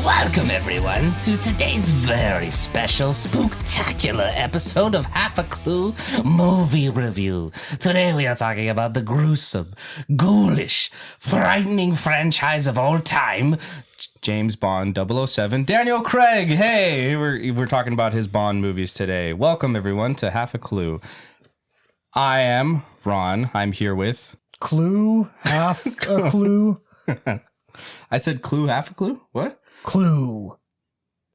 Welcome everyone to today's very special spooktacular episode of Half a Clue Movie Review. Today we are talking about the gruesome, ghoulish, frightening franchise of all time, James Bond 007, Daniel Craig. Hey, we're talking about his Bond movies today. Welcome everyone to Half a Clue. I am Ron. I'm here with... Clue, half a clue. I said clue, half a clue? What? Clue,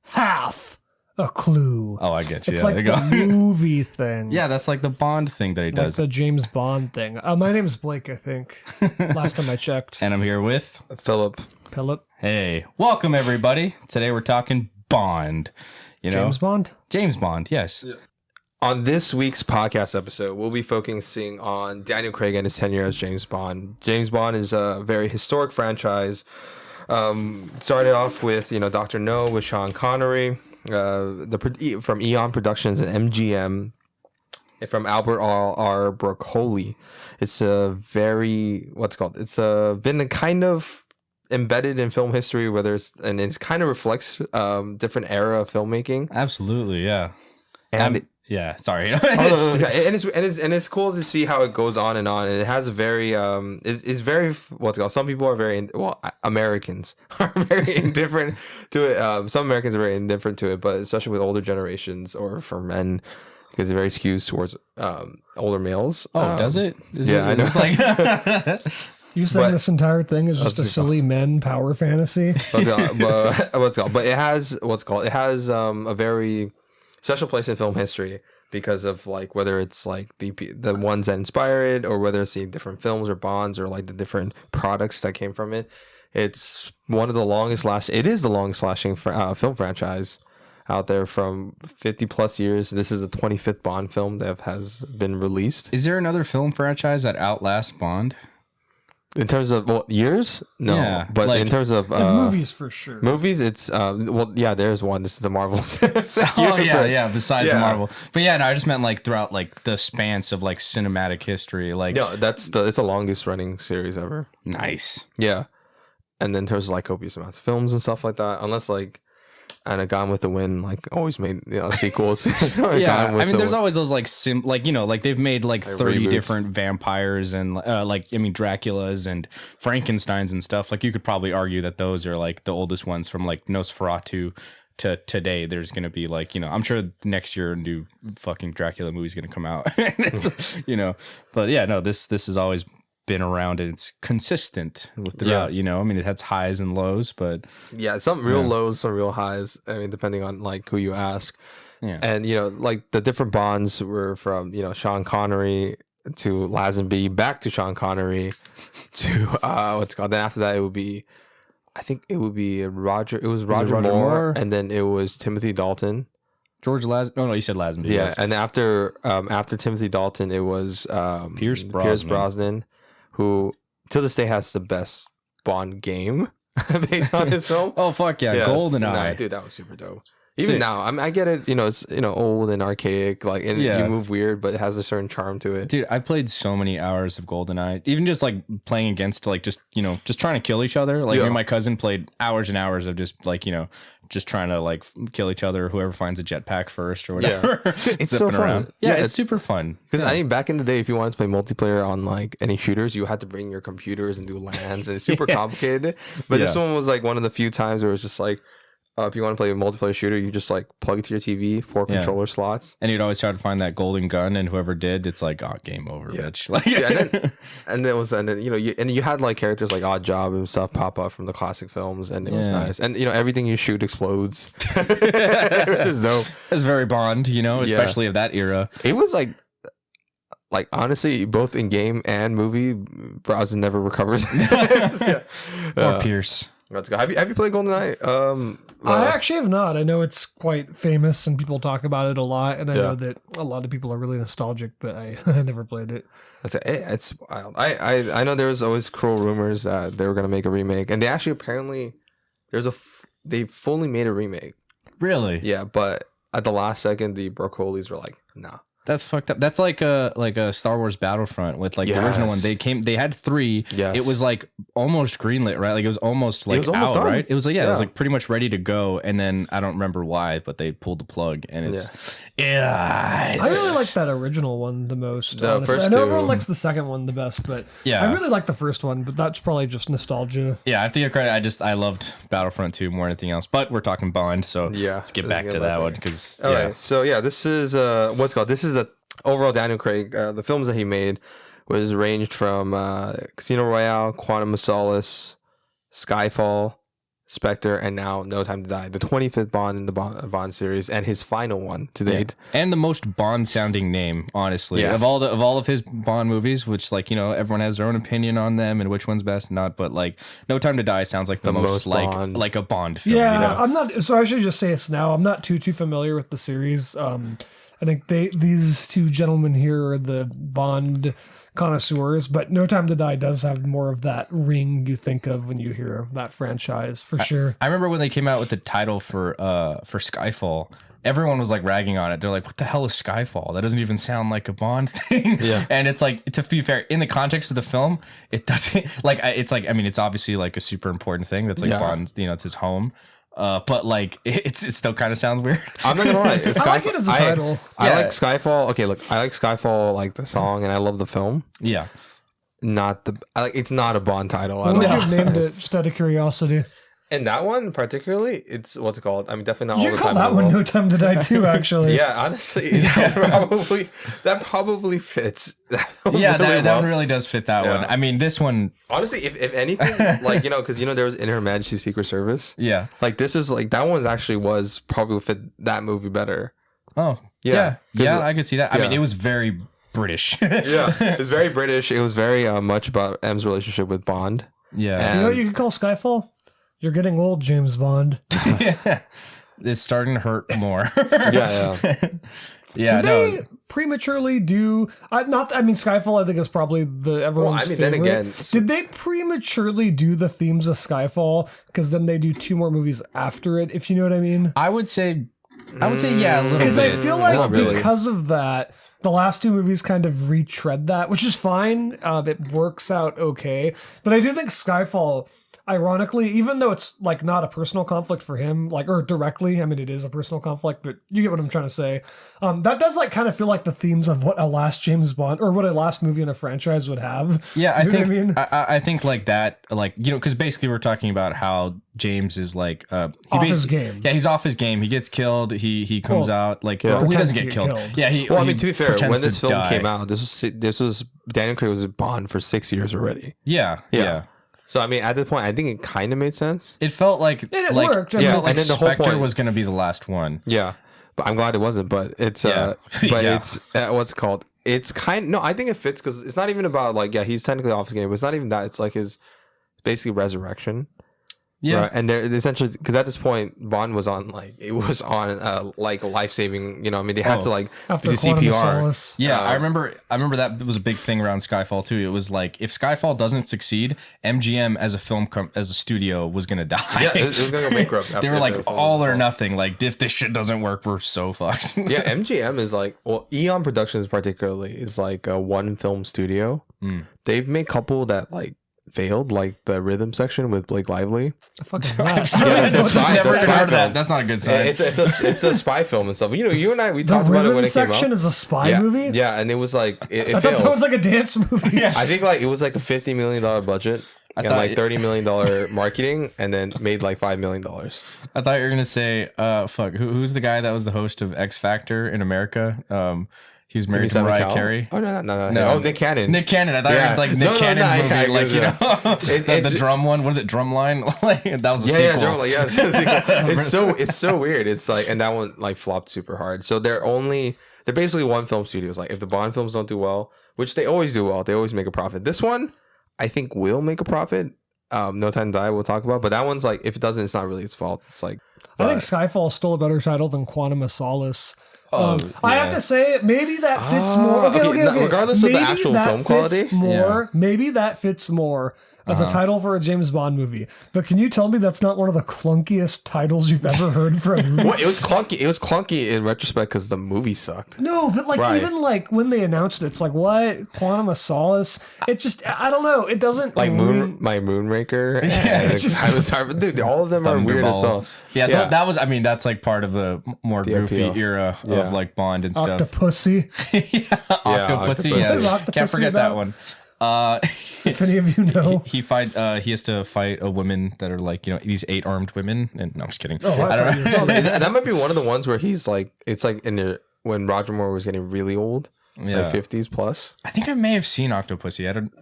half a clue. Oh, I get you. It's Yeah, like there you the go. movie thing. Yeah, that's like the Bond thing that he Like does. the James Bond thing. My name is Blake, I think. Last time I checked. And I'm here with... Philip. Hey, welcome everybody. Today we're talking Bond. You know, James Bond? James Bond, yes. Yeah. On this week's podcast episode, we'll be focusing on Daniel Craig and his tenure as James Bond. James Bond is a very historic franchise. Started off with, Dr. No with Sean Connery, from Eon Productions and MGM, and from Albert R. Broccoli. It's a very, been a kind of embedded in film history, and it kind of reflects different era of filmmaking. Absolutely, yeah. And yeah, sorry. and it's cool to see how it goes on, and it has a very it's very some people are very Americans are very indifferent to it. Some Americans are very indifferent to it, but especially with older generations or for men, because it very skews towards older males. Does it? I know. It's like You saying this entire thing is just a silly men power fantasy? But it has a very special place in film history because of whether it's the ones that inspire it, or whether it's the different films or Bonds or the different products that came from it. It's one of the longest lasting film franchise out there, from 50 plus years. This is the 25th Bond film that has been released. Is there another film franchise that outlasts Bond? In terms of years, no. Yeah, but in terms of movies, for sure. Movies, it's there's one. This is the Marvels. Besides Marvel. But yeah, no, I just meant throughout the spans of cinematic history. No, it's the longest running series ever. Nice. Yeah. And then in terms of copious amounts of films and stuff like that, unless and a Gone with the Wind always made sequels. Yeah, I mean, there's always those they've made 30 reboots. different vampires and Draculas and Frankensteins and stuff. You could probably argue that those are the oldest ones, from Nosferatu to today. There's gonna be I'm sure next year a new fucking Dracula movie's gonna come out. But yeah, no, this has always been around, and it's consistent throughout. I mean, it has highs and lows, but some real lows, some real highs. I mean, depending on who you ask. Yeah. And the different Bonds were from Sean Connery to Lazenby, back to Sean Connery to then after that Roger Moore, and then it was Timothy Dalton. You said Lazenby. Yeah, yes. and after Timothy Dalton, it was Pierce Brosnan, who to this day has the best Bond game based on his film. Oh fuck yeah, GoldenEye. Nah, dude, that was super dope. Even now, I get it. It's old and archaic, and you move weird, but it has a certain charm to it. Dude, I played so many hours of GoldenEye, even just playing against just trying to kill each other. Me and my cousin played hours and hours of just just trying to kill each other, whoever finds a jetpack first or whatever. Yeah. It's so fun. Around. Yeah, it's super fun. Because I think back in the day, if you wanted to play multiplayer on any shooters, you had to bring your computers and do LANs, and it's super complicated. But this one was one of the few times where it was just if you want to play a multiplayer shooter, you just plug it to your TV, 4 controller slots. And you'd always try to find that golden gun, and whoever did, it's game over, bitch. You had characters like Odd Job and stuff pop up from the classic films, and it was nice. And everything you shoot explodes. It was dope. It's very Bond, especially of that era. It was honestly, both in game and movie, Brosnan never recovers. Or Pierce. Let's go. Have you played GoldenEye? I actually have not. I know it's quite famous and people talk about it a lot, and I know that a lot of people are really nostalgic, but I never played it. It's wild. I know there was always cruel rumors that they were going to make a remake, and they actually apparently they fully made a remake. Really? Yeah, but at the last second, the Broccolis were like, nah. That's fucked up. That's like a Star Wars Battlefront with like the original one. They had 3. Yes. It was like almost greenlit, right? Like it was almost like almost out, done. right? It was like it was like pretty much ready to go, and then I don't remember why, but they pulled the plug, and it's I really like that original one the most. The honestly. first I know two. everyone likes the second one the best, but I really like the first one. But that's probably just nostalgia. Yeah, I have to give credit. I loved Battlefront 2 more than anything else. But we're talking Bond, so let's get back to that one because all right. So this is what's called. This is the overall Daniel Craig. The films that he made was ranged from Casino Royale, Quantum of Solace, Skyfall, Spectre, and now No Time to Die. The 25th Bond in the Bond series, and his final one to date, and the most Bond-sounding name, honestly, of all of his Bond movies. Which, like, you know, everyone has their own opinion on them and which one's best, not. But like, No Time to Die sounds like the most Bond. like a Bond film. Yeah, you know? I'm not. So I should just say this now. I'm not too familiar with the series. I think these two gentlemen here are the Bond connoisseurs, but No Time to Die does have more of that ring you think of when you hear of that franchise, for sure. I remember when they came out with the title for Skyfall, everyone was like ragging on it. They're like, what the hell is Skyfall? That doesn't even sound like a Bond thing. Yeah. And it's like, to be fair, in the context of the film, it doesn't, like, it's like, I mean, it's obviously like a super important thing. That's like Bond, you know, it's his home. But like it still kind of sounds weird. I'm not gonna lie. I like it as a title. I like Skyfall. Okay, look, I like Skyfall, like the song, and I love the film. Yeah. It's not a Bond title. What would you have named it, just out of curiosity? And that one particularly, it's what's it called? I mean, definitely not You all the call time. that one No Time to Die too, actually. Yeah, honestly, that probably fits. That one really does fit that one. I mean, this one, honestly, if anything, like, you know, because, you know, there was In Her Majesty's Secret Service. Yeah. Like, this is like, that one actually was probably fit that movie better. Oh, yeah, I could see that. I mean, it was very British. It was very British. It was very much about M's relationship with Bond. Yeah. And you know what you could call Skyfall? You're getting old, James Bond. It's starting to hurt more. Yeah. Did they prematurely do? Skyfall, I think, is probably everyone's favorite. Then again, did they prematurely do the themes of Skyfall? Because then they do 2 more movies after it. If you know what I mean. I would say, yeah, a little bit. Because I feel like because of that, the last 2 movies kind of retread that, which is fine. It works out okay, but I do think Skyfall, ironically, even though it's like not a personal conflict for him, like, or directly, I mean, it is a personal conflict, but you get what I'm trying to say. That does like kind of feel like the themes of what a last James Bond or what a last movie in a franchise would have. Yeah, I think like that, like, you know, because basically we're talking about how James is like off his game. Yeah, he's off his game. He gets killed. He comes out like he doesn't get killed. Yeah, I mean, to be fair, when this film came out, this was Daniel Craig was Bond for 6 years already. Yeah. So I mean, at this point, I think it kind of made sense. It felt like it worked. It felt like and then the whole Spectre point was going to be the last one. Yeah, but I'm glad it wasn't. But it's it's what's it called? It's I think it fits because it's not even about like he's technically off his game, but it's not even that. It's like his basically resurrection. Yeah, right? And they're essentially because at this point Bond was on like life saving. You know, I mean they had to like after do CPR. Yeah, I remember that was a big thing around Skyfall too. It was like if Skyfall doesn't succeed, MGM as a studio was gonna die. Yeah, it was gonna go bankrupt. They were like all or nothing. Like if this shit doesn't work, we're so fucked. Yeah, MGM is like Eon Productions particularly is like a one film studio. They've made a couple that like failed, like the rhythm section with Blake Lively. The fuck is that? Never heard that. That's not a good sign. It's a spy film and stuff. You know, you and I we talked about it when it came out. The section is a spy movie. Yeah, and it was like it I failed. thought that was like a dance movie. I think like it was like a $50 million budget and like $30 million marketing, and then made like $5 million. I thought you were gonna say, who's the guy that was the host of X Factor in America? He was married to Mariah Carey. Oh no! Oh, Nick Cannon. Nick Cannon. I thought you were like Nick Cannon's movie, like you know, the drum one. Was it Drumline? Like that was a sequel. It's so weird. It's like, and that one like flopped super hard. So they're basically one film studios. Like if the Bond films don't do well, which they always do well, they always make a profit. This one, I think, will make a profit. No Time to Die we'll talk about, but that one's like if it doesn't, it's not really its fault. It's like I think Skyfall is still a better title than Quantum of Solace. I have to say, maybe that fits more. Okay. Regardless of the actual film quality, maybe that fits more as a title for a James Bond movie. But can you tell me that's not one of the clunkiest titles you've ever heard for a movie? Well, it was clunky. It was clunky in retrospect because the movie sucked. No, but like Right. even like when they announced it, it's like what Quantum of Solace. It just I don't know. It doesn't Like ring- Moonraker. Yeah, And it's just- I was hard, dude. All of them are weird as Thunderball. hell. Yeah, that was. I mean, that's like part of the more goofy appeal. era Yeah. of like Bond and stuff. Octopussy. Octopussy. Octopussy. Yeah, What is Octopussy can't forget that about? one. If any of you know. He has to fight a women that are like these 8-armed women. And no, I'm just kidding. Oh, I thought you were talking- That might be one of the ones where he's like, it's like when Roger Moore was getting really old, Yeah. like 50s plus. I think I may have seen Octopussy. I don't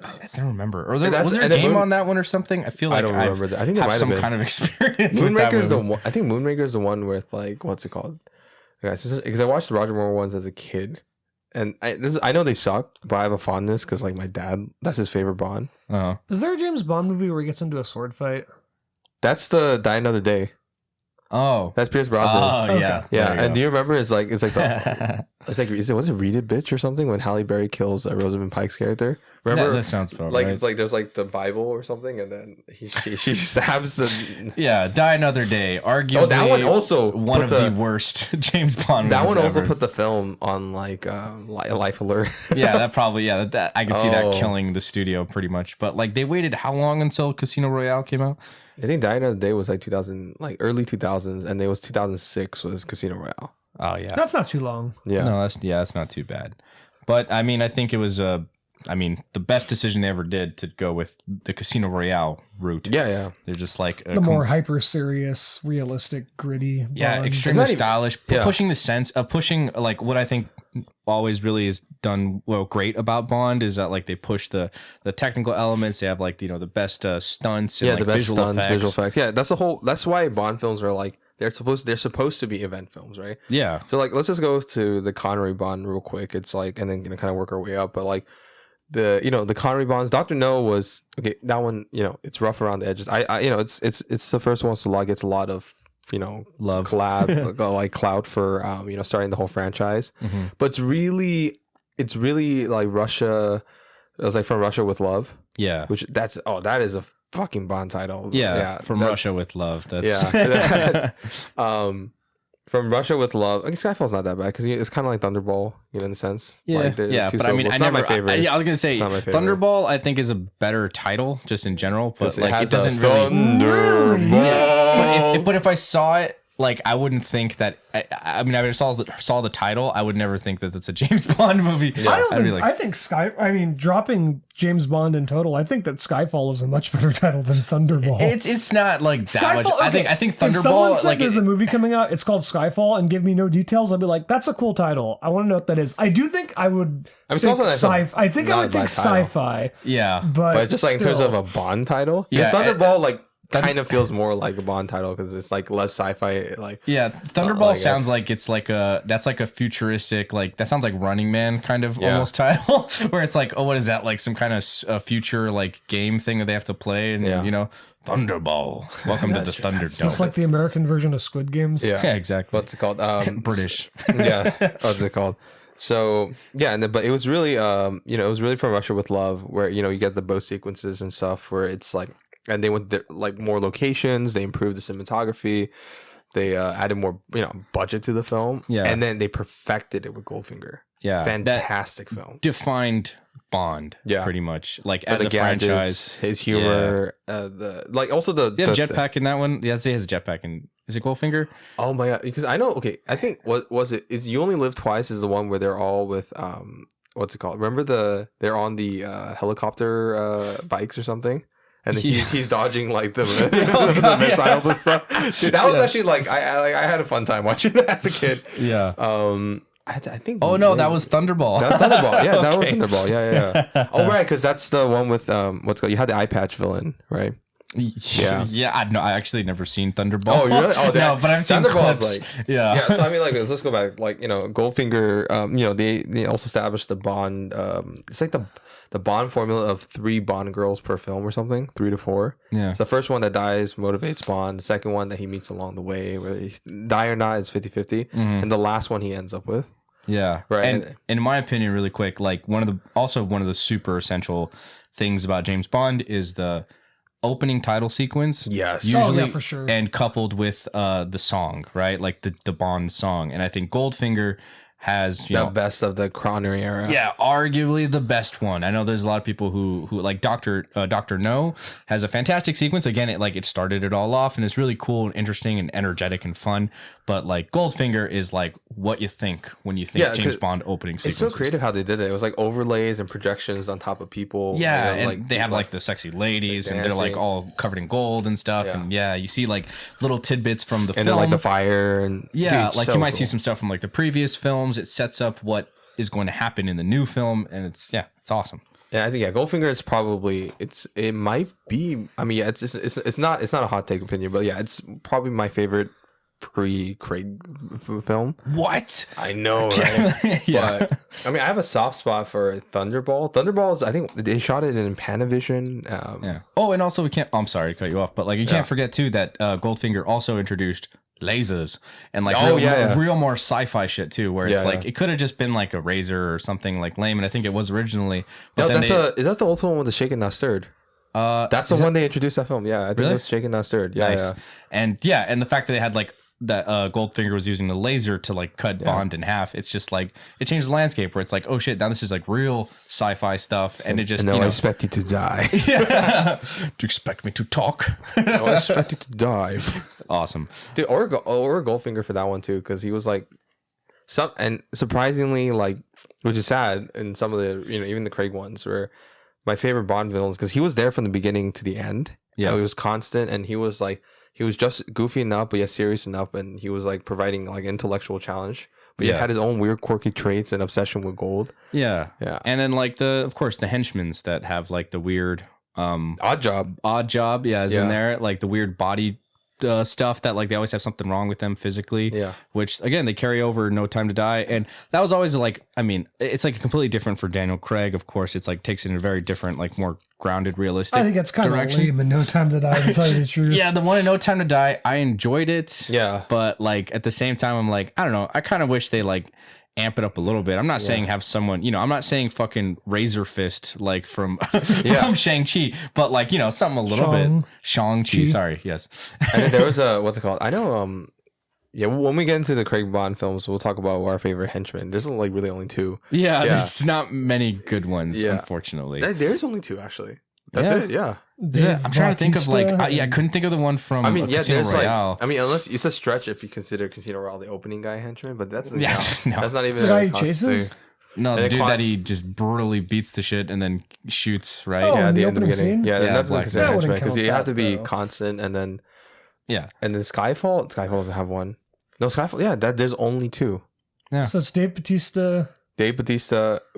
remember. Or was there And a then game Moon- on that one or something? I feel like I don't remember that. I think there have might have some been. kind of experience with that Moonraker's the movie. one. I think Moonraker's the one with like, what's it called? Because I watched the Roger Moore ones as a kid, and I know they suck, but I have a fondness because like my dad, that's his favorite Bond. Oh. Is there a James Bond movie where he gets into a sword fight? That's the Die Another Day. Oh. That's Pierce Brosnan. Oh, Okay. yeah. Yeah, There you and do go. you remember? It's like the was it Read It Bitch or something when Halle Berry kills Rosamund Pike's character? Remember? that sounds about like right. it's like there's like the Bible or something, and then she stabs the. Yeah, Die Another Day. Arguably, that one also one put of the- the worst James Bond. That movies one also ever. put the film on like Life Alert. Yeah, that probably that I could see that Oh. killing the studio pretty much. But like they waited how long until Casino Royale came out? I think Die Another Day was like 2000, like early 2000s, and it was 2006 was Casino Royale. Oh yeah, That's not too long. Yeah, no, that's not too bad. But I mean, I think it was the best decision they ever did to go with the Casino Royale route. yeah. They're just like The more hyper serious, realistic, gritty. yeah, Bond. extremely It's not even- stylish, yeah. pushing the sense of pushing like what I think always really is done great about Bond is that like they push the technical elements. They have like the best stunts and Yeah, like, the best visual stunts, effects. visual effects. Yeah, that's why Bond films are like they're supposed to be event films, right? Yeah, So like let's just go to the Connery Bond real quick. It's like and then kind of work our way up, but like the Connery Bonds, Dr. No was okay. That one, it's rough around the edges. I it's the first one, so like it's a lot of Love. collab like clout for starting the whole franchise. Mm-hmm. But it's really like Russia. It was like From Russia with Love, yeah, which that is a fucking Bond title. yeah. From that's- Russia with Love. That's Yeah. That's, From Russia with Love. I guess Skyfall's not that bad because it's kind of like Thunderball, in a sense. Yeah, Like, the yeah, two but I mean, syllables. I It's not never. my favorite. I was gonna say It's not my favorite. Thunderball. I think is a better title just in general, but It like has it doesn't a really. Thunderball. But if I saw it, like I wouldn't think that. I mean, I saw the title. I would never think that that's a James Bond movie. I don't I'd be think. like, I think dropping James Bond in total. I think that Skyfall is a much better title than Thunderball. it's not like that much. Skyfall. I think If someone Thunderball said like there's a movie coming out, it's called Skyfall, and give me no details, I'd be like, that's a cool title. I want to know what that is. I do think I would. I mean, it's think also nice I think I not would a think bad title. sci-fi, yeah. But just like in terms still. of a Bond title, Yeah, Thunderball like kind of feels more like a Bond title because it's like less sci-fi. Like Yeah, Thunderball I guess. sounds like it's like that's like a futuristic like that sounds like Running Man kind of Yeah. almost title where it's like, oh, what is that, like some kind of future like game thing that they have to play, and Yeah. Thunderball, welcome to the Thunderdome. Just like the American version of Squid Games. yeah, Yeah, exactly. what's it called? British. Yeah, what's it called? So yeah, but it was really it was really From Russia with Love, where you get the boat sequences and stuff where it's like, and they went like more locations, they improved the cinematography, they added more budget to the film, Yeah. and then they perfected it with Goldfinger. Yeah, Fantastic film. Defined Bond, Yeah. pretty much like For as the a gadgets, franchise. his humor, the like also the They have the- jetpack in that one. Yeah, he has a jetpack in. Is it Goldfinger? Oh my god! Because I know. Okay, I think what was it? Is You Only Live Twice is the one where they're all with what's it called? Remember they're on the helicopter bikes or something, and then he's dodging like the missiles and stuff. Dude, that was actually like I had a fun time watching that as a kid. Yeah. I think. Oh no, that was Thunderball. That's Thunderball. Yeah, that was Okay. Thunderball. Yeah. Oh right, because that's the one with what's it called? You had the eye patch villain, right? Yeah, yeah. I actually never seen Thunderball. Oh, really? Oh, no, but I've seen Thunderball's clips. like- yeah, Yeah, so I mean, like, let's go back. Like, Goldfinger. They also established the Bond. It's like the Bond formula of 3 Bond girls per film or something, 3 to 4. Yeah. So the first one that dies motivates Bond. The second one that he meets along the way, whether he die or not, is 50-50. And the last one he ends up with. Yeah. Right. And in my opinion, really quick, like one of the super essential things about James Bond is the opening title sequence. Yes. Usually, yeah, for sure. And coupled with the song, right? Like the Bond song. And I think Goldfinger has the best of the Connery era. Yeah, arguably the best one. I know there's a lot of people who like Doctor No has a fantastic sequence. Again, it started it all off, and it's really cool and interesting and energetic and fun. But like Goldfinger is like what you think when you think James Bond opening sequences. It's so creative how they did it. It was like overlays and projections on top of people. Yeah, and like, they have like the sexy ladies, and they're like dancing. all covered in gold and stuff. Yeah. And you see like little tidbits from the film. And then like the fire and Yeah, dude, like so you might cool. see some stuff from like the previous films. It sets up what is going to happen in the new film, and it's awesome. Yeah, I think Goldfinger is probably it might be. I mean, it's not a hot take opinion, but yeah, it's probably my favorite pre-Craig film. What? I know, right? Yeah. But I mean, I have a soft spot for Thunderball. Thunderball's, I think they shot it in Panavision. Yeah. Oh, and also we can't. I'm sorry to cut you off, but like you can't forget too that Goldfinger also introduced lasers and like real more sci-fi shit too, where it's like it could have just been like a razor or something like lame, and I think it was originally. But then is that the ultimate one with the shaken not stirred? That's the one they introduced that film. Yeah, I think Really? it was shaken not stirred. Yeah, nice. And the fact that they had like that Goldfinger was using the laser to like cut Bond in half. It's just like it changed the landscape where it's like, oh shit, now this is like real sci-fi stuff, and it just And now I expect you to die. Do you expect me to talk? No, I expect you to die. Awesome. Dude, or Goldfinger for that one too, because he was like and surprisingly like, which is sad in some of the even the Craig ones were my favorite Bond villains because he was there from the beginning to the end. Yeah, he was constant, and he was just goofy enough, but yet serious enough, and he was like providing like intellectual challenge. But he had his own weird, quirky traits and obsession with gold. Yeah, yeah. And then like of course, the henchmen's that have like the weird Odd Job, is in there, like the weird body stuff that like they always have something wrong with them physically. Yeah, which again they carry over No Time to Die, and that was always like, I mean, it's like completely different for Daniel Craig. Of course, it's like takes it in a very different, like more grounded, realistic. I think it's kind of lame in No Time to Die, to tell you the truth. Yeah, the one in No Time to Die, I enjoyed it. Yeah, but like at the same time, I'm like, I don't know, I kind of wish they like amp it up a little bit. I'm not saying have someone, I'm not saying fucking Razor Fist like from Shang-Chi, but like, something a little bit. Shang-Chi, sorry, yes. And then there was what's it called? I know, when we get into the Craig Bond films, we'll talk about our favorite henchmen. There's like really only two. Yeah, there's not many good ones, unfortunately. There's only two, actually. That's it, yeah. I'm trying to think of like, I couldn't think of the one from Casino Royale. Like, I mean, unless it's a stretch if you consider Casino Royale the opening guy henchman, but that's that's not even the guy he chases. No, the dude that he just brutally beats the shit and then shoots, right? Oh, yeah, the the end of the beginning. scene? Yeah, that's not considered henchman because you have to be though. constant, and then and then Skyfall doesn't have one. No, Skyfall. Yeah, there's only two. Yeah. So it's Dave Bautista,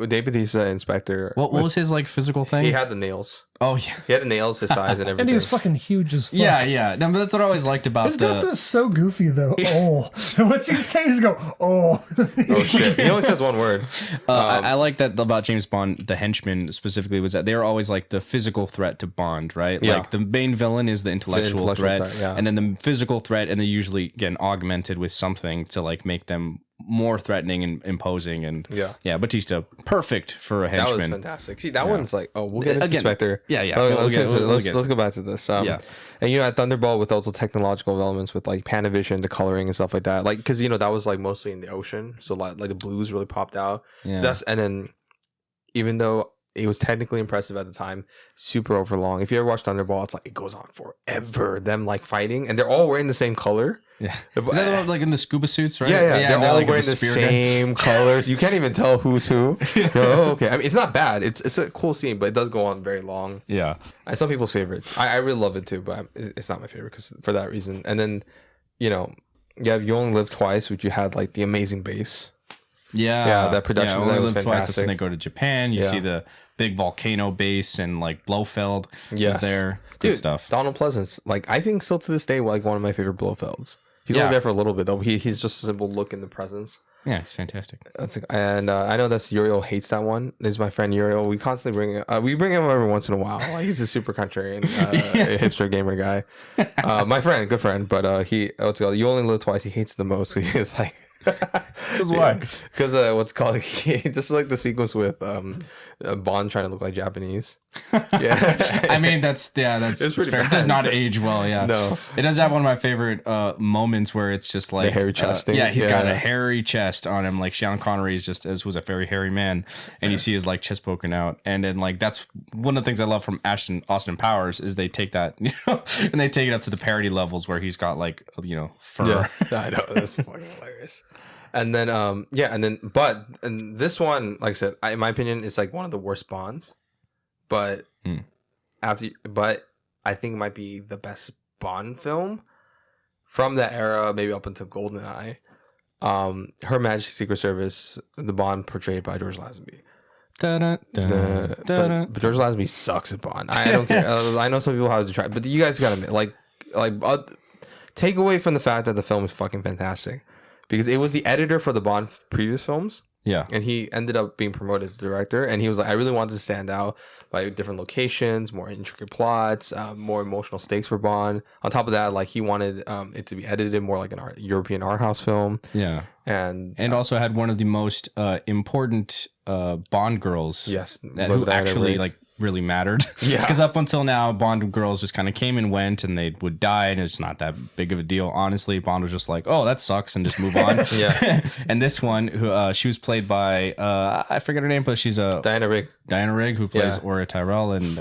Inspector. What was his like physical thing? He had the nails. Oh yeah, he had the nails, his size, and everything. and he was fucking huge as fuck. Yeah. No, but that's what I always liked about his death is so goofy though. Oh, what's he saying? He's go, oh. Oh shit! He only says one word. I like that about James Bond. The henchmen specifically was that they were always like the physical threat to Bond, right? Yeah. Like the main villain is the intellectual threat, and then the physical threat, and they usually again augmented with something to like make them more threatening and imposing. And Bautista, perfect for a henchman. That was fantastic. See, that one's like, we'll get into Inspector. Yeah. Let's go back to this. And at Thunderball with also technological elements with like Panavision, the coloring and stuff like that. Like, because that was like mostly in the ocean, so like the blues really popped out. Yeah. So and then even though it was technically impressive at the time, super overlong. If you ever watch Thunderball, it's like it goes on forever. Them like fighting, and they're all wearing the same color. Yeah, is that like in the scuba suits, right? Yeah. They're all like wearing the same colors. You can't even tell who's who. Oh, okay. I mean, it's not bad. It's a cool scene, but it does go on very long. Yeah, and some people's favorites. I really love it too, but it's not my favorite because for that reason. And then, you only live twice, which you had like the amazing bass. Yeah, that production design was fantastic. Twice, and they go to Japan. You see the big volcano base and like Blofeld is there. Good stuff. Donald Pleasance, like I think still to this day, like one of my favorite Blofelds. He's only there for a little bit though. He's just a simple look in the presence. Yeah, it's fantastic. And I know that's Uriel hates that one. This is my friend Uriel. We constantly bring him every once in a while. Like, he's a super contrarian, hipster gamer guy. My friend, good friend, but you only live twice. He hates the most. He's like. Because why? Because what's called just like the sequence with Bond trying to look like Japanese. Yeah, I mean that's It's pretty fair. It bad. does not age well. Yeah, No. It does have one of my favorite moments where it's just like hairy chest thing? Yeah, he's got Yeah. a hairy chest on him. Like Sean Connery was a very hairy man, and you see his like chest poking out. And then like that's one of the things I love from Austin Powers is they take that and they take it up to the parody levels where he's got like fur. Yeah, I know, that's fucking hilarious. And then and this one, like I said, in my opinion, it's like one of the worst Bonds. But I think it might be the best Bond film from that era, maybe up until GoldenEye. Her Majesty's Secret Service, the Bond portrayed by George Lazenby. But George Lazenby sucks at Bond. I don't care. I know some people have to try, but you guys gotta admit, take away from the fact that the film is fucking fantastic, because it was the editor for the Bond previous films. Yeah. And he ended up being promoted as director, and he was like, I really wanted to stand out by different locations, more intricate plots, more emotional stakes for Bond. On top of that, like he wanted it to be edited more like an European art house film. Yeah. And also had one of the most important Bond girls. Yes. Who actually like really mattered. Yeah. Because up until now, Bond girls just kind of came and went, and they would die, and it's not that big of a deal. Honestly, Bond was just like, oh, that sucks, and just move on. Yeah. And this one, who she was played by, I forget her name, but she's Diana Rigg, who plays Yeah. Ora Tyrell and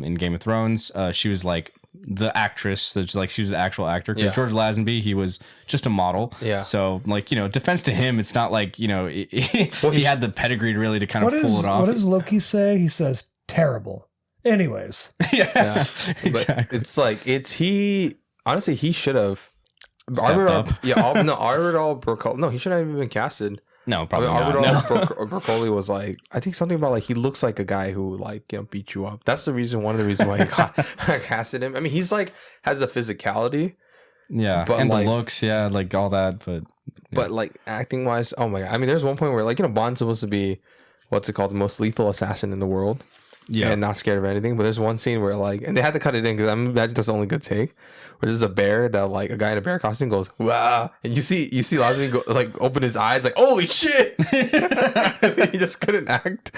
in Game of Thrones. She was like the actress that's like she was the actual actor, because Yeah. George Lazenby, he was just a model. Yeah. So like, defense to him, it's not like he had the pedigree really to kind of pull it off. What does Loki say? He says terrible. Anyways, Yeah. Exactly. But it's like he honestly, he should have Stepped up. Arbidol Broccoli. No, he shouldn't have even been casted. No, probably Arbidol Broccoli was like, I think something about like he looks like a guy who like beat you up. That's one of the reasons why he casted him. I mean, he's like has a physicality, Yeah, but and like, the looks, yeah, like all that, but like acting wise, oh my god. I mean, there's one point where like Bond's supposed to be what's it called, the most lethal assassin in the world. yeah, And not scared of anything. But there's one scene where like, and they had to cut it in because I imagine that's the only good take, where there's a bear that like a guy in a bear costume goes wow, and you see Lazenby go like open his eyes like holy shit. He just couldn't act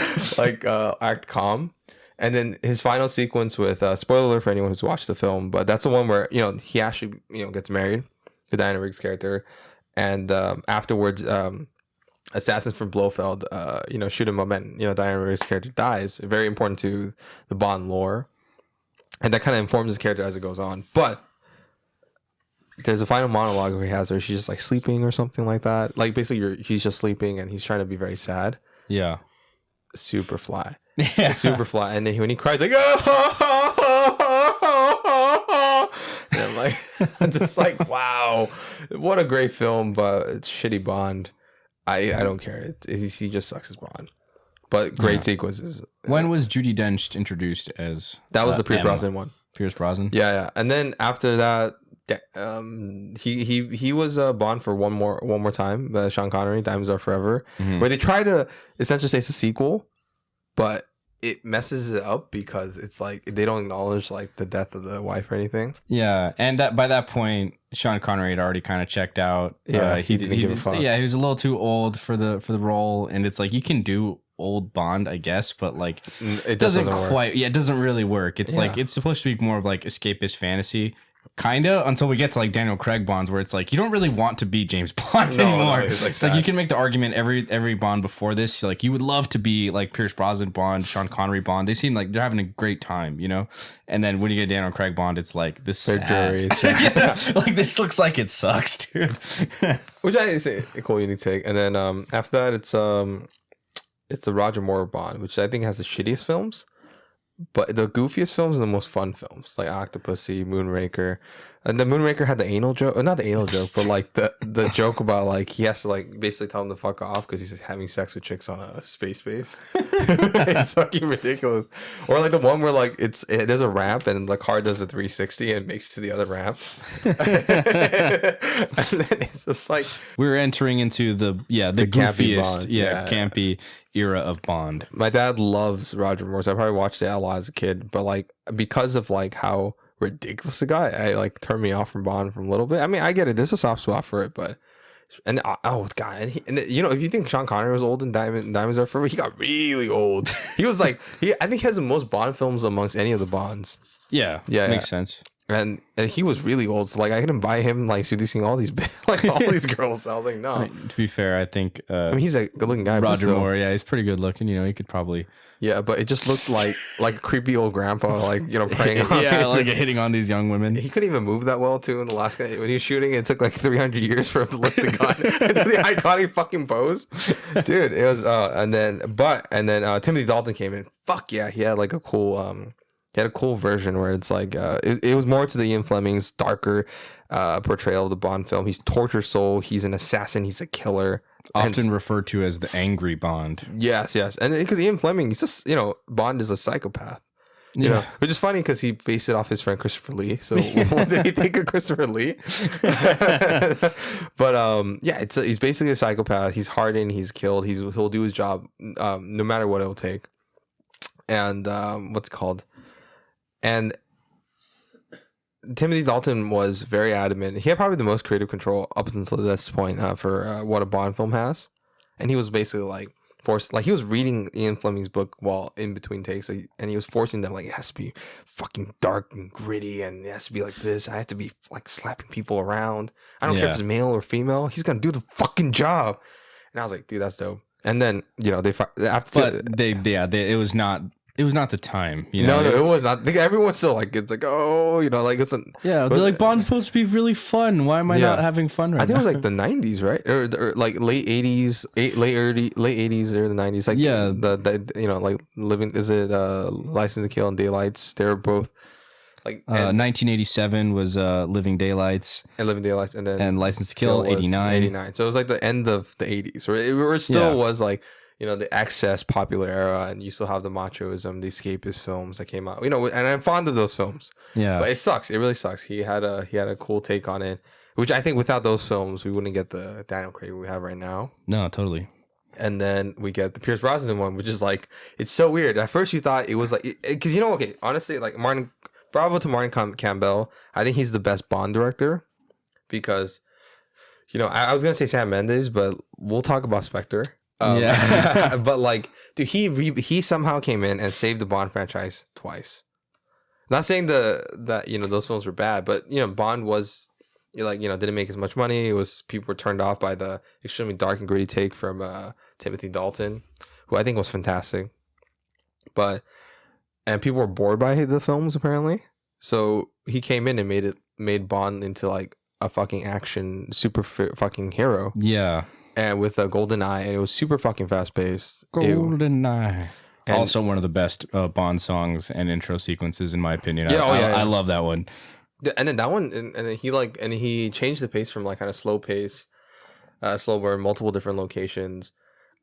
calm. And then his final sequence with spoiler alert for anyone who's watched the film, but that's the one where he actually gets married to Diana Rigg's character, and afterwards assassins from Blofeld shoot him up, and Diana Rigg's character dies. Very important to the Bond lore, and that kind of informs his character as it goes on. But there's a final monologue where he has her, she's just like sleeping or something like that, like basically she's just sleeping and he's trying to be very sad. yeah, Super fly. yeah. Super fly. And then when he cries like and I'm like I'm just like wow, what a great film, but it's shitty Bond. I don't care. He just sucks as Bond. But great sequences. When was Judi Dench introduced as? That was the Emma? Brosnan one. Pierce Brosnan. Yeah. And then after that, he was Bond for one more time. Sean Connery, Diamonds Are Forever, where they try to essentially say it's a sequel, but it messes it up because it's like they don't acknowledge like the death of the wife or anything. Yeah, and by that point, Sean Connery had already kind of checked out. Yeah, he didn't give a fuck. Yeah, he was a little too old for the role, and it's like you can do old Bond, I guess, but like It doesn't quite. work. Yeah, it doesn't really work. It's like it's supposed to be more of like escapist fantasy. Kinda until we get to like Daniel Craig Bonds, where it's like you don't really want to be James Bond anymore. It's like you can make the argument every Bond before this, like you would love to be like Pierce Brosnan Bond, Sean Connery Bond. They seem like they're having a great time, And then when you get Daniel Craig Bond, it's like this sad. Like this looks like it sucks, dude. Which I say a cool unique take. And then after that, it's the Roger Moore Bond, which I think has the shittiest films. But the goofiest films are the most fun films, like Octopussy, Moonraker. And the Moonraker had the anal joke, or not the anal joke, but like the joke about like he has to like basically tell him to fuck off because he's having sex with chicks on a space base. It's fucking ridiculous. Or like the one where like there's a ramp and the car does a 360 and makes to the other ramp. And then it's just like We're entering into the campy goofiest, Bond. campy era of Bond. My dad loves Roger Moore, so I probably watched it a lot as a kid. But like because of like how ridiculous the guy, I like turned me off from Bond from a little bit. I mean, I get it. There's a soft spot for it, but And oh god, and you know, if you think Sean Connery was old in Diamonds Are Forever, he got really old. He was like, I think he has the most Bond films amongst any of the Bonds. Yeah, makes sense. And he was really old, so like I couldn't buy him like seducing all these all these girls. I was like, no. I mean, to be fair, I think I mean, he's a good looking guy. Roger Moore, yeah, he's pretty good looking. You know, he could probably. Yeah, but it just looked like a creepy old grandpa, like, you know, preying on yeah, like hitting on these young women. He couldn't even move that well too in the last guy. When he was shooting, it took like 300 years for him to lift the gun and do the iconic fucking pose. Dude, it was and then Timothy Dalton came in. Fuck yeah, he had like a cool he had a cool version where it's like it was more to the Ian Fleming's darker portrayal of the Bond film. He's tortured soul, he's an assassin, he's a killer. Often referred to as the angry Bond. Yes. And because Ian Fleming, he's just, you know, Bond is a psychopath. You know, which is funny because he based it off his friend Christopher Lee. So what did he think of Christopher Lee? But yeah, he's basically a psychopath. He's hardened. He's killed. He'll do his job no matter what it'll take. And what's it called? And Timothy Dalton was very adamant. He had probably the most creative control up until this point for what a Bond film has. And he was basically like forced, like he was reading Ian Fleming's book while in between takes, like, and he was forcing them like, it has to be fucking dark and gritty, and it has to be like this. I have to be like slapping people around. I don't care if it's male or female. He's gonna do the fucking job. And I was like, dude, that's dope. And then, you know, it was not the time, you know. No, it was not. I think everyone's still like, it's like, oh, you know, like it's they're like, Bond's supposed to be really fun. Why am I not having fun right now? I think it was like the 90s, right? Or like late 80s, late 80s or the 90s. Like the you know, like License to Kill and Daylights. They were both like 1987 was Living Daylights and then License to Kill 89. So it was like the end of the 80s, where it still was like, you know, the excess popular era, and you still have the machoism, the escapist films that came out, you know, and I'm fond of those films. Yeah, but it sucks. It really sucks. He had a cool take on it, which I think without those films we wouldn't get the Daniel Craig we have right now. No, totally. And then we get the Pierce Brosnan one, which is like, it's so weird. At first you thought it was like, because you know, okay, honestly, like bravo to Martin Campbell. I think he's the best Bond director, because, you know, I was gonna say Sam Mendes, but we'll talk about Spectre. But like, dude, he somehow came in and saved the Bond franchise twice. Not saying that you know those films were bad, but you know, Bond was, like, you know, didn't make as much money. It was, people were turned off by the extremely dark and gritty take from Timothy Dalton, who I think was fantastic. And people were bored by the films apparently. So he came in and made Bond into like a fucking action super fucking hero. Yeah. And with a GoldenEye, and it was super fucking fast paced. GoldenEye. Also one of the best Bond songs and intro sequences, in my opinion. I love that one. And then that one, and then he changed the pace from like kind of slow pace, slow burn, multiple different locations.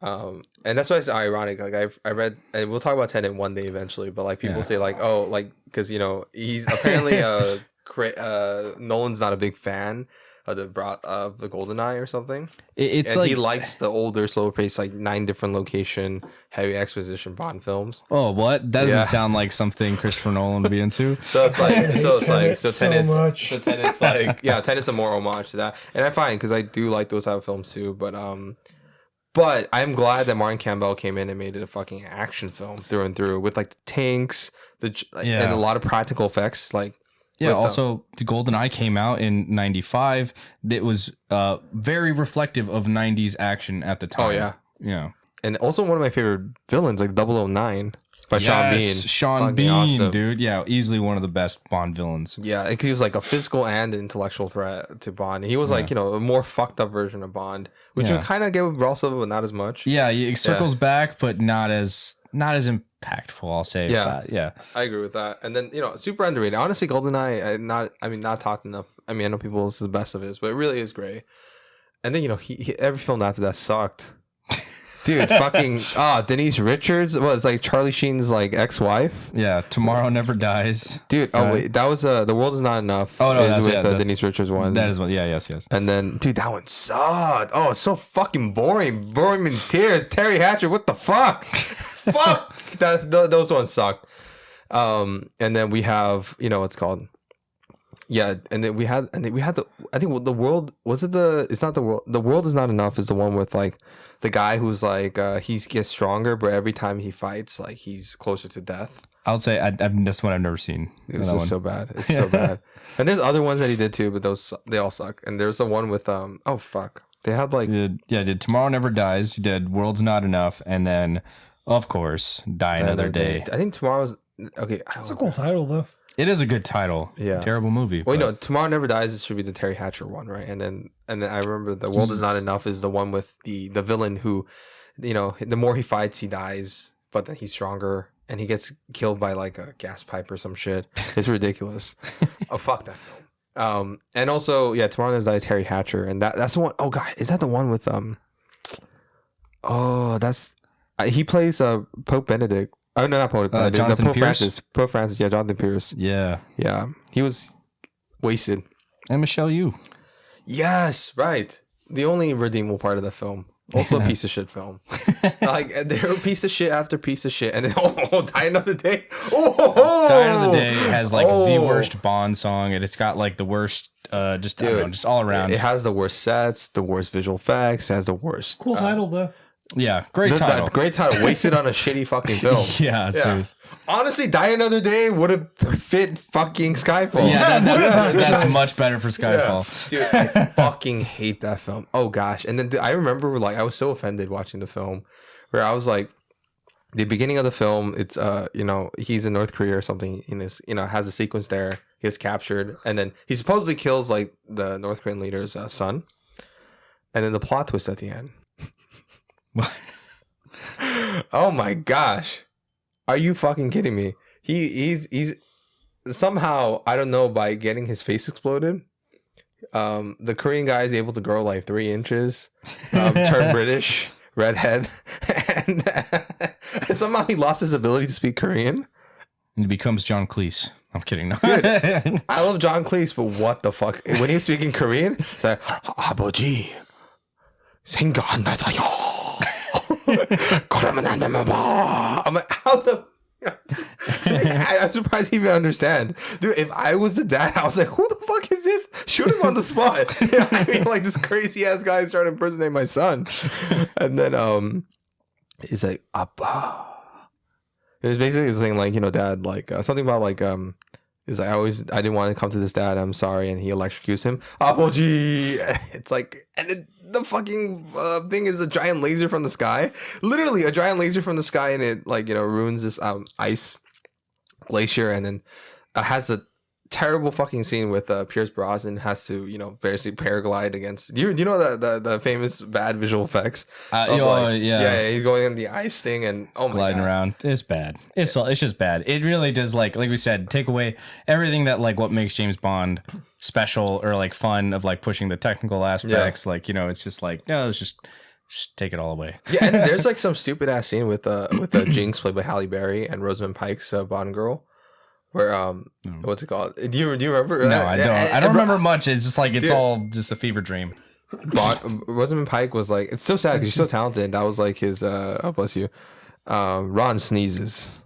And that's why it's ironic. Like I read, and we'll talk about Tenet one day eventually, but like people say like, oh, like, because, you know, he's apparently Nolan's not a big fan of the GoldenEye or something. It's like he likes the older, slower pace, like 9 different location, heavy exposition Bond films. Oh, what? That doesn't sound like something Christopher Nolan would be into. Tenet's like, yeah, Tenet's a more homage to that, and I find, because I do like those type of films too. But I'm glad that Martin Campbell came in and made it a fucking action film through and through, with like the tanks, and a lot of practical effects, like. Yeah, also, the GoldenEye came out in 95. It was very reflective of 90s action at the time. Oh, yeah. Yeah. And also one of my favorite villains, like 009 by Sean Bean. Sean Bean, awesome. Dude. Yeah, easily one of the best Bond villains. Yeah, he was like a physical and intellectual threat to Bond. He was like, you know, a more fucked up version of Bond, which you kind of get with Russell, but not as much. Yeah, it circles back, but not as impactful, I'll say. Yeah, I agree with that. And then, you know, super underrated. Honestly, GoldenEye, not talked enough. I mean, I know people, it's the best of his, but it really is great. And then, you know, he every film after that sucked. Dude, fucking Denise Richards was like Charlie Sheen's like ex-wife. Yeah, Tomorrow Never Dies. Dude, wait, that was The World Is Not Enough. Oh no, that's with Denise Richards one. That is one. Yeah, yes. And then, dude, that one sucked. Oh, it's so fucking boring in tears. Terry Hatcher, what the fuck? Fuck. Those ones sucked. And then we have, you know, what's called. Yeah, and then we had the I think the world was it the it's not the world the world is not enough is the one with like the guy who's like he gets stronger but every time he fights like he's closer to death. I'll say this one I've never seen. It was just so bad. It's so bad. And there's other ones that he did too, but they all suck. And there's the one with oh fuck. They had like did Tomorrow Never Dies, he did World's Not Enough, and then of course Die Another Day. I think Tomorrow's okay. It's a cool title though. It is a good title. Yeah. Terrible movie. Well, no, Tomorrow Never Dies. It should be the Terry Hatcher one, right? And then I remember The World Is Not Enough is the one with the villain who, you know, the more he fights, he dies, but then he's stronger and he gets killed by like a gas pipe or some shit. It's ridiculous. Oh fuck that film. And also Tomorrow Never Dies, Terry Hatcher, and that's the one. Oh god, is that the one with Oh, that's he plays Pope Benedict. Oh no, not Pope. Jonathan Pope Pierce? Francis. Pope Francis. Yeah, Jonathan Pierce. Yeah. Yeah, he was wasted. And Michelle Yeoh. Yes, right. The only redeemable part of the film. Also a piece of shit film. Like they're a piece of shit after piece of shit, and then Die Another Day. Die Another Day has like the worst Bond song, and it's got like the worst, just I don't know, just all around. It has the worst sets, the worst visual effects. It has the worst. Cool title though. Yeah, great title. Great title. Wasted on a shitty fucking film. Yeah, seriously. Honestly, Die Another Day would have fit fucking Skyfall. Yeah, that's much better for Skyfall. Yeah. Dude, I fucking hate that film. Oh gosh. And then I remember like I was so offended watching the film where I was like, the beginning of the film, it's you know, he's in North Korea or something in his, you know, has a sequence there, he gets captured, and then he supposedly kills like the North Korean leader's son. And then the plot twist at the end. What? Oh my gosh. Are you fucking kidding me? He's somehow, I don't know, by getting his face exploded, the Korean guy is able to grow like 3 inches, turn British, redhead, and somehow he lost his ability to speak Korean. And he becomes John Cleese. I'm kidding. No. Dude, I love John Cleese, but what the fuck? When he was speaking Korean, it's like, 아버지, 생각 안 나서요. 그러면 안 되면 봐. I'm like, how the... I'm surprised he even understand. Dude, if I was the dad, I was like, who the fuck is this? Shoot him on the spot. I mean, like, this crazy ass guy is trying to impersonate my son. And then he's like, Appa. It was basically saying like, you know, dad, like something about like is like I didn't want to come to this dad, I'm sorry, and he electrocutes him. Apoji. It's like, and then the fucking thing is a giant laser from the sky, literally a giant laser from the sky, and it like, you know, ruins this ice glacier, and then has a terrible fucking scene with Pierce Brosnan has to, you know, basically paraglide against. Do you know the famous bad visual effects? Yeah, he's going in the ice thing and gliding around. It's bad. It's just bad. It really does, like we said, take away everything that like what makes James Bond special or like fun of like pushing the technical aspects. Like, you know, it's just like, no, it's just take it all away. Yeah, and there's like some stupid ass scene with Jinx played by Halle Berry and Rosamund Pike's Bond girl. Where what's it called? Do you remember? No, I don't. I don't remember much. It's just like it's all just a fever dream. Rosamund Pike was like, it's so sad because she's so talented. That was like his. Oh, bless you. Ron sneezes.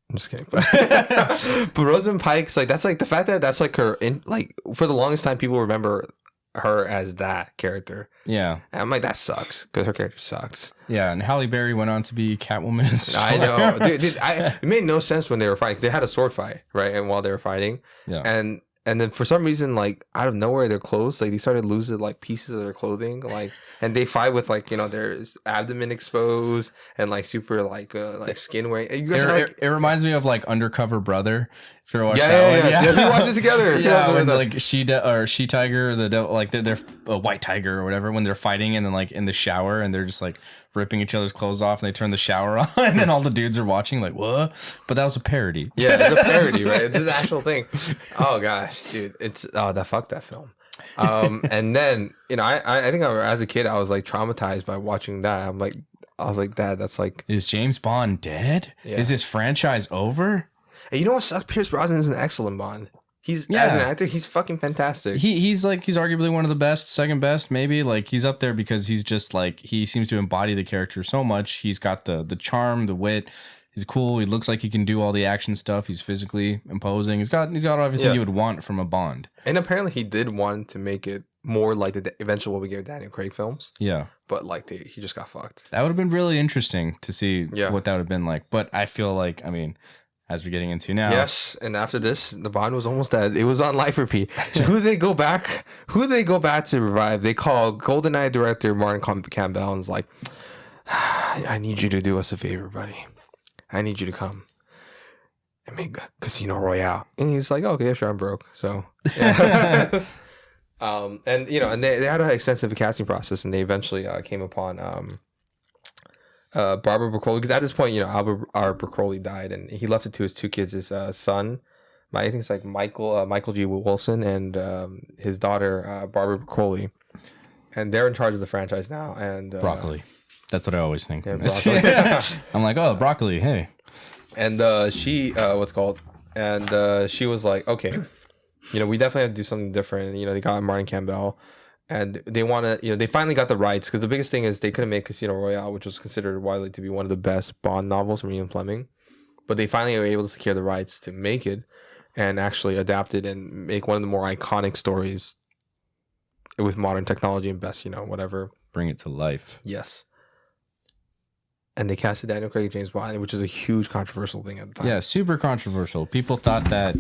I'm just kidding. But Rosamund Pike's like, that's like the fact that that's like her in, like for the longest time people remember her as that character. Yeah, and I'm like, that sucks because her character sucks. Yeah, and Halle Berry went on to be Catwoman. I know, dude. It made no sense when they were fighting. They had a sword fight, right? And while they were fighting, and then for some reason, like out of nowhere, their clothes, like they started losing like pieces of their clothing, like, and they fight with like, you know, their abdomen exposed and like super like skin wearing. You guys it reminds me of like Undercover Brother. If you watch yeah, we watched it together. When like she tiger, the devil, like they're a white tiger or whatever, when they're fighting and then like in the shower and they're just like ripping each other's clothes off and they turn the shower on and all the dudes are watching like, what? But that was a parody. Yeah, it's a parody, right? This is an actual thing. Oh gosh, dude, fuck that film. And then, you know, I think as a kid I was like traumatized by watching that. I was like, Dad, that's like, is James Bond dead? Yeah. Is this franchise over? And you know what sucks? Pierce Brosnan is an excellent Bond. As an actor, he's fucking fantastic. He's arguably one of the best, second best, maybe. Like he's up there because he's just like, he seems to embody the character so much. He's got the charm, the wit, He's cool. He looks like he can do all the action stuff. He's physically imposing. He's got everything you would want from a Bond. And apparently he did want to make it more like the eventual what we get Daniel Craig films. Yeah. But like he just got fucked. That would have been really interesting to see Yeah. what that would have been like. But I feel like, I mean, as we're getting into now. Yes, and after this, the Bond was almost dead. It was on life repeat. So who did they go back? Who did they go back to revive? They call GoldenEye director Martin Campbell and is like, I need you to do us a favor, buddy. I need you to come and make Casino Royale. And he's like, okay, yeah, sure, I'm broke. So, yeah. And you know, and they had an extensive casting process, and they eventually came upon Barbara Broccoli, because at this point, you know, Albert Broccoli died, and he left it to his two kids, his son, I think it's like Michael G. Wilson, and his daughter Barbara Broccoli, and they're in charge of the franchise now. And Broccoli. That's what I always think. Yeah, broccoli. I'm like, oh, broccoli, hey. And she she was like, okay, you know, we definitely have to do something different. You know, they got Martin Campbell, and they want to, you know, they finally got the rights, because the biggest thing is they couldn't make Casino Royale, which was considered widely to be one of the best Bond novels from Ian Fleming, but they finally were able to secure the rights to make it and actually adapt it and make one of the more iconic stories with modern technology and best, you know, whatever. Bring it to life. Yes. And they casted Daniel Craig and James Bond, which is a huge controversial thing at the time. Yeah, super controversial. People thought that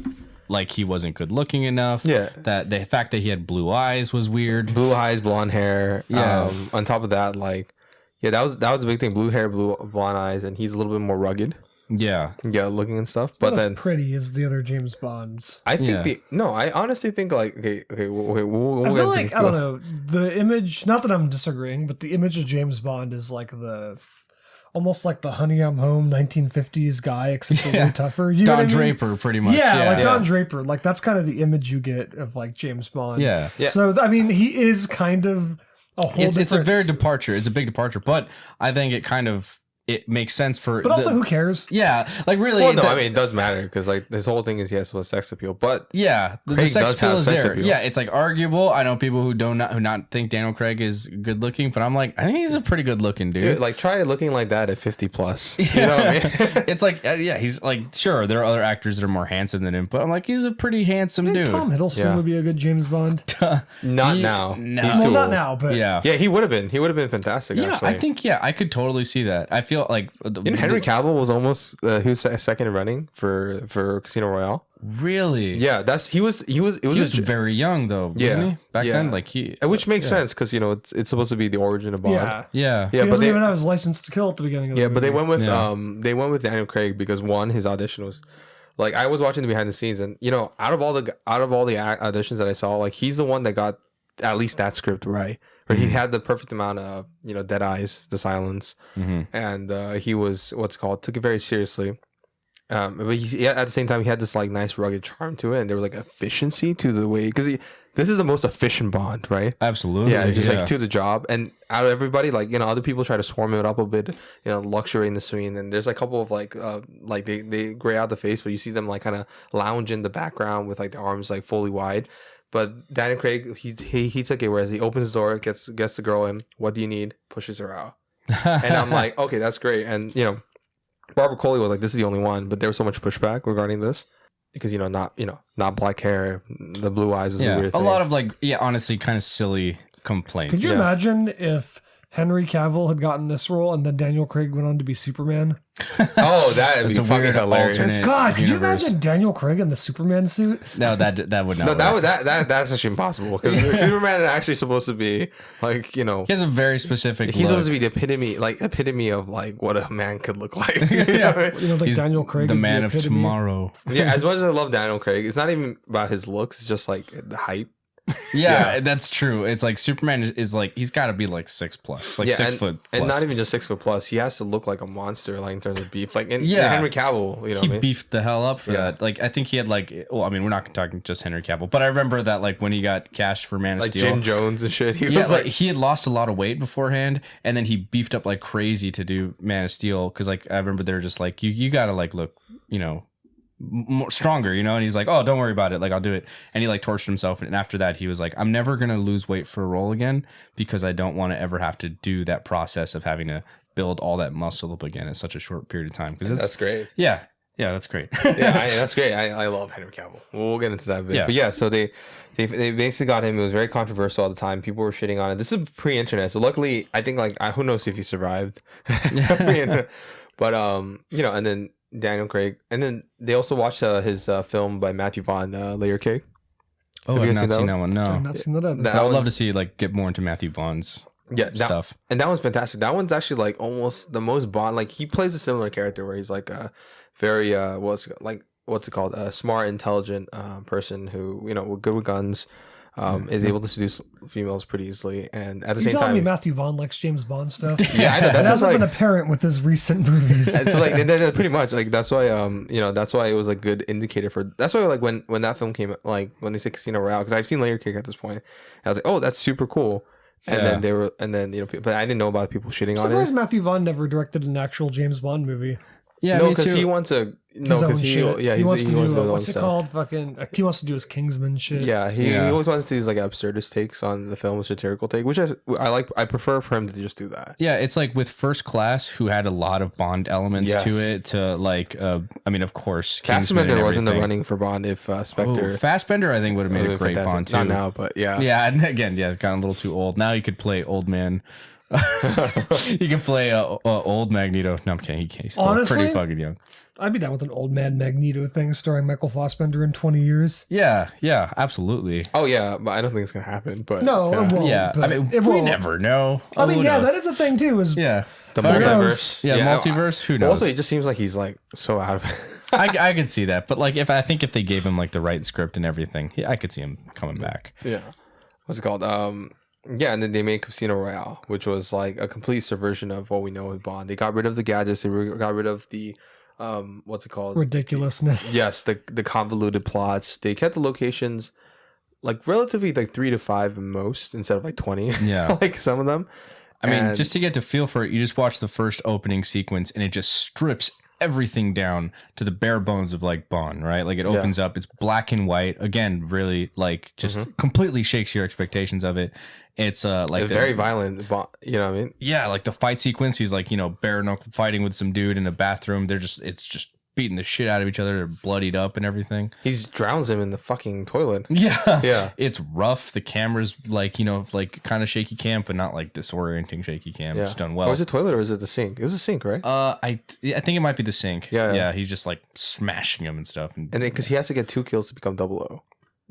like he wasn't good looking enough. Yeah. That the fact that he had blue eyes was weird. Blue eyes, blonde hair. Yeah. On top of that, like, yeah, that was the big thing. Blue hair, blonde eyes, and he's a little bit more rugged. Yeah. Yeah, looking and stuff. But Not then as pretty as the other James Bonds. I think I honestly think like we'll I feel like, I don't know, the image, not that I'm disagreeing, but the image of James Bond is like almost like the Honey I'm Home 1950s guy, except way tougher. You know Don what I mean? Draper, pretty much. Yeah, like Yeah. Don Draper. Like that's kind of the image you get of like James Bond. Yeah. Yeah. So I mean, he is kind of a whole. It's a very different- departure. It's a big departure, but I think it makes sense for. But also, who cares? Yeah, like really. Well, no, I mean it does matter, because like this whole thing is yes, with sex appeal, but yeah, the Craig sex does appeal have is sex there. appeal. Yeah, it's like arguable. I know people who not think Daniel Craig is good looking, but I'm like, I think he's a pretty good looking dude. dude, like try looking like that at 50 plus. You know what I mean? It's like, yeah, he's like, sure, there are other actors that are more handsome than him, but I'm like, he's a pretty handsome dude. Tom Hiddleston Yeah. would be a good James Bond. Not now. No. He's Well, too not old. now, but Yeah. Yeah, he would have been. He would have been fantastic. Yeah, actually. I think I could totally see that. I feel like Henry Cavill was almost he was second in running for Casino Royale. really, Yeah, he was he was very young though, wasn't Yeah, he? Back yeah. then, like which makes sense, because you know it's supposed to be the origin of Bond. yeah. yeah, Yeah, He but doesn't they even have his license to kill at the beginning of the but they movie. went with Daniel Craig because one, his audition was like, I was watching the behind the scenes, and you know, out of all the auditions that I saw, like he's the one that got at least that script right. Or he had the perfect amount of, you know, dead eyes, the silence, and he was took it very seriously. But at the same time, he had this like nice rugged charm to it, and there was like efficiency to the way, because this is the most efficient Bond, right? absolutely. Yeah, just like to the job. And out of everybody, like, you know, other people try to swarm it up a bit, you know, luxury in the scene. And there's a couple of like they gray out the face, but you see them like kind of lounge in the background with like the arms like fully wide. But Daniel Craig, he took it, whereas he opens the door, gets the girl in. What do you need? Pushes her out. And I'm like, okay, that's great. And you know, Barbara Coley was like, this is the only one, but there was so much pushback regarding this. Because not black hair, the blue eyes is a weird thing. A lot of like, honestly, kind of silly complaints. Could you imagine if Henry Cavill had gotten this role and then Daniel Craig went on to be Superman? Oh, that'd be It's a fucking weird hilarious. alternate God, could you universe. imagine Daniel Craig in the Superman suit? No, that would not. No, work. that's actually impossible, because Superman is actually supposed to be like, you know, He has a very specific. he's look. supposed to be the epitome of like what a man could look like. You know what I mean? You know, like He's Daniel Craig the is man of epitome. tomorrow. Yeah, as much as I love Daniel Craig, it's not even about his looks. It's just like the height. Yeah, that's true. It's like Superman is like, he's got to be like 6+, like 6 foot plus. and not even just 6 foot plus. He has to look like a monster, like in terms of beef. Like in Yeah. Henry Cavill, you know, He what I mean? beefed the hell up for that. Like, I think he had like, well, I mean, we're not talking just Henry Cavill, but I remember that like when he got cashed for Man of Like Steel. Jim Jones and shit. He Yeah, was like like, he had lost a lot of weight beforehand, and then he beefed up like crazy to do Man of Steel. Because like I remember they were just like, you gotta like look, you know, more stronger, you know. And he's like, oh, don't worry about it, like I'll do it. And he like tortured himself, and after that he was like, I'm never gonna lose weight for a role again because I don't want to ever have to do that process of having to build all that muscle up again in such a short period of time. Because that's great. Yeah, that's great. That's great. I love Henry Cavill. We'll get into that a bit. Yeah. But yeah, so they basically got him. It was very controversial at the time. People were shitting on it. This is pre-internet, so luckily, I think like who knows if he survived. But you know, and then Daniel Craig, and then they also watched his film by Matthew Vaughn, Layer Cake. Oh, I've not seen that one. No, I've not seen that either. I would love to see like get more into Matthew Vaughn's stuff. And that one's fantastic. That one's actually like almost the most Bond. Like he plays a similar character where he's like a very what's it called, a smart, intelligent person who, you know, with good with guns, is able to seduce females pretty easily, and at the same time, Matthew Vaughn likes James Bond stuff. Yeah, I know. That's hasn't like, been apparent with his recent movies. and so like and then pretty much like that's why you know, that's why it was a good indicator for. That's why like when that film came, like when they said Casino Royale, because I've seen Layer Cake at this point, I was like, oh, that's super cool. And then you know, but I didn't know about people shitting on it. Matthew Vaughn never directed an actual James Bond movie. Yeah, no, because he wants to. No, because he wants to do what's it called? Fucking. He wants to do his Kingsman shit. Yeah, he always wants to use like absurdist takes on the film, satirical take, which I like. I prefer for him to just do that. Yeah, it's like with First Class, who had a lot of Bond elements to it. To like, I mean, of course, Fassbender was in the running for Bond. If Spectre, Fassbender, I think would have made a great Bond too. Not now, but yeah. Yeah, and again, gotten a little too old. Now you could play old man. You can play old Magneto. No, I'm kidding. He's still pretty fucking young. I'd be down with an old man Magneto thing starring Michael Fassbender in 20 years. Yeah, absolutely. Oh yeah, but I don't think it's gonna happen. But no, it won't. Yeah, I mean, we never know. I mean, that is a thing too. Is the multiverse? Multiverse. Who knows? Also, it just seems like he's like so out of it. I could see that, but like if they gave him like the right script and everything, I could see him coming back. Yeah. What's it called? Yeah, and then they made Casino Royale, which was like a complete subversion of what we know with Bond. They got rid of the gadgets. They got rid of the what's it called? Ridiculousness. Yes, the convoluted plots. They kept the locations like relatively like 3 to 5 most instead of like 20. Yeah, like some of them. I mean, just to get to feel for it, you just watch the first opening sequence, and it just strips everything down to the bare bones of like Bond, right? Like it opens up, it's black and white again, really like just completely shakes your expectations of it. It's like it's very violent, you know what I mean? Yeah, like the fight sequence, he's like, you know, bare knuckle fighting with some dude in a bathroom. It's just beating the shit out of each other. They're bloodied up and everything. He drowns him in the fucking toilet. Yeah. It's rough. The camera's like, you know, like kind of shaky cam, but not like disorienting shaky cam. It's done well. Or is it toilet or is it the sink? It was a sink, right? I think it might be the sink. Yeah. He's just like smashing him and stuff. And then because he has to get 2 kills to become 00.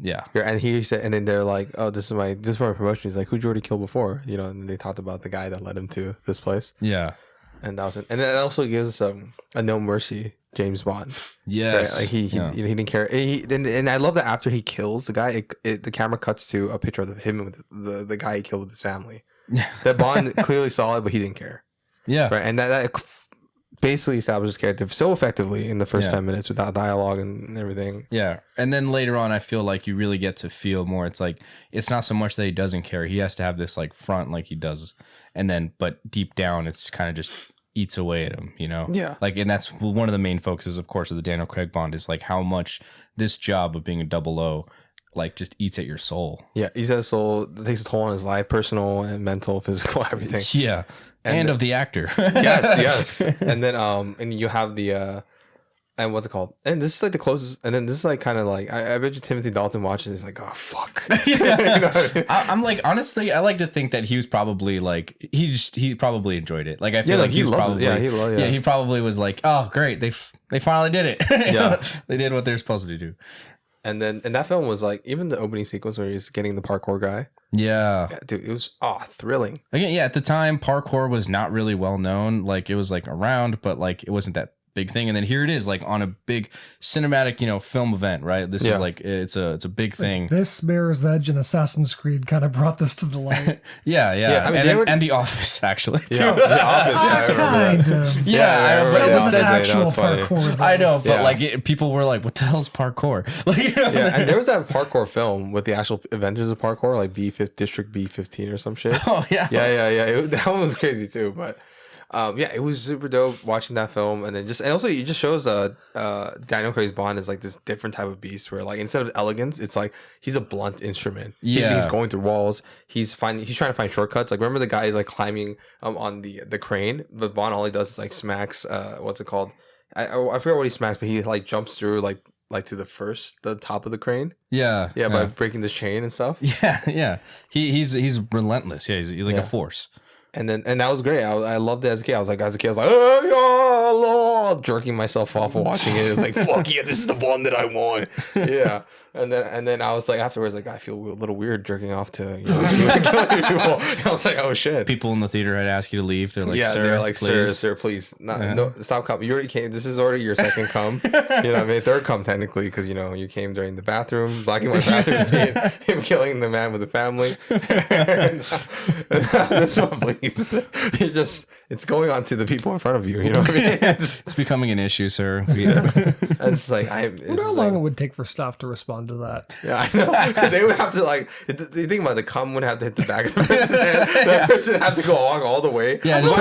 Yeah. And he said, and then they're like, oh, this is my promotion. He's like, who'd you already kill before? You know, and they talked about the guy that led him to this place. Yeah. And that was it. And then it also gives us a No Mercy James Bond. Yes. Right? Like he didn't care. And I love that after he kills the guy, the camera cuts to a picture of him with the guy he killed with his family. That Bond clearly saw it, but he didn't care. Yeah. Right. And that basically establishes character so effectively in the first 10 minutes without dialogue and everything. Yeah. And then later on, I feel like you really get to feel more. It's like, it's not so much that he doesn't care. He has to have this like front like he does. And then, but deep down, it's kind of just eats away at him, you know? Yeah. Like, and that's one of the main focuses, of course, of the Daniel Craig Bond is like how much this job of being a 00 like just eats at your soul. Yeah. Eats at his soul. It takes a toll on his life, personal and mental, physical, everything. Yeah. And of the actor. yes. And then and you have the and what's it called? And this is like the closest. And then this is like kind of like I bet you Timothy Dalton watches. He's like, oh fuck. Yeah. You know what I mean? I'm like, honestly, I like to think that he was probably like he probably enjoyed it. Like I feel like he was loved probably it. He probably was like, oh great, they finally did it. Yeah. They did what they're supposed to do. And that film was like even the opening sequence where he's getting the parkour guy. Yeah, dude, it was thrilling. Again, at the time, parkour was not really well known. Like it was like around, but like it wasn't that big thing. And then here it is, like on a big cinematic, you know, film event, right? This is like it's a big thing. This, Mirror's Edge, and Assassin's Creed kind of brought this to the light. Yeah. I mean, and The Office actually. Too. Yeah, The Office. Kind of. It wasn't actual parkour. I know, but like people were like, "What the hell is parkour?" Like, and there was that parkour film with the actual adventures of parkour, like District B15 or some shit. Oh yeah. Yeah. That one was crazy too, but. Yeah, it was super dope watching that film, and also it just shows Daniel Craig's Bond is like this different type of beast where like instead of elegance, it's like he's a blunt instrument. He's going through walls. He's trying to find shortcuts. Like remember the guy is like climbing on the crane, but Bond all he does is like smacks what's it called? I forget what he smacks, but he like jumps through like to the top of the crane. Yeah, by breaking this chain and stuff. Yeah. He's relentless. Yeah, he's like a force. And that was great. I loved it as a kid. I was like, oh, jerking myself off watching it. It's like, fuck yeah, this is the one that I want. Yeah. And then I was like, afterwards, like, I feel a little weird jerking off to people. I was like, oh shit. People in the theater had asked you to leave. They're like, sir, they're like, please. sir, please, no, stop coming. You already came. This is already your second come. You know what I mean? Third come technically, because you came during the bathroom, blocking my bathroom scene, him killing the man with the family. This one, please. It's going on to the people in front of you. You know what I mean? It's becoming an issue, sir. It's like I wonder how long it would take for staff to respond to that. Yeah, I know. They would have to like. You think about it, the cum would have to hit the back of the person's head. That person would have to go along all the way. Yeah, just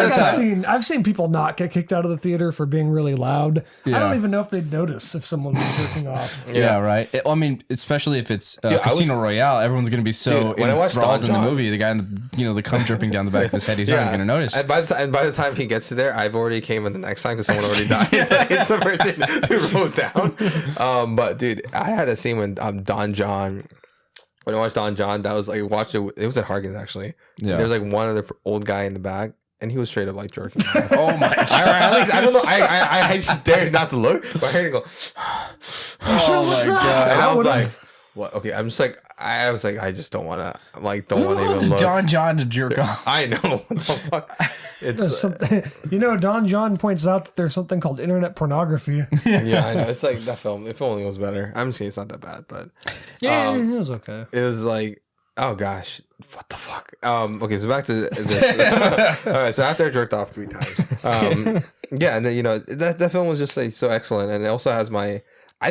I've seen people not get kicked out of the theater for being really loud. Yeah. I don't even know if they'd notice if someone was jerking off. Yeah, right. I mean, especially if it's Casino Royale, everyone's gonna be so enthralled in the movie. The guy in the cum dripping down the back of his head, he's not even gonna notice. And by the time he gets to there, I've already came in the next time because someone already died. It's the person who rolls down. But dude, I had a scene when Don John. When I watched Don John, that was like watched it. It was at Harkins actually. Yeah. There was like one other old guy in the back, and he was straight up like jerking. Oh my god! At least I don't know. I just dared not to look, but I heard him go. Oh my god! And I was like, what? Okay, I'm just like. I was like, I just don't want to. I'm like, don't want to even look. Don John to jerk off. I know. What the fuck? It's Don John points out that there's something called internet pornography. Yeah, I know. It's like that film. If only it was better. I'm just kidding. It's not that bad, but yeah, it was okay. It was like, oh gosh, what the fuck? Okay, so back to this. All right, so after I jerked off 3 times, yeah, and then that film was just like so excellent, and it also has I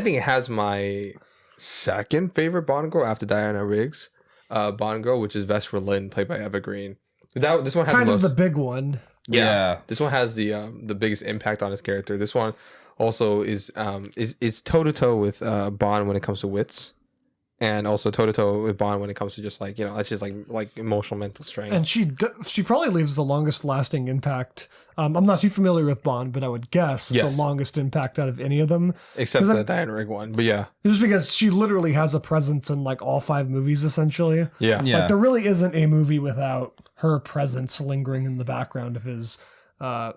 think it has my second favorite Bond girl after Diana Riggs, Bond girl, which is Vesper Lynd, played by Eva Green. This one had the big one. Yeah, this one has the biggest impact on his character. This one also is toe to toe with Bond when it comes to wits, and also toe to toe with Bond when it comes to just like that's just like emotional mental strength. And she probably leaves the longest lasting impact. I'm not too familiar with Bond, but I would guess the longest impact out of any of them. Except the Diana Rigg one, but yeah. Just because she literally has a presence in like all 5 movies, essentially. Yeah. Like there really isn't a movie without her presence lingering in the background of his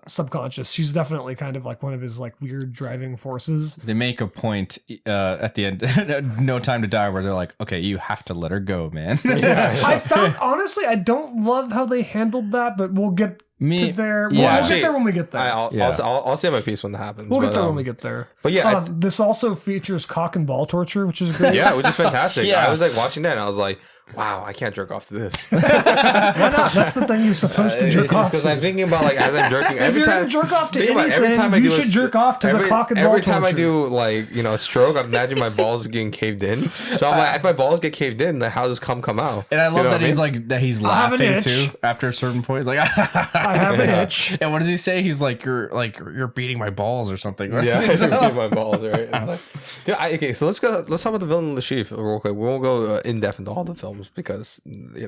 subconscious. She's definitely kind of like one of his like weird driving forces. They make a point at the end, No Time to Die, where they're like, okay, you have to let her go, man. I found, honestly, I don't love how they handled that, but we'll get to there. We'll get there when we get there. I'll say my piece when that happens. We'll get there when we get there. But yeah, this also features cock and ball torture, which is great. Yeah, which is fantastic. I was like watching that and I was like, wow, I can't jerk off to this. Why not? That's the thing you're supposed to jerk off to. Because I'm thinking about like as I'm jerking every time. If you're jerk off to anything, every time you should jerk off to the cock and ball torture. Every time I do like a stroke, I'm imagining my balls getting caved in. So I'm like, if my balls get caved in, then how does cum come out? And I love that he's like he's laughing too after a certain point. He's like, I have an itch. And what does he say? He's like, you're beating my balls or something. Right? Yeah, he's beating my balls. Right? It's like, dude, okay, so let's talk about the villain Le Chiffre real quick. We won't go in depth into all the films because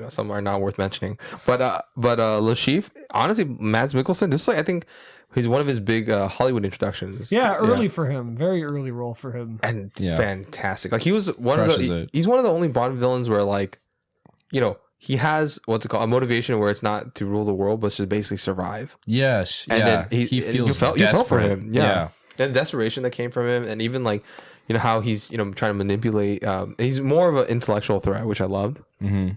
some are not worth mentioning. But Le Chiffre, honestly, Mads Mikkelsen, this is like I think he's one of his big Hollywood introductions. Yeah, early for him, very early role for him, and fantastic. Like he was he's one of the only Bond villains where like, he has a motivation where it's not to rule the world, but to basically survive. Yes, and then he feels you felt for him. Yeah, and the desperation that came from him, and even like. How he's trying to manipulate. He's more of an intellectual threat, which I loved. Mm-hmm.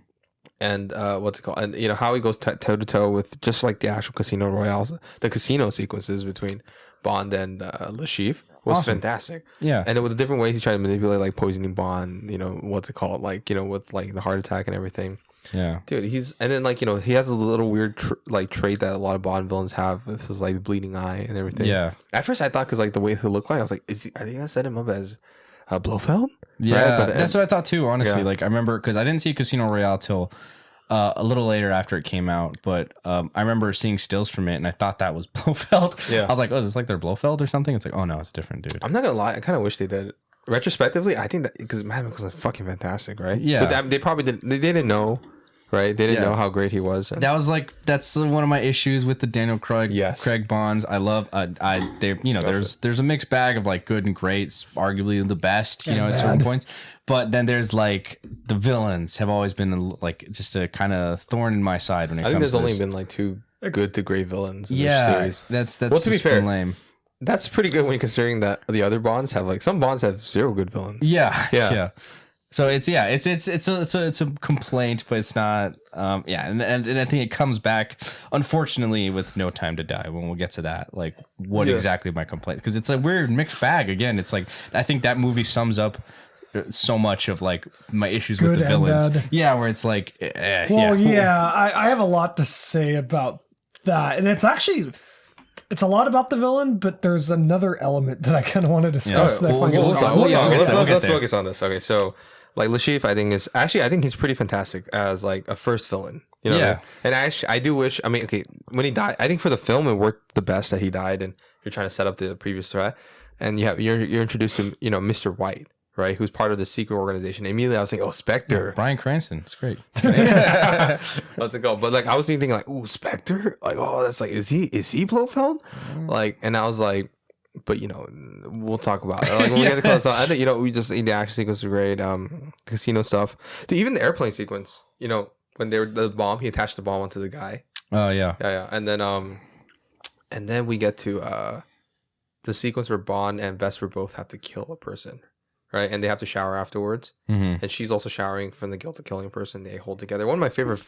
And and how he goes toe to toe with just like the actual Casino Royales, the casino sequences between Bond and Le Chiffre was fantastic. Yeah, and with the different ways he tried to manipulate, like poisoning Bond. With like the heart attack and everything. Yeah, dude, he has a little weird trait that a lot of Bond villains have. This is like bleeding eye and everything. Yeah. At first, I thought because like the way he looked like, I was like, are they gonna set him up as Blofeld? Yeah, right? That's what I thought too. Honestly, like I remember because I didn't see Casino Royale till a little later after it came out, but I remember seeing stills from it, and I thought that was Blofeld. Yeah. I was like, oh, is this like their Blofeld or something? It's like, oh no, it's a different dude. I'm not gonna lie, I kind of wish they did. Retrospectively, I think that because Mad Max was fucking fantastic, right? Yeah. But they probably didn't. They didn't know, right? They didn't know how great he was. That's one of my issues with the Daniel Craig Bonds. I love there's a mixed bag of like good and great, arguably the best, at certain points. But then there's like the villains have always been like just a kind of thorn in my side when it comes to I think there's this. only been like 2 good to great villains in yeah, this series. that's Well, to be fair, lame. That's pretty good when considering that the other Bonds have like some Bonds have 0 good villains. Yeah. So it's a complaint, but it's not. And I think it comes back, unfortunately, with No Time to Die. When we'll get to that, like what exactly my complaint? Because it's a weird mixed bag. Again, it's like I think that movie sums up so much of like my issues with the villains. Bad. Yeah, where it's like, I have a lot to say about that, and it's a lot about the villain, but there's another element that I kind of want to discuss. Let's focus on this. Okay, so like Lashif, I think he's pretty fantastic as like a first villain. You know, Yeah. And I do wish. I mean, okay, when he died, I think for the film it worked the best that he died, and you're trying to set up the previous threat, and you're introduced to Mr. White, right, who's part of the secret organization. Immediately, I was thinking, oh, Spectre. Bryan Cranston. It's great. Let's go. But like, I was thinking like, ooh, Spectre. Like, oh, that's like, is he Blofeld? Like, and I was like, but we'll talk about it. Like when we get to call this out, I think we just the action sequence was great. Casino stuff. Dude, even the airplane sequence. When they were the bomb, he attached the bomb onto the guy. Oh yeah. Yeah. And then we get to the sequence where Bond and Vesper both have to kill a person. Right, and they have to shower afterwards, and she's also showering from the guilt of killing a person. They hold together. One of my favorite.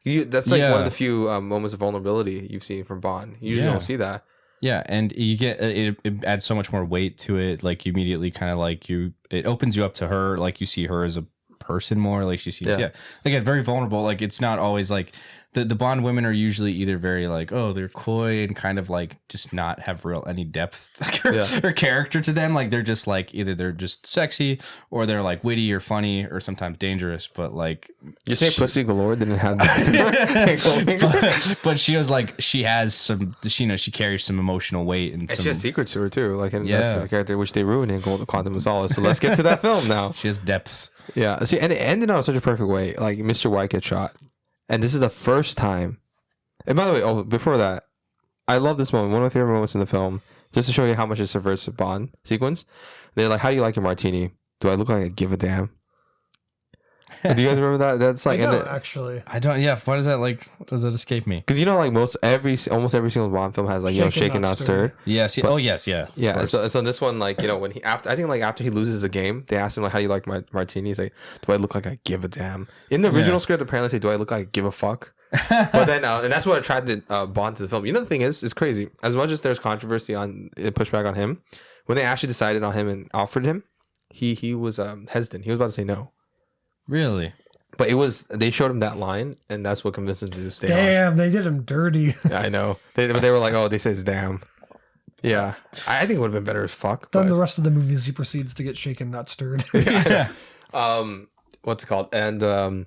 That's like one of the few moments of vulnerability you've seen from Bond. You usually don't see that. Yeah, and you get it adds so much more weight to it. Like you immediately kind of like it opens you up to her. Like you see her as a person more. Like she seems again very vulnerable. Like it's not always like the Bond women are usually either very like, oh, they're coy and kind of like just not have any depth or character to them. Like they're just like either they're just sexy or they're like witty or funny or sometimes dangerous. But like you say Pussy Galore didn't have that. but she was like she has some she carries some emotional weight and she has secrets to her too. Like that's the character which they ruined in Quantum of Solace. So let's get to that film now. She has depth. Yeah. See, and it ended on such a perfect way. Like Mr. White gets shot. And this is the first time. And by the way, before that, I love this moment. One of my favorite moments in the film, just to show you how much it subverts the Bond sequence. They're like, "How do you like your martini? Do I look like I give a damn?" Do you guys remember that? That's like, actually, I don't. Yeah, why does that does that escape me? Because like almost every single Bond film has like shaken not stirred. Yes. Yeah. So this one, like when he after he loses a game, they ask him like, "How do you like my martini?" He's like, "Do I look like I give a damn?" In the original script, apparently say, "Do I look like I give a fuck?" But then and that's what attracted Bond to the film. The thing is, it's crazy. As much as there's controversy on pushback on him, when they actually decided on him and offered him, he was hesitant. He was about to say no. Really? But they showed him that line, and that's what convinced him to stay on. Damn, they did him dirty. Yeah, I know. They were like, oh, they say it's damn. Yeah. I think it would have been better as fuck. Then the rest of the movies, he proceeds to get shaken, not stirred. Yeah. What's it called? And it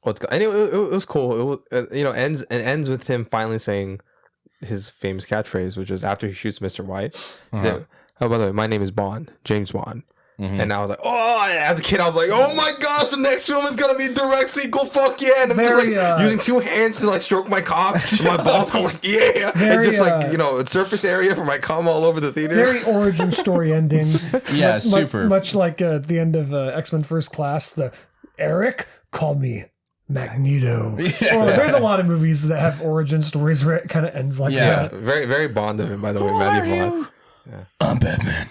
was cool. Ends with him finally saying his famous catchphrase, which is after he shoots Mr. White. He said, "Oh, by the way, my name is Bond, James Bond." Mm-hmm. And I was like, as a kid, I was like, oh my gosh, the next film is gonna be a direct sequel. Fuck yeah! And I'm just like using 2 hands to like stroke my cock, my balls. I'm like, yeah, and just like surface area for my cum all over the theater. Very origin story ending. Yeah, super. Much like the end of X-Men First Class. The Eric, call me Magneto. Yeah. Or there's a lot of movies that have origin stories where it kind of ends like that. Very very Bond of him, by the way, Matthew Vaughn. Yeah. I'm Batman.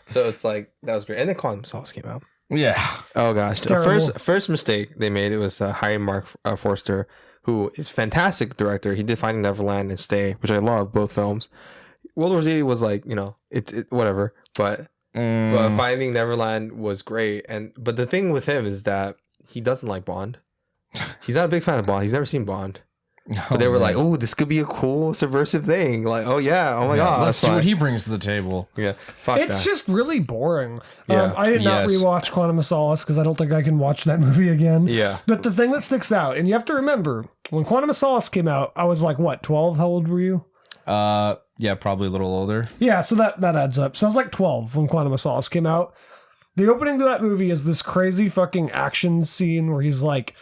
So it's like that was great, and then Quantum of Solace came out. Yeah. Oh gosh, Terrible. the first mistake they made was hiring Mark Forster, who is a fantastic director. He did Finding Neverland and Stay, which I love both films. World War Z was like it whatever, but Finding Neverland was great. But the thing with him is that he doesn't like Bond. He's not a big fan of Bond. He's never seen Bond. But they were like, oh, this could be a cool subversive thing. Like, oh yeah, oh my god, Let's see what he brings to the table. Yeah, fuck It's that. just really boring. Yeah. I did not Yes. rewatch Quantum of Solace because I don't think I can watch that movie again. Yeah. But the thing that sticks out, and you have to remember, when Quantum of Solace came out, I was like, what, 12? How old were you? Yeah, probably a little older. Yeah, so that adds up. So I was like 12 when Quantum of Solace came out. The opening to that movie is this crazy fucking action scene where he's like,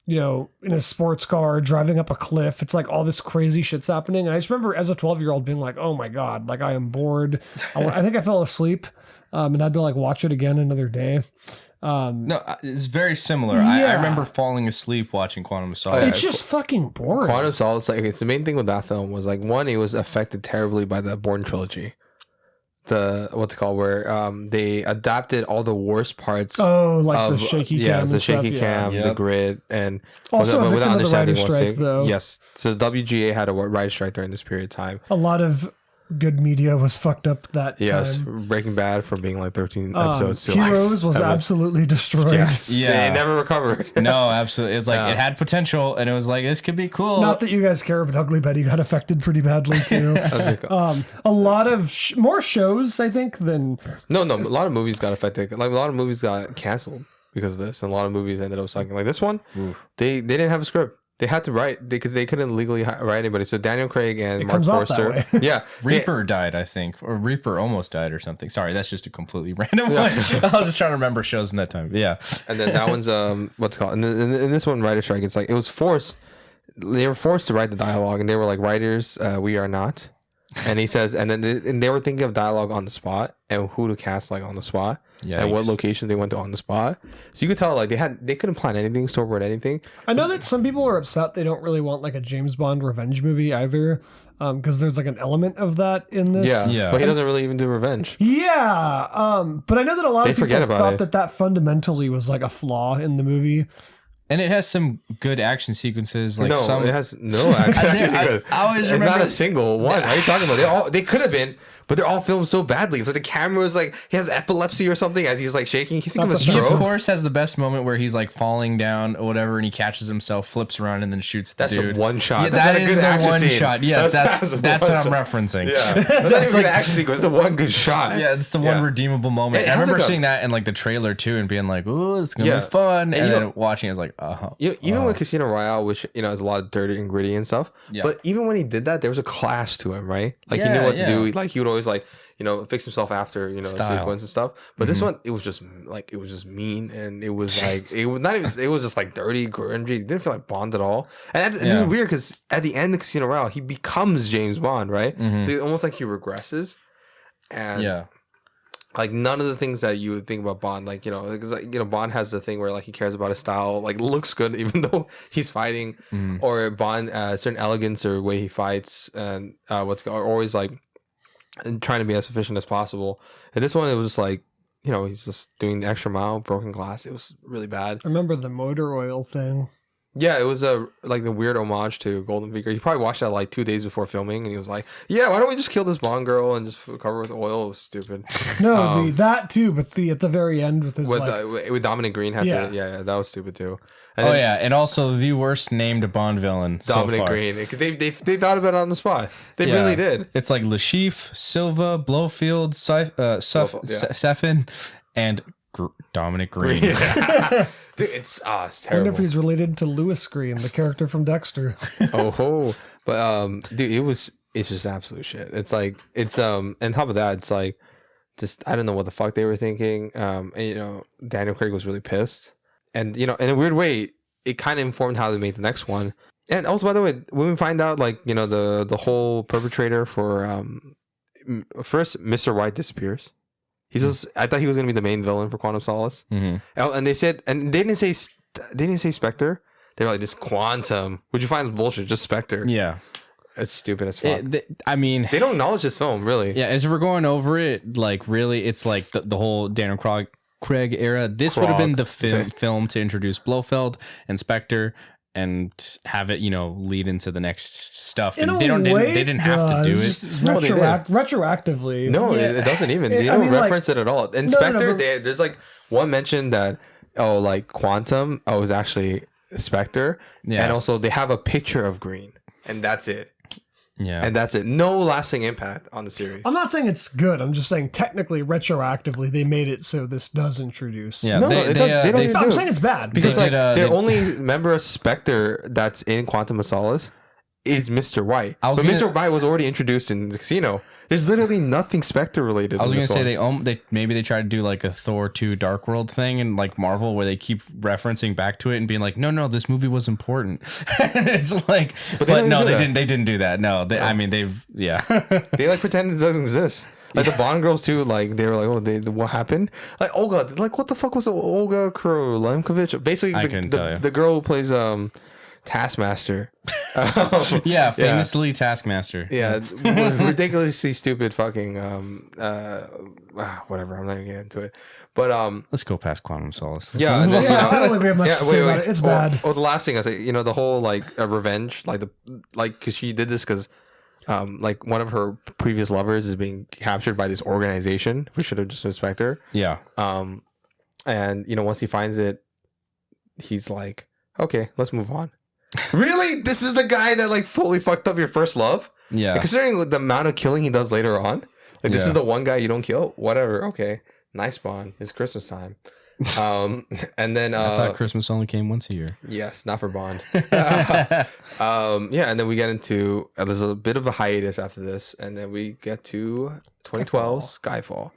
you know, in a sports car driving up a cliff. It's like all this crazy shit's happening. And I just remember as a 12-year-old being like, oh my God, like I am bored. I think I fell asleep and had to like watch it again another day. No, it's very similar. Yeah. I remember falling asleep watching Quantum of Solace. It's just fucking boring. Quantum of Solace, like, it's the main thing with that film was like, one, it was affected terribly by the Bourne trilogy. The what's it called, where they adapted all the worst parts. Oh, like the shaky cam. Yeah, and the stuff, shaky cam, Yep. the grid, and Also a victim of the writer's strike, thing. though. Yes, so the WGA had a writer's strike during this period of time. A lot of good media was fucked up that Yes, time. Breaking Bad from being like 13 episodes to Heroes was seven. absolutely destroyed. Yes, Yeah. they never recovered. No, absolutely. It's like Yeah. it had potential, and it was like this could be cool. Not that you guys care, but Ugly Betty got affected pretty badly too. A lot of more shows, I think, than No, a lot of movies got affected. Like a lot of movies got canceled because of this, and a lot of movies ended up sucking. Like this one, they didn't have a script. They had to write because they couldn't legally write anybody. So Daniel Craig and Mark comes off that Forster, way. yeah, Reaper died, I think, or Reaper almost died or something. Sorry, that's just a completely random one. I was just trying to remember shows from that time. Yeah, and then that one's what's it called? And in this one, writer strike. It's like it was forced. They were forced to write the dialogue, and they were like, writers, we are not. And he says, and then they were thinking of dialogue on the spot and who to cast like on the spot. And what location they went to on the spot. So you could tell like they couldn't plan anything, storyboard anything. I know that some people are upset they don't really want like a James Bond revenge movie either, because there's like an element of that in this. Yeah. But he doesn't really even do revenge. Yeah, but I know that a lot of people forget about thought it. that fundamentally was like a flaw in the movie. and it has some good action sequences. Like No, some, it has no action. I always it's remember not a single one. What are you talking about? They could have been, but they're all filmed so badly. It's like the camera is like he has epilepsy or something as he's like shaking. He's thinking of a That's a He, of stroke. course, has the best moment where he's like falling down or whatever, and he catches himself, flips around, and then shoots the That's dude. a one shot. Yeah, That's that not a is good the action one scene. shot. Yes, that's one what I'm shot. referencing. Yeah, that's not even an action sequence. It's a one good shot. Yeah, it's the one redeemable moment. It I has remember like a- seeing that in like the trailer too, and being like, "Ooh, it's gonna Yeah. be fun," and you then know- watching it, I was like, Even with Casino Royale, which has a lot of dirty and gritty and stuff, Yeah. but even when he did that, there was a class to him, right? Like he Yeah, knew what to do. yeah. Like he would always like fix himself after a Style. sequence and stuff. But this one, it was just mean, and it was like it was not even. It was just like dirty, grungy. It didn't feel like Bond at all. And this is weird because at the end of Casino Royale, he becomes James Bond, right? So it's almost like he regresses, and yeah. like none of the things that you would think about Bond, like because Bond has the thing where like he cares about his style, like looks good even though he's fighting, or Bond certain elegance or way he fights, and are always like trying to be as efficient as possible. And this one, it was just like he's just doing the extra mile, broken glass. It was really bad. I remember the motor oil thing. Yeah, it was like the weird homage to Goldfinger. He probably watched that like 2 days before filming, and he was like, "Yeah, why don't we just kill this Bond girl and just cover her with oil?" It was stupid. No, that too, but at the very end with his With Dominic Green had Yeah. to, yeah, that was stupid too. And Oh then yeah, and also the worst named Bond villain Dominic so far. Green, because they thought about it on the spot. They Yeah. really did. It's like Lashif, Silva, Blowfield, Blofeld, yeah. Seffin, and Dominic Green. Dude, it's I wonder terrible. if he's related to Lewis Green, the character from Dexter. But dude, it's just absolute shit. It's like and top of that, it's like just I don't know what the fuck they were thinking. And Daniel Craig was really pissed, and in a weird way, it kind of informed how they made the next one. And also, by the way, when we find out like the whole perpetrator for first, Mr. White disappears. I thought he was gonna be the main villain for Quantum Solace. And they said, and they didn't say Spectre. They were like, this Quantum, which you find is bullshit, just Spectre. Yeah. It's stupid as fuck. I mean, They don't acknowledge this film, really. yeah, as we're going over it, like really, it's like the whole Daniel Craig era. This would have been the film to introduce Blofeld and Spectre and have it, lead into the next stuff. In And a way, they didn't have to do it. No, they didn't. Retroactively. No, Yeah. it doesn't even. They I don't mean, like- reference it at all. In No, Spectre, but- there's like one mention that, like Quantum, is actually Spectre. Yeah. And also they have a picture of Green. and that's it. Yeah. And that's it. No lasting impact on the series. I'm not saying it's good. I'm just saying technically, retroactively, they made it so this does introduce. Yeah. No, they don't even do I'm it. saying it's bad. Because They like did, their they- only member of Spectre that's in Quantum of Solace is Mr. White. I was But gonna- Mr. White was already introduced in the casino. There's literally nothing Spectre related. I was in gonna this say one. they maybe they tried to do like a Thor 2 Dark World thing and like Marvel where they keep referencing back to it and being like, no, this movie was important. It's like, but don't no, even do they that. didn't. They didn't do that. No, I mean they've They like pretend it doesn't exist. Like the Bond girls too. Like they were like, oh, what happened? Like Olga. Like what the fuck was Olga Kurylenkovich? Basically, I couldn't tell you. the girl who plays Taskmaster. yeah, famously Taskmaster. Yeah, ridiculously stupid fucking whatever. I'm not gonna get into it. But Let's go past Quantum Solace. yeah, and then, Yeah, I don't think we have much to say about it. It's bad. Oh, the last thing I say, the whole like revenge, like because she did this because like one of her previous lovers is being captured by this organization. We should have just respected her. Yeah. And once he finds it, he's like, okay, let's move on. Really? This is the guy that like fully fucked up your first love? Yeah. Like, considering the amount of killing he does later on, like this is the one guy you don't kill. Whatever. Okay. Nice Bond. It's Christmas time. And then I thought Christmas only came once a year. yes, not for Bond. Yeah, and then we get into there's a bit of a hiatus after this, and then we get to 2012 Skyfall.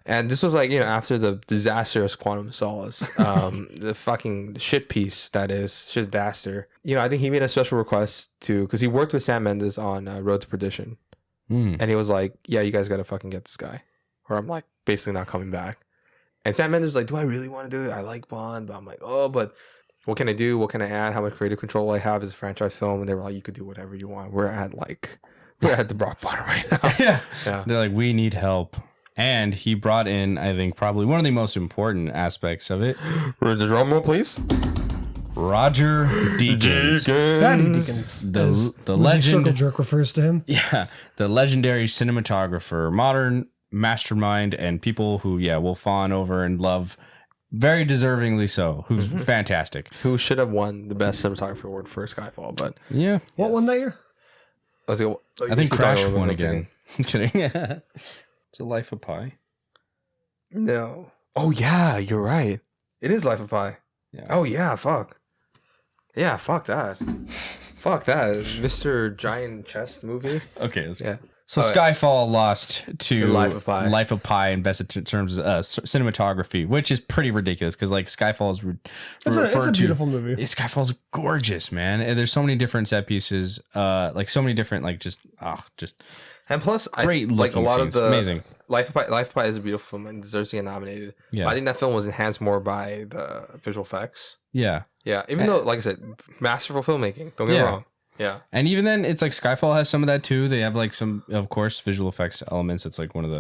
And this was like, after the disastrous Quantum of Solace, the fucking shit piece that is shit disaster. I think he made a special request because he worked with Sam Mendes on Road to Perdition. And he was like, yeah, you guys got to fucking get this guy, or I'm like basically not coming back. And Sam Mendes was like, do I really want to do it? I like Bond, but I'm like, oh, but what can I do? What can I add? How much creative control I have as a franchise film? And they were like, you could do whatever you want. We're at the rock bottom right now. Yeah. They're like, we need help. And he brought in, I think, probably one of the most important aspects of it. The drum roll, please. Roger Deakins. Daddy Deakins. The Movie legend. Circle Jerk refers to him. Yeah. The legendary cinematographer, modern mastermind, and people who, will fawn over and love very deservingly so. Who's fantastic. Who should have won the best cinematography award for Skyfall, but Yeah. What won that year? I I think Crash won again. I'm kidding. Yeah. It's a Life of Pi. No. Oh yeah, you're right. It is Life of Pi. Yeah. Oh yeah, fuck. Yeah, fuck that. Fuck that. Mr. Giant Chest movie. Okay. Let's Yeah. So All right. Skyfall lost to Life of Pi. Life of Pi in best in terms of cinematography, which is pretty ridiculous because like Skyfall is It's referred a to. beautiful movie. Skyfall's gorgeous, man. And there's so many different set pieces, like so many different like just And plus, Great like a looking lot scenes. of the Amazing. Life of Pi is a beautiful film and deserves to get nominated. Yeah. But I think that film was enhanced more by the visual effects. yeah. Yeah, even though, like I said, masterful filmmaking. Don't get me Yeah. wrong. Yeah. And even then, it's like Skyfall has some of that too. They have like some, of course, visual effects elements. It's like one of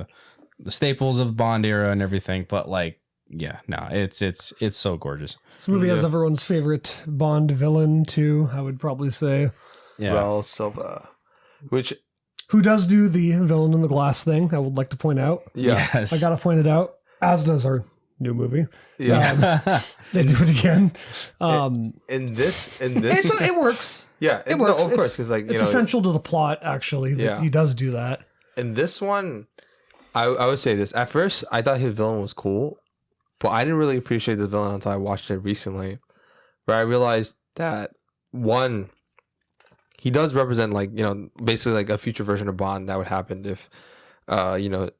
the staples of Bond era and everything. But like, yeah, no, it's so gorgeous. This movie has everyone's favorite Bond villain too, I would probably say. Yeah. Raul Silva, which Who does do the villain in the glass thing, I would like to point out. yeah, Yes. I gotta point it out. As does our new movie. yeah. They do it again. In this, It works. yeah, It no, works. of course, because like It's essential to the plot, actually, that Yeah. he does do that. in this one, I would say this. At first, I thought his villain was cool, but I didn't really appreciate this villain until I watched it recently, where I realized that one, he does represent like basically like a future version of Bond that would happen if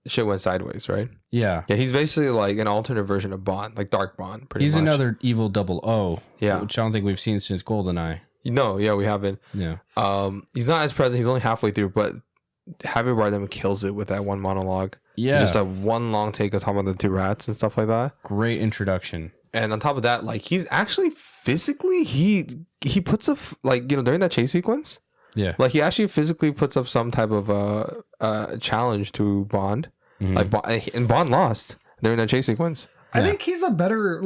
shit went sideways, right? Yeah. Yeah, he's basically like an alternate version of Bond, like Dark Bond. Pretty He's much. another evil 00. Yeah. Which I don't think we've seen since GoldenEye. No, yeah, we haven't. Yeah. He's not as present. He's only halfway through, but Javier Bardem kills it with that one monologue. Yeah. Just that one long take of talking about the two rats and stuff like that. Great introduction. And on top of that, like he's actually physically he puts up like during that chase sequence, Yeah. like he actually physically puts up some type of challenge to Bond. And Bond lost during that chase sequence. I think he's a better,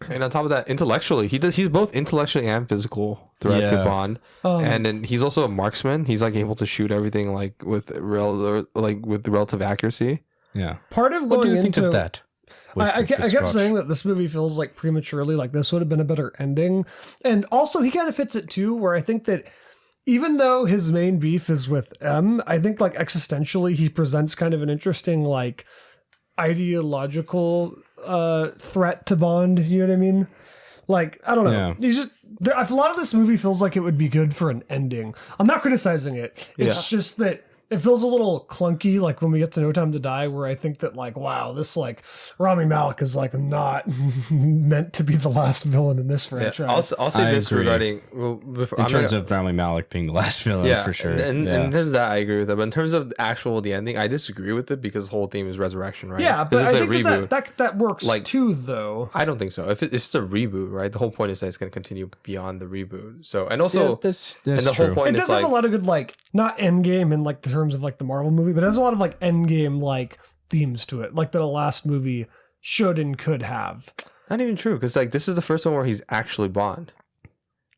And on top of that, intellectually, he's both intellectually and physical threat to Yeah. Bond. And then he's also a marksman. He's like able to shoot everything like with relative accuracy. Yeah. part of What do going you think into... of that? I kept saying that this movie feels like prematurely like this would have been a better ending. And also he kind of fits it too, where I think that even though his main beef is with M, I think like existentially he presents kind of an interesting like ideological threat to Bond. You know what I mean? Like, I don't know. Yeah. He's just a lot of this movie feels like it would be good for an ending. I'm not criticizing it. It's just that it feels a little clunky, like when we get to No Time to Die, where I think that like, wow, this like Rami Malek is like not meant to be the last villain in this franchise. I'll say I this agree. regarding In terms of Rami Malek being the last villain, for sure. And in terms of that, I agree with that. But in terms of the ending, I disagree with it because the whole theme is resurrection, right? Yeah, but I it's a think reboot. that works Like- too, though. I don't think so. If it's a reboot, right? The whole point is that it's going to continue beyond the reboot. So, and also, that's and the whole true. point It is does have like, a lot of good like not endgame in like the terms of like the Marvel movie, but it has a lot of like endgame like themes to it, like that a last movie should and could have. not even true because like this is the first one where he's actually Bond.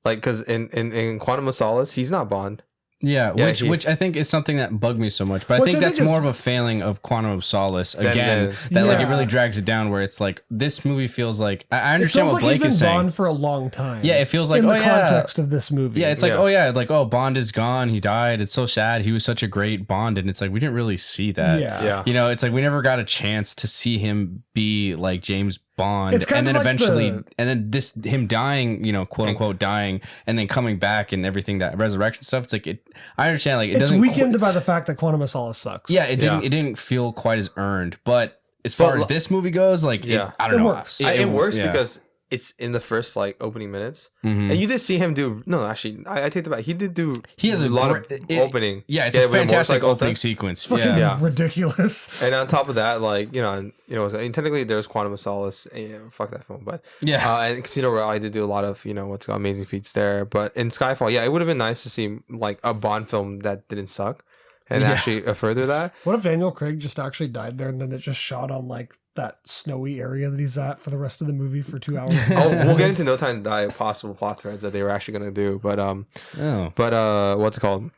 Like, because in Quantum of Solace, he's not Bond. Yeah, Yeah, which I think is something that bugged me so much. But I Which think I think that's more is- of a failing of Quantum of Solace Then again. That like it Yeah. really drags it down. Where it's like this movie feels like I It understand feels what like he's Blake been is saying. Bond for a long time. Yeah, it feels like, in oh, the yeah. context of this movie. Yeah, it's like, Yeah. oh yeah, like, oh, Bond is gone. He died. It's so sad. He was such a great Bond. And it's like, we didn't really see that. Yeah. Yeah. You know, it's like we never got a chance to see him be like James Bond. It's kind and then of like eventually, the- and then him dying, you know, quote unquote dying, and then coming back and everything, that resurrection stuff. It's like, I understand, like, it it's doesn't. weakened by the fact that Quantum of Solace sucks. Yeah, it didn't. Yeah. It didn't feel quite as earned. But as far But as this movie goes, like, Yeah. I don't It know. works. It works yeah. because it's in the first like opening minutes, Mhm. and you did see him do. No, actually, I take it back. He did do. He has a lot great- of it- opening. Yeah, it's with a the fantastic motorcycle opening thing. sequence. Fucking Yeah. ridiculous. And on top of that, like and technically there's Quantum of Solace. Fuck that film, but Yeah. and Casino Royale, I did do a lot of what's called amazing feats there. But in Skyfall, yeah, it would have been nice to see like a Bond film that didn't suck, and Yeah. actually further that. What if Daniel Craig just actually died there and then it just shot on like that snowy area that he's at for the rest of the movie for 2 hours? Oh, we'll get into No Time to Die possible plot threads that they were actually gonna do, but what's it called?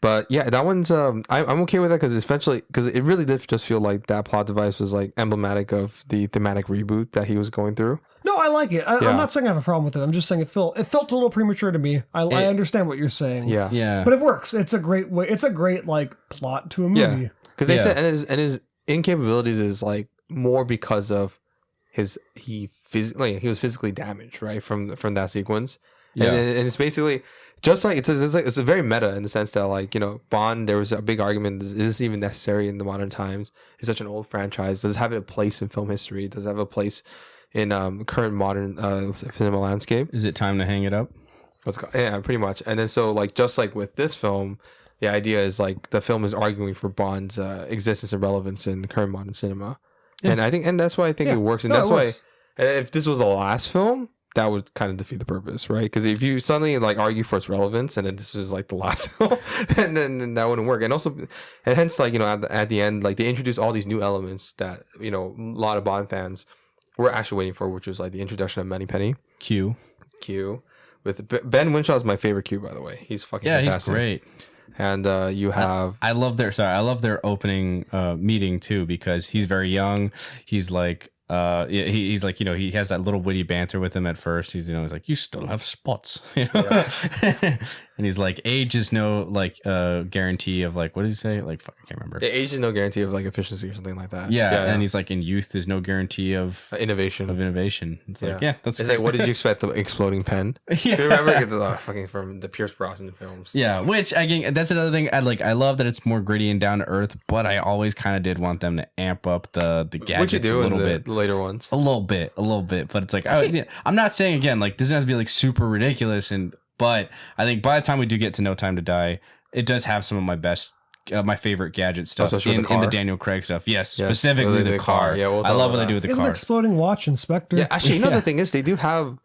But yeah, that one's I'm okay with that because it really did just feel like that plot device was like emblematic of the thematic reboot that he was going through. No, I like it. Yeah. I'm not saying I have a problem with it. I'm just saying it felt a little premature to me. I understand what you're saying. Yeah, Yeah. But it works. It's a great way. It's a great like plot to a movie. yeah, because they Yeah. said and his incapabilities is like more because of he was physically damaged, right, from that sequence. Yeah. And it's basically just like it's a very meta in the sense that like Bond, there was a big argument, is this even necessary in the modern times? It's such an old franchise. Does it have a place in film history? Does it have a place in current modern cinema landscape? Is it time to hang it up? Yeah, pretty much. And then so like just like with this film, the idea is like the film is arguing for Bond's existence and relevance in current modern cinema. And that's why I think it works. And No, that's it why works. if this was the last film, that would kind of defeat the purpose, right? Because if you suddenly like argue for its relevance and then this is like the last film, then that wouldn't work. And also, and hence like at the end, like they introduce all these new elements that a lot of Bond fans were actually waiting for, which was like the introduction of Moneypenny Q. with Ben Winshaw's my favorite Q, by the way. He's fucking Yeah, fantastic. he's great. And you have I love their opening meeting too, because he's very young. He's like he's like, he has that little witty banter with him at first. He's he's like, you still have spots. And he's like, age is no like guarantee of like, what did he say? Like, fuck, I can't remember. age is no guarantee of like efficiency or something like that. Yeah, and he's like, in youth there's no guarantee of innovation. innovation. It's like, yeah, that's It's like, what did you expect? The exploding pen? Yeah. You remember it's fucking from the Pierce Brosnan films. Yeah, which again, that's another thing. I love that it's more gritty and down to earth, but I always kind of did want them to amp up the gadgets What you do a little in the bit. later ones? A little bit. But it's like I'm not saying again like this doesn't have to be like super ridiculous, but I think by the time we do get to No Time to Die, it does have some of my best. My favorite gadget stuff Especially with the in the car? Daniel Craig stuff. Yes, Yes, specifically the the car. car. Yeah, we'll I talk love about what they that. do with the It's an car. exploding watch, Inspector. Yeah, actually, Yeah. the thing is, they do have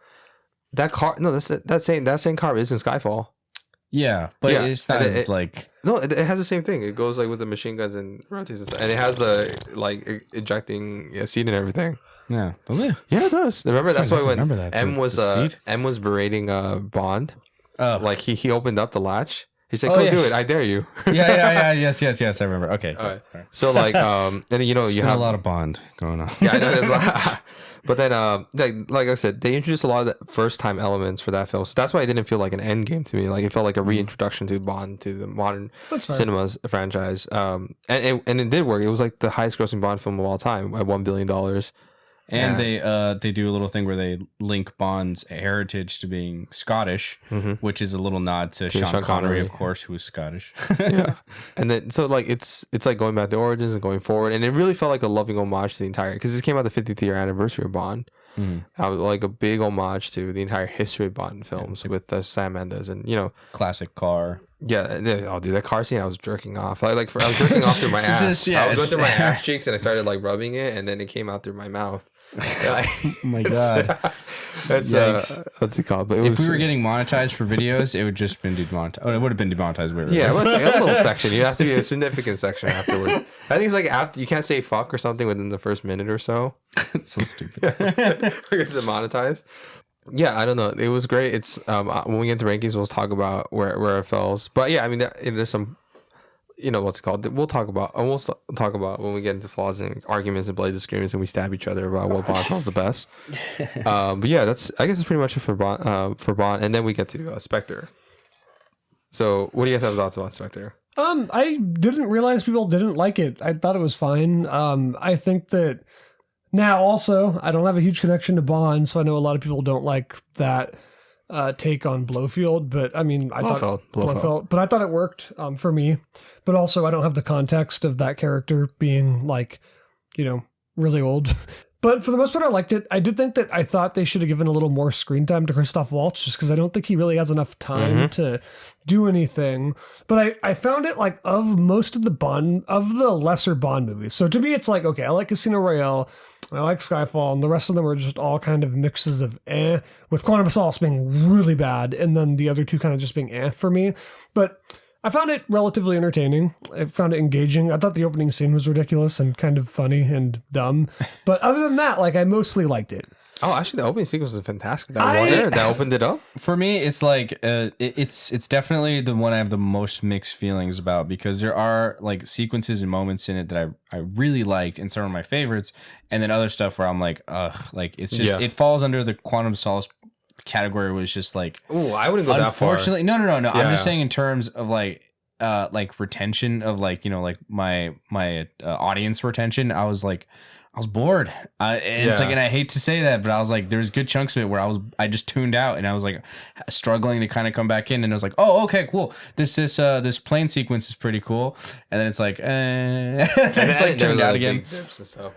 that car. No, that same car is in Skyfall. Yeah, but Yeah, it's not and as it- like No, it has the same thing. It goes like with the machine guns and rotates and stuff, and it has a like ejecting seat and everything. yeah. Does it? Yeah, it does. Remember that's I why when remember that. M The was seat? M was berating Bond, Oh, like he opened up the latch He's like, Oh, go yes. do it. I dare you. Yes. I remember. Okay. All right. So like, and then, you Been have a lot of Bond going on. Yeah, I know there's a lot. But then, like I said, they introduced a lot of the first time elements for that film. So that's why it didn't feel like an end game to me. Like it felt like a reintroduction to Bond, to the modern cinemas franchise. And it did work. It was like the highest grossing Bond film of all time at $1 billion. And they do a little thing where they link Bond's heritage to being Scottish, which is a little nod to Sean Connery, of course, who is Scottish. Yeah. And then so like it's like going back to origins and going forward, and it really felt like a loving homage to the entire, because this came out the 50th year anniversary of Bond. Like a big homage to the entire history of Bond films with Sam Mendes, and Classic car. Yeah, I'll do that car scene. I was jerking off. I was jerking off through my ass. I was going through my ass cheeks, and I started like rubbing it, and then it came out through my mouth. Oh my god, that's what's it called? But if we were getting monetized for videos, it would just been demonetized. Oh, it would have been demonetized. Yeah, it was like a little section. You have to be a significant section afterwards. I think it's like after you can't say fuck or something within the first minute or so. It's so stupid. It's demonetized. Yeah, I don't know. It was great. It's when we get to rankings, we'll talk about where it falls. But yeah, I mean, there's some, what's it called? We'll talk about when we get into flaws and arguments and bloody disagreements, and we stab each other about what Bond calls the best. But yeah, I guess it's pretty much it for Bond, and then we get to Spectre. So, what do you guys have thoughts about Spectre? I didn't realize people didn't like it. I thought it was fine. I think that. Now, also, I don't have a huge connection to Bond, so I know a lot of people don't like that take on Blofeld. But I mean, I thought Blofeld, but I thought it worked for me. But also, I don't have the context of that character being like, really old. But for the most part, I liked it. I did think that I thought they should have given a little more screen time to Christoph Waltz, just because I don't think he really has enough time to do anything. But I found it like of most of the lesser Bond movies. So to me, it's like, okay, I like Casino Royale, I like Skyfall, and the rest of them are just all kind of mixes of with Quantum of Solace being really bad, and then the other two kind of just being for me. But I found it relatively entertaining. I found it engaging. I thought the opening scene was ridiculous and kind of funny and dumb. But other than that, like, I mostly liked it. Oh, actually, the opening sequence was fantastic. That opened it up. For me, it's like it's definitely the one I have the most mixed feelings about, because there are like sequences and moments in it that I really liked and some of my favorites, and then other stuff where I'm like, ugh, like it's just it falls under the Quantum of Solace category, was just like, oh, I wouldn't go that far. Unfortunately, no. Yeah. I'm just saying in terms of like retention of like my audience retention. I was bored. It's like, and I hate to say that, but I was like, there's good chunks of it where I just tuned out, and I was like struggling to kind of come back in, and I was like, oh, okay, cool. This plane sequence is pretty cool, and then it's like, it's like tuned out again.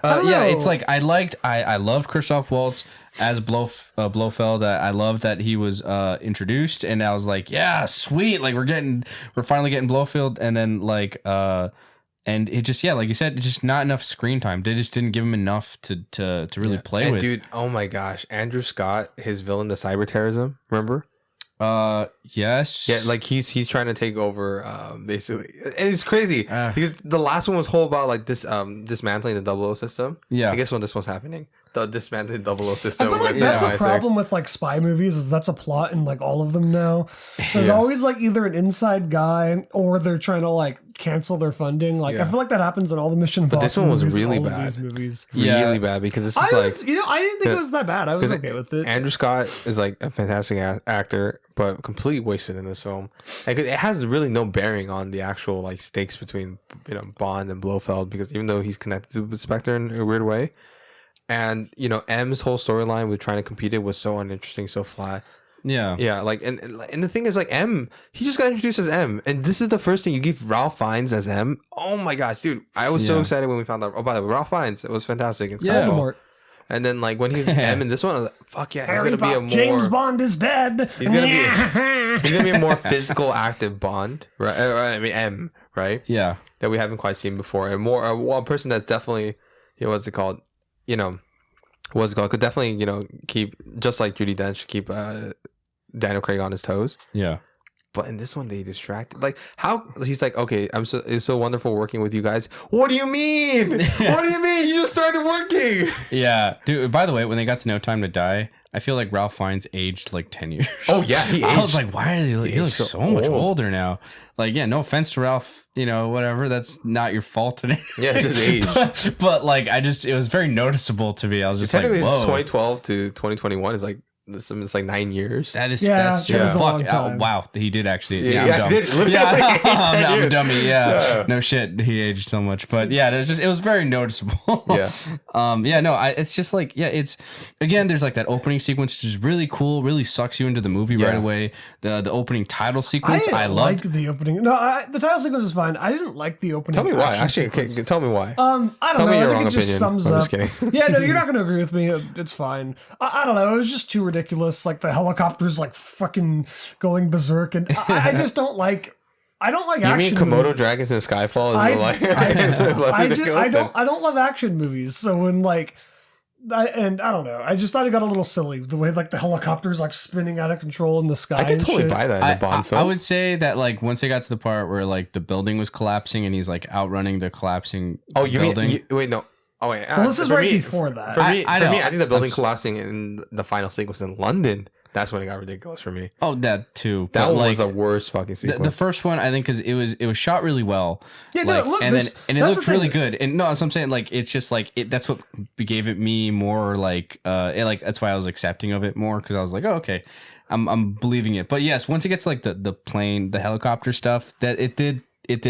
Yeah, it's like I loved Christoph Waltz as Blofeld. I loved that he was introduced, and I was like, yeah, sweet, like we're finally getting Blofeld, and then like and it just, like you said, it's just not enough screen time. They just didn't give him enough to really play with. Dude, oh my gosh, Andrew Scott, his villain, the cyber terrorism, remember? Yes. Yeah, like he's trying to take over, basically. And it's crazy because the last one was whole about like this dismantling the 00 system. Yeah. I guess when this was happening, the dismantling 00 system. I feel like that's a problem with like spy movies, is that's a plot in like all of them now. There's always like either an inside guy or they're trying to like cancel their funding. Like I feel like that happens in all the Mission Impossible. But this one was movies, really all bad. Of these movies. Really bad, because this is I didn't think it was that bad. I was okay with it. Andrew Scott is like a fantastic actor, but completely wasted in this film. Like, it has really no bearing on the actual like stakes between Bond and Blofeld, because even though he's connected with Spectre in a weird way, and M's whole storyline with trying to compete it was so uninteresting, so flat. Yeah, like and the thing is, like, M, he just got introduced as M, and this is the first thing you give Ralph Fiennes as M. Oh my gosh, dude, I was so excited when we found out. Oh, by the way, Ralph Fiennes, it was fantastic in Skyfall. And then like when he was M in this one, I was like, fuck yeah, he's gonna be a more James Bond is dead. He's gonna be a more physical, active Bond, right? I mean M, right? Yeah, that we haven't quite seen before, and more one person that's definitely what's it called? Could definitely keep, just like Judi Dench, keep Daniel Craig on his toes. Yeah. But in this one, they distracted. Like how he's like, okay, it's so wonderful working with you guys. What do you mean? What do you mean? You just started working. Yeah, dude. By the way, when they got to No Time to Die, I feel like Ralph Fiennes aged like 10 years. Oh yeah, he aged. I was like, why is he looks so much older now? Like, yeah, no offense to Ralph, whatever. That's not your fault today. Yeah, it's just age. but like, it was very noticeable to me. I was just like, technically whoa. 2012 to 2021 is like. It's like 9 years. That's was a long fuck. time. Wow, he did actually. Yeah, Yeah, I'm dumb. did. Yeah, I'm a dummy. Yeah, no shit, he aged so much. But yeah, it was very noticeable. Yeah. It's just like it's again. There's like that opening sequence, which is really cool. Really sucks you into the movie right away. The opening title sequence, I loved. Like the opening. No, the title sequence is fine. I didn't like the opening. Tell me why. action Actually, sequence. tell me why. I don't Tell know. me your I think wrong it just opinion. sums I'm up. just kidding. Yeah, no, you're not going to agree with me. It's fine. I don't know. It was just too ridiculous. Like the helicopters, like fucking going berserk, and I just don't like. I don't like. You action mean Komodo movies. dragons in Skyfall? I don't love action movies. So when I don't know. I just thought it got a little silly the way like the helicopters like spinning out of control in the sky. I can and totally shit. buy that in a Bond film. I would say that like once they got to the part where like the building was collapsing and he's like outrunning the collapsing building. Wait, no. Oh wait. Well, this is right before that. For me, I I think the building collapsing in the final sequence in London. That's when it got ridiculous for me. Oh, that too. That But, one was like, the worst fucking sequence. the first one, I think, because it was shot really well. Yeah, like, no, look, and this, it that's looked the really thing. good. And no, that's what I'm saying. Like, it's just like that's what gave it me more like that's why I was accepting of it more because I was like, oh, okay, I'm believing it. But yes, once it gets like the plane, the helicopter stuff, that it did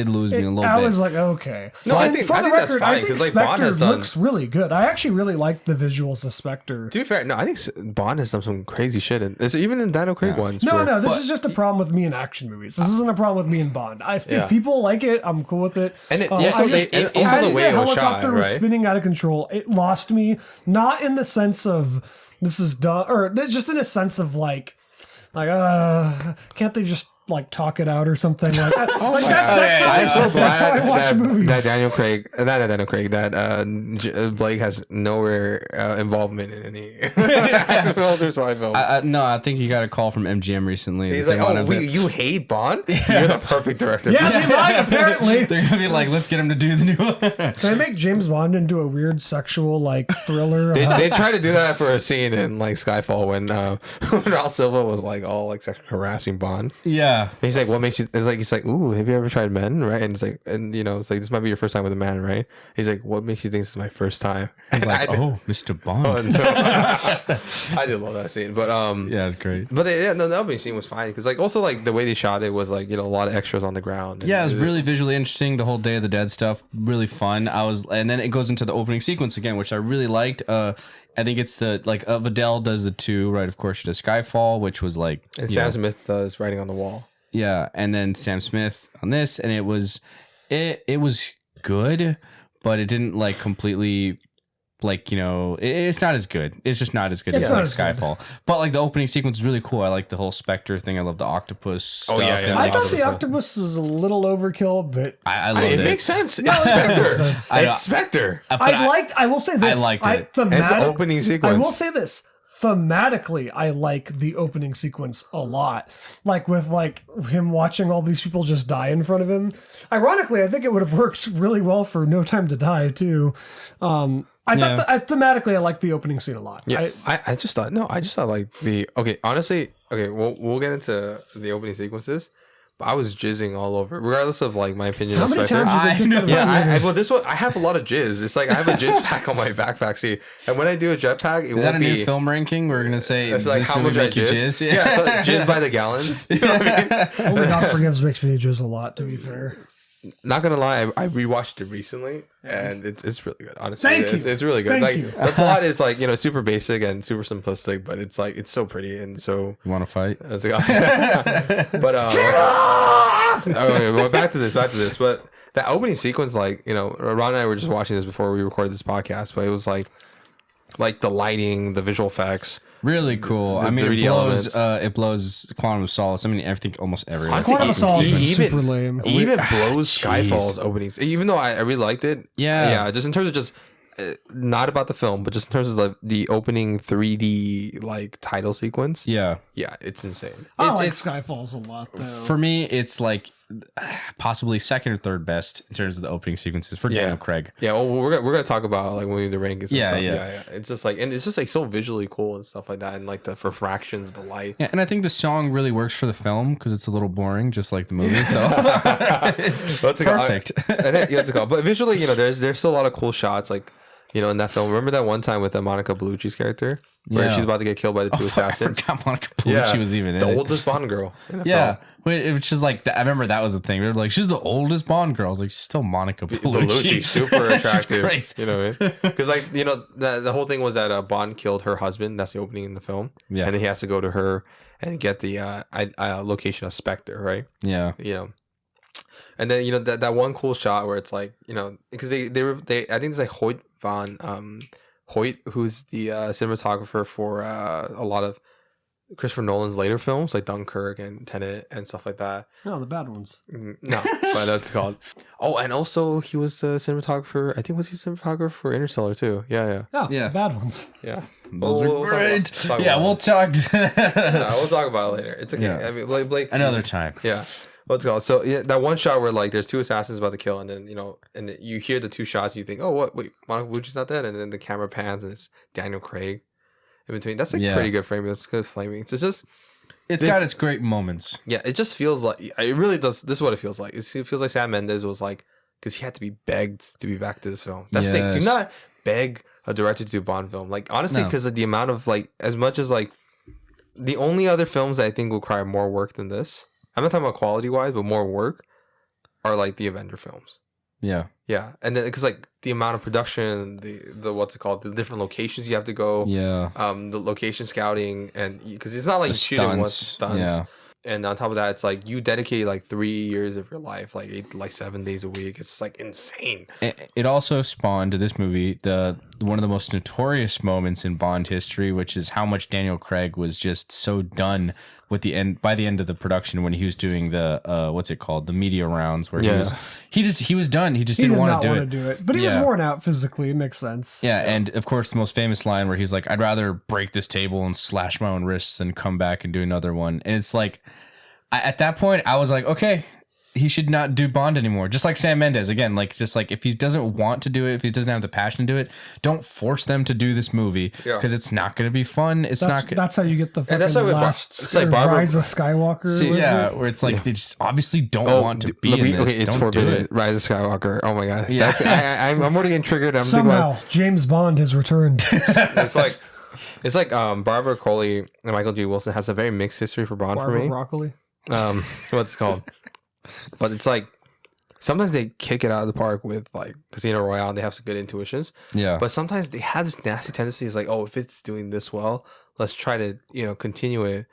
lose me a little bit. I was like, okay. No, I And think- for I the think that's record, fine, I think 'cause, like, Bond Spectre has done- looks really good. I actually really like the visuals of Spectre. To be fair, no, I think Bond has done some crazy shit. Even in Daniel Craig ones. No, where- this is just a problem with me in action movies. This isn't a problem with me in Bond. If Yeah. people like it, I'm cool with it. And it- I also just- they- as also the way it was helicopter shot, was right? spinning out of control, it lost me. Not in the sense of this is dumb, or just in a sense of like can't they just like talk it out or something like that? Like I'm so that's how I watch glad movies. that Blake has nowhere involvement in any older spy film. no, I think he got a call from MGM recently. He's They like, wanted to- you hate Bond? You're the perfect director. Yeah, they might apparently. They're gonna be like, let's get him to do the new one. Can I make James Bond into a weird sexual like thriller? They tried to do that for a scene in like Skyfall when Ralph Silva was like all like sexually harassing Bond. Yeah. And he's like, what makes you? It's like he's like, ooh, have you ever tried men? Right? And it's like, it's like this might be your first time with a man, right? He's like, what makes you think this is my first time? He's like, oh, Mr. Bond. Oh, no. I did love that scene, but Yeah, it's great. but the opening scene was fine because like also like the way they shot it was like a lot of extras on the ground. And Yeah, it was really visually interesting. The whole Day of the Dead stuff, really fun. And then it goes into the opening sequence again, which I really liked. I think it's Adele does the two, right? Of course, she does Skyfall, which was like, And Sam Smith does writing on the wall. yeah, and then Sam Smith on this, and it was good, but it didn't like completely. It's not as good. It's just not as good It's as not like as good. Skyfall. But like the opening sequence is really cool. I like the whole Spectre thing. I love the octopus stuff. yeah, and, yeah. I like, thought the octopus was a little overkill, but I loved It it. makes sense. No, It's it makes Spectre. sense. It's Spectre. I will say this. I liked it. It's the opening sequence. I will say this. Thematically, I like the opening sequence a lot. Like with like him watching all these people just die in front of him. Ironically, I think it would have worked really well for No Time to Die too. I thought thematically I liked the opening scene a lot. Yeah, I just thought like we'll get into the opening sequences, but I was jizzing all over, regardless of like my opinion. How on many Spectre. times did they do Yeah, well, this one I have a lot of jizz. It's like I have a jizz pack on my backpack seat, and when I do a jetpack, it Is that won't a new be. film ranking? We're gonna say It's like this how movie much I make you jizz. jizz. Yeah, so jizz by the gallons. You know what I mean? Only God Forgives makes me jizz a lot, to be fair. Not gonna lie, I rewatched it recently, and it's really good. Honestly, Thank you. It's really good. Thank like you. the plot is like super basic and super simplistic, but it's like it's so pretty and so. You want to fight? It's like, but okay, well, back to this. But that opening sequence, like Ron and I were just watching this before we recorded this podcast, but it was like the lighting, the visual effects. Really cool. I mean, 3D it blows Quantum of Solace. I mean, everything, almost every. Honestly, Quantum of Solace is even- super lame. It even blows jeez. Skyfall's openings, even though I really liked it. Yeah. Just in terms of just not about the film, but just in terms of the opening 3D like title sequence. Yeah. Yeah, it's insane. I like Skyfalls a lot though. For me, it's like possibly second or third best in terms of the opening sequences for Daniel Craig. Yeah, well, we're gonna talk about like when we do the rankings. And Yeah, stuff. yeah. It's just like, and it's just like so visually cool and stuff like that, and like the for fractions, the light. Yeah, and I think the song really works for the film because it's a little boring, just like the movie. So it's perfect. What's it called? But visually, there's still a lot of cool shots, like in that film. Remember that one time with Monica Bellucci's character where she's about to get killed by the two assassins? I forgot Monica Bellucci was even in the it. oldest Bond girl. In the Yeah, film. it was just like I remember that was the thing. They were like, she's the oldest Bond girl. I was like, she's still Monica Bellucci. Super attractive. Great. You know what I mean? Because like the whole thing was that Bond killed her husband. That's the opening in the film. Yeah, and then he has to go to her and get the location of Spectre, right? Yeah. And then that one cool shot where it's like because they I think it's like Hoyt von Hoyt, who's the cinematographer for a lot of Christopher Nolan's later films like Dunkirk and Tenet and stuff like that. No, the bad ones. No, but that's called. Oh, and also he was the cinematographer. I think was he cinematographer for Interstellar too? Yeah. Oh, Yeah. the bad ones. Yeah. Those are great. We'll We'll talk we'll talk about it later. It's okay. Yeah. I mean, Blake. another time. Yeah. What's it called? So that one shot where like there's two assassins about to kill, and then and you hear the two shots, and you think, oh, what? Wait, Monica Bellucci's not dead, and then the camera pans, and it's Daniel Craig in between. That's like pretty good framing. That's good framing. It's just got its great moments. Yeah, it just feels like it really does. This is what it feels like. It feels like Sam Mendes was like, because he had to be begged to be back to this film. That's the thing. Do not beg a director to do a Bond film. Like honestly, because of the amount of like, as much as like, the only other films that I think will require more work than this. I'm not talking about quality wise, but more work are like the Avenger films. Yeah. Yeah, and then because like the amount of production, the what's it called, the different locations you have to go. Yeah. The location scouting, and because it's not like The shooting one stunts. stunts. Yeah. And on top of that, it's like you dedicate like 3 years of your life, like 7 days a week. It's just like insane. It also spawned to this movie one of the most notorious moments in Bond history, which is how much Daniel Craig was just so done with by the end of the production when he was doing the what's it called, the media rounds, where he was done. He just didn't want to do it. But he was worn out physically. It makes sense. Yeah, and of course the most famous line where he's like, "I'd rather break this table and slash my own wrists than come back and do another one." And it's like, at that point, I was like, okay, he should not do Bond anymore. Just like Sam Mendes, again, like just like if he doesn't want to do it, if he doesn't have the passion to do it, don't force them to do this movie because it's not going to be fun. That's how you get the that's fucking why last Barbara- Rise of Skywalker. where it's like they just obviously don't want to be in this. Okay, it's don't forbidden. do it. Rise of Skywalker. Oh my god. Yeah. I'm already getting triggered. I'm Somehow James Bond has returned. it's like Barbara Coley and Michael G. Wilson has a very mixed history for Bond for Barbara me. Broccoli. What's it called? But it's like sometimes they kick it out of the park with like Casino Royale and they have some good intuitions. Yeah. But sometimes they have this nasty tendency. It's like, oh, if it's doing this well, let's try to, continue it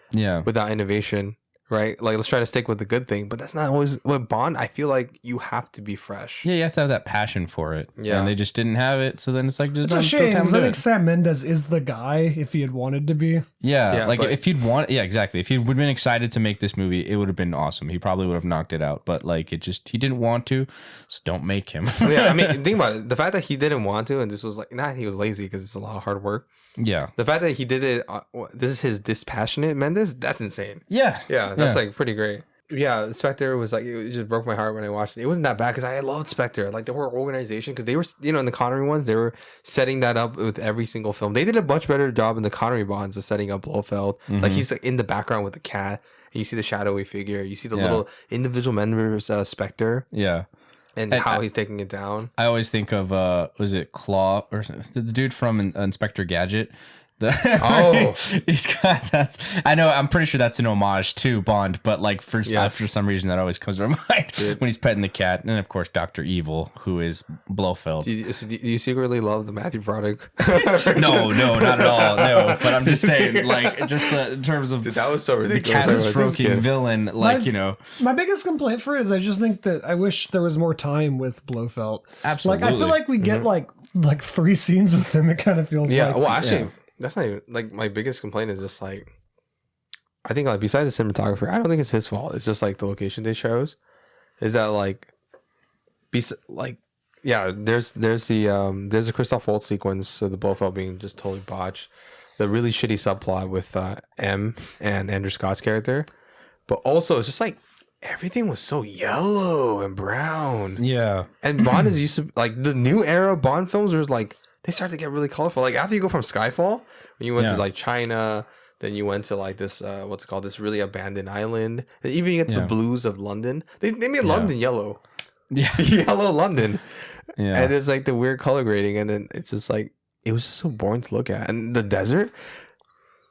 without innovation. Right? Like let's try to stick with the good thing. But that's not always with Bond. I feel like you have to be fresh. Yeah, you have to have that passion for it. Yeah. And they just didn't have it. So then it's like, just It's a don't shame have because I to do think it. Sam Mendes is the guy if he had wanted to be. Yeah, like but- if he'd want, exactly. If he would have been excited to make this movie, it would have been awesome. He probably would have knocked it out, but like he didn't want to, so don't make him. Yeah, I mean, think about it. The fact that he didn't want to, and this was like, not he was lazy because it's a lot of hard work. Yeah, The fact that he did it, this is his dispassionate Mendes. That's insane. yeah, Yeah, that's like pretty great. Yeah, Spectre was like, it just broke my heart when I watched it. It wasn't that bad because I loved Spectre. Like the whole organization, because they were, in the Connery ones, they were setting that up with every single film. They did a much better job in the Connery Bonds of setting up Blofeld. Like he's like, in the background with the cat, and you see the shadowy figure, you see the little individual members, Spectre, yeah. and how he's taking it down. I always think of was it Claw or the dude from Inspector Gadget? He's got that. I know. I'm pretty sure that's an homage to Bond, but like for some reason that always comes to my mind when he's petting the cat, and then of course Dr. Evil, who is Blofeld. Do you secretly love the Matthew Broderick? No, not at all. No, but I'm just saying, like, just in terms of That was so the ridiculous. cat stroking villain, like My biggest complaint for it is I just think that I wish there was more time with Blofeld. Absolutely. Like I feel like we get like 3 scenes with him. It kind of feels Yeah, like. well, actually, that's not even like my biggest complaint is just like, I think like besides the cinematographer, I don't think it's his fault. It's just like the location they chose. Is that like there's a Christoph Waltz sequence of the Blofeld being just totally botched. The really shitty subplot with M and Andrew Scott's character, but also it's just like everything was so yellow and brown. Yeah. And Bond is used to like the new era Bond films are like they start to get really colorful. Like after you go from Skyfall, when you went to like China, then you went to like this what's it called, this really abandoned island. And even you get the blues of London. They made London yellow. Yeah. Yellow London. Yeah. And it's like the weird color grading, and then it's just like it was just so boring to look at. And the desert,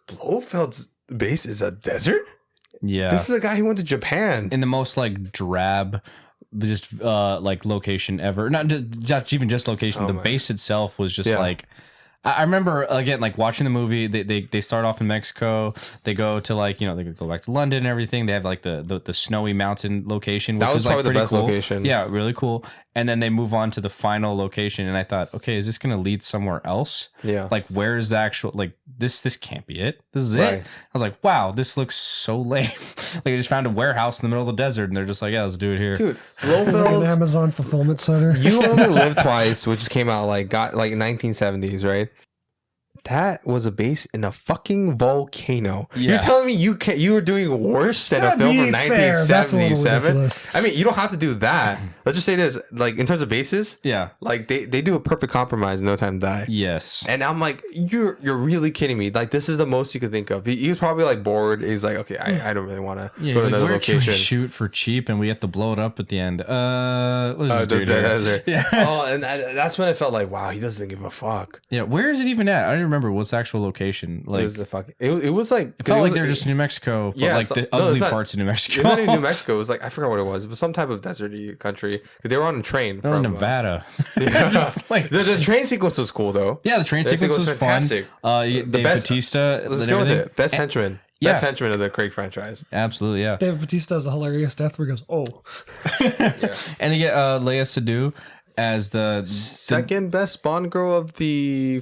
Blofeld's base is a desert. Yeah. This is a guy who went to Japan. In the most like drab, just like location ever. Not even just location. The base itself was just like. I remember again, like watching the movie. They start off in Mexico. They go to like they go back to London and everything. They have like the snowy mountain location, which That was like probably the pretty best cool. location. Yeah, really cool. And then they move on to the final location, and I thought, okay, is this going to lead somewhere else? Yeah. Like, where is the actual like this? This can't be it. This is Right. it. I was like, wow, this looks so lame. Like, I just found a warehouse in the middle of the desert, and they're just like, yeah, let's do it here. Dude, Like an Blofeld's Amazon fulfillment center. You Only Live Twice, which came out like 1970s, right? That was a base in a fucking volcano. Yeah. You're telling me you were doing worse than a To film be from fair, that's a little 1977? ridiculous. I mean, you don't have to do that. Let's just say this, like in terms of bases, Yeah. like they do a perfect compromise, No Time to Die. Yes. And I'm like, you're really kidding me. Like this is the most you could think of. He was probably like bored. He's like, okay, I don't really want to Yeah, go he's to like, another where can we location. shoot for cheap and we have to blow it up at the end? Let's just do it The here. desert. Yeah. Oh, and that's when I felt like, wow, he doesn't give a fuck. Yeah. Where is it even at? I don't remember what's the actual location. Like, It was the fucking. It was like. it felt like they're it- just New Mexico, but Yeah, like so- the no, ugly it's not- parts of New Mexico. It's not even New Mexico. It was like I forgot what it was. It was some type of deserty country. They were on a train. They're in from, Nevada. Yeah. Like- the train sequence was cool though. Yeah, the train That sequence was fantastic. fun. Dave Bautista Let's and go with everything. it. Best henchman. yeah. Best henchman of the Craig franchise. Absolutely, yeah. Dave Bautista has a hilarious death where he goes, "Oh, And they get Leia Sadu as the Second best Bond girl of the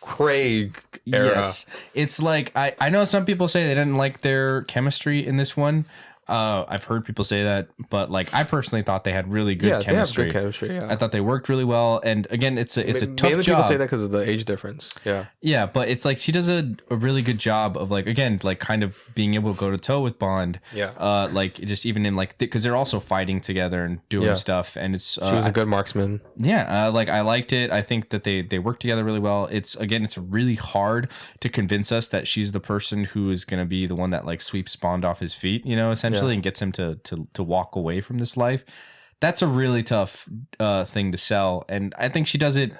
Craig era. Yes. It's like I know some people say they didn't like their chemistry in this one. I've heard people say that, but like I personally thought they had really good chemistry. They have good chemistry. Yeah. I thought they worked really well, and again, it's a tough Mainly job. people say that because of the age difference. Yeah. Yeah, but it's like she does a really good job of like again like kind of being able to go to toe with Bond. Yeah. Like just even in like because they're also fighting together and doing Yeah. stuff, and it's She was a good marksman. yeah, like I liked it. I think that they work together really well. It's really hard to convince us that she's the person who is going to be the one that like sweeps Bond off his feet, essentially, and gets him to walk away from this life. That's a really tough thing to sell, and I think she does it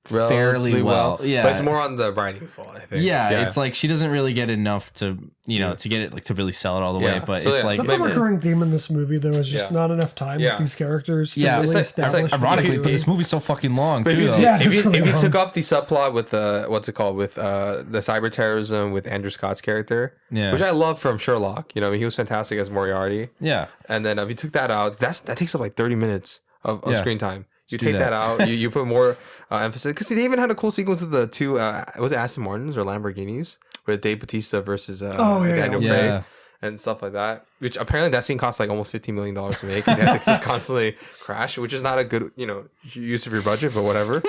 fairly Relatively well. Yeah, But it's more on the writing fault, I think. yeah, it's like she doesn't really get enough to to get it like to really sell it all the way. Yeah. But So, it's yeah, like that's a recurring theme in this movie. There was just Yeah. not enough time Yeah. with these characters to Yeah, really it's like- establish. what ironically, they're doing. this movie's so fucking long But too. if though. you, Yeah, if it's you, really if you long. took off the subplot with what's it called with the cyber terrorism with Andrew Scott's character, Yeah. which I love from Sherlock. He was fantastic as Moriarty. Yeah. And then if you took that out, that takes up like 30 minutes of Yeah. screen time. You do take that. that out, you put more emphasis because they even had a cool sequence with the two was it Aston Martins or Lamborghinis with Dave Bautista versus Daniel yeah. Craig and stuff like that. Which apparently that scene cost like almost $15 million to make. They had to just constantly crash, which is not a good use of your budget, but whatever.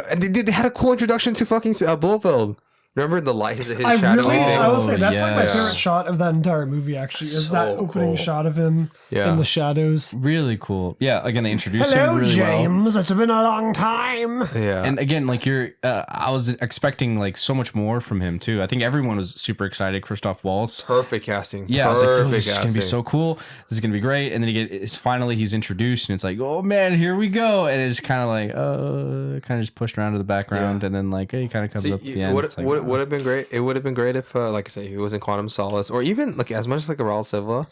And they had a cool introduction to fucking Blofeld. Remember the light, his I shadow really, thing? I will say that's like my yes. favorite shot of that entire movie. Actually, is So that opening cool. shot of him Yeah. in the shadows. Really cool. Yeah, again, they introduced Hello, him really well. James. It's been a long time. Yeah. And again, like I was expecting like so much more from him too. I think everyone was super excited. Christoph Waltz. perfect casting. Yeah, I was like, perfect dude, this is gonna be casting. so cool. This is gonna be great. And then finally he's introduced, and it's like, oh man, here we go. And it's kind of like, kind of just pushed around to the background, and then like, he kind of comes up at the end. It's like, would have been great. It would have been great if, like I say, he was in Quantum of Solace, or even like as much as like a Raul Silva.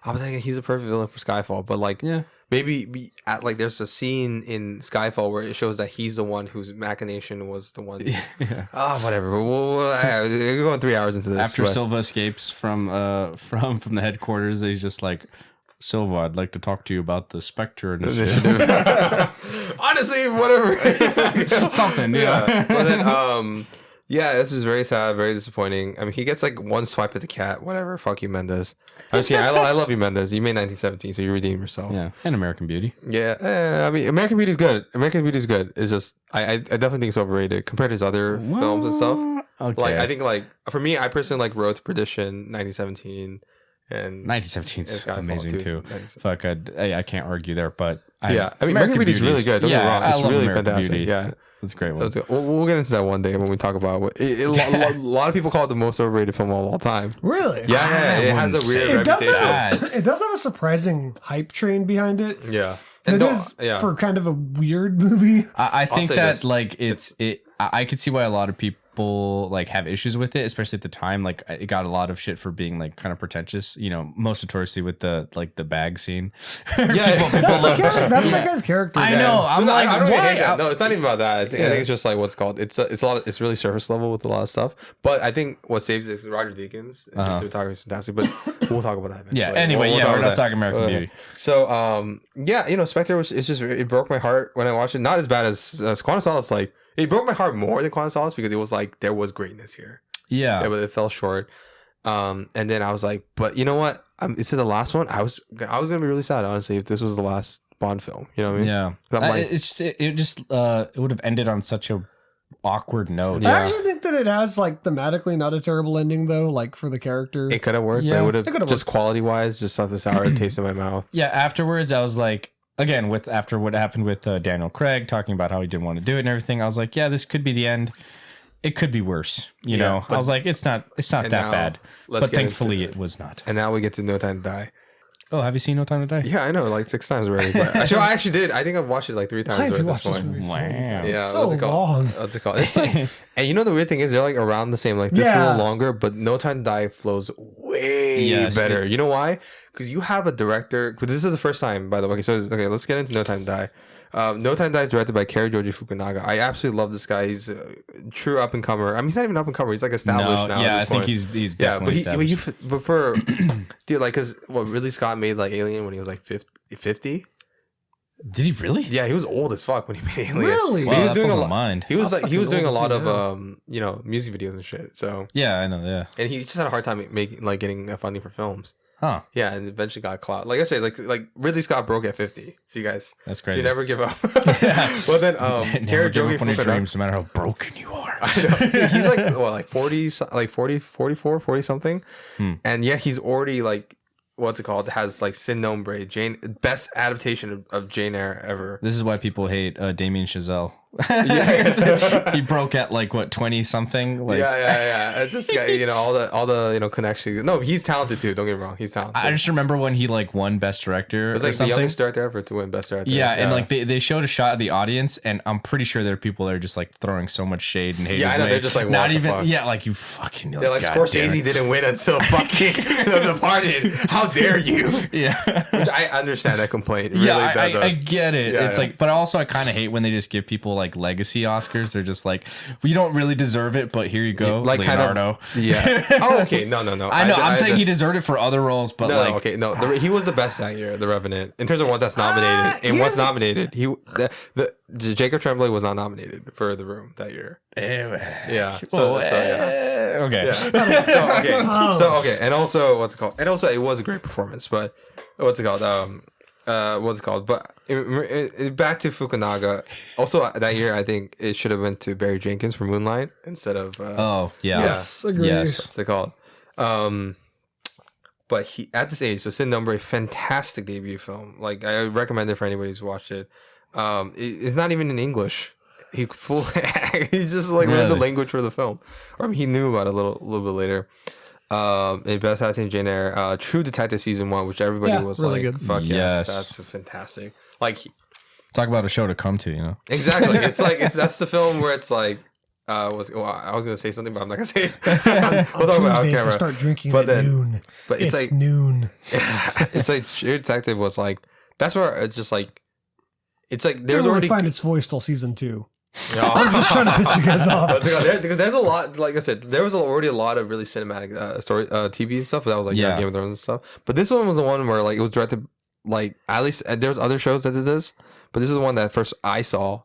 I was thinking he's a perfect villain for Skyfall, but like, Yeah. maybe at like there's a scene in Skyfall where it shows that he's the one whose machination was the one. yeah. Whatever. We're going 3 hours into this. After but- Silva escapes from the headquarters, he's just like, Silva, I'd like to talk to you about the Spectre initiative. honestly, whatever. Something, yeah. But then, Yeah, this is very sad, very disappointing. I mean, he gets like one swipe at the cat. Whatever. Fuck you, Mendes. I'm just kidding. I love you, Mendes. You made 1917, so you redeemed yourself. Yeah, and American Beauty. Yeah. I mean, American Beauty is good. American Beauty is good. It's just I definitely think it's overrated compared to his other films and stuff. Okay. Like I think like for me, I personally like Road to Perdition, 1917, and 1917 is Skyfall amazing too. 1917. Fuck, I can't argue there, but I mean, American Beauty is really good. Don't get me wrong. I It's love really American fantastic. Beauty. Yeah. It's a great one. We'll get into that one day when we talk about what a lot of people call it the most overrated film of all time. Really? Yeah, it has a weird reputation. It does have a surprising hype train behind it. Yeah, It is for kind of a weird movie. I think say that this. like I could see why a lot of people like have issues with it, especially at the time. Like it got a lot of shit for being like kind of pretentious, you know, most notoriously with the like the bag scene. Yeah, That's that guy's character. I know. I'm No, like, I don't really why? hate that. No, it's not even about that. I think it's just like what's called. It's a lot. It's really surface level with a lot of stuff. But I think what saves it is Roger Deakins. And his cinematography is fantastic. But we'll talk about that. Eventually. Yeah. Anyway, We'll yeah, talk we're about not talking American Beauty. So, yeah, you know, Spectre it broke my heart when I watched it. Not as bad as Quantum of Solace. Like it broke my heart more than Quantum of Solace because it was like there was greatness here. Yeah. But it fell short. And then I was like, but you know what? Is it the last one? I was gonna be really sad, honestly, if this was the last Bond film. You know what I mean? Yeah. 'Cause I'm like, It would have ended on such a awkward note. I actually think that it has like thematically not a terrible ending though, like for the character. it could have worked, Yeah. but it would It could've have just quality wise, just left a sour taste in my mouth. Yeah, afterwards I was like, again, after what happened with Daniel Craig talking about how he didn't want to do it and everything, I was like, yeah, this could be the end. It could be worse, you know. I was like, it's not that now, bad, let's but get into thankfully it. it was not. And now we get to No Time to Die. Oh, have you seen No Time to Die? Yeah, I know, like 6 times already. But I actually did. I think I've watched it like 3 times Why have already you at this watched this point. movie? Wow. Yeah, So what's it called? long. What's it called? It's like, and you know the weird thing is they're like around the same. Like this is a Yeah. little longer, but No Time to Die flows way Yes, better. You know why? Because you have a director. Cause this is the first time, by the way. Okay, let's get into No Time to Die. No Time to Die is directed by Karijoji Fukunaga. I absolutely love this guy. He's a true up and comer. I mean, he's not even up and comer. He's like established now. Yeah, at I this think point. he's Yeah, definitely established. but for dude, like, cause what Ridley Scott made like Alien when he was like 50. Did he really? Yeah, he was old as fuck when he made Alien. Really? But Wow, he was that doing a blew my lot. mind. He was How like he was fucking doing a old lot is he of now? you know, music videos and shit. So Yeah, I know. Yeah. and he just had a hard time making like getting funding for films. Huh. Yeah, and eventually got clout. Like I say, like Ridley Scott broke at 50. So you guys, That's so crazy. you never give up. Well then, Never give Karijoji up on your Fukunaga. dreams, no matter how broken you are. I know. He's like what, like 40, like 40, 44, 40 something, and yeah, he's already like what's it called? Has like Sin Nombre, best adaptation of Jane Eyre ever. This is why people hate Damien Chazelle. Yeah. He broke at like what 20 something. Like yeah. It's this guy, you know, all the you know connections. No, he's talented too. Don't get me wrong, he's talented. I just remember when he like won Best Director it was or like the something. youngest director ever to win Best Director. Yeah, and like they showed a shot of the audience, and I'm pretty sure there are people that are just like throwing so much shade and hate. Yeah, his I know, way. they're just like, not what the even. fuck? Yeah, like you fucking. they're like God damn Scorsese it. didn't win until fucking The Departed. How dare you? Yeah. Which I understand that complaint. It Yeah, really does. I get it. Yeah, It's yeah. like, but also I kind of hate when they just give people like legacy Oscars. They're just like, we don't really deserve it, but here you go, like Leonardo. kind of. Yeah. Oh, okay. No. I know. I'm saying he deserved it for other roles, but No, like, okay, no. He was the best that year, The Revenant, in terms of what that's nominated. And what's nominated, the Jacob Tremblay was not nominated for The Room that year. Yeah. So yeah. okay. Yeah. So okay, and also what's it called? And also it was a great performance, but what's it called? What's it called? But back to Fukunaga. Also that year, I think it should have went to Barry Jenkins for Moonlight instead of. Oh yeah. Yes, agree. Yes. What's it called? But he at this age, so Sin Nombre, fantastic debut film. Like I recommend it for anybody who's watched it. It's not even in English. He just like learned the Really? language for the film, or I mean, he knew about it a little bit later. In Best Acting, Jane Eyre, True Detective season 1, which everybody Yeah, was really like, good. "Fuck yes, Yes. that's fantastic." Like Talk about a show to come to, you know. exactly, that's the film where it's like. I was gonna say something, but I'm not gonna say it. We'll talk about it on Tuesdays to camera. start drinking But at then- noon. But it's like noon. it's like True Detective was like that's where it's just like it's like Didn't there's really already find its voice till season 2. I'm Just trying to piss you guys off. because there's a lot, like I said, there was already a lot of really cinematic story TV and stuff. But that was like Yeah. Game of Thrones and stuff. But this one was the one where like it was directed like at least there's other shows that did this, but this is the one that first I saw,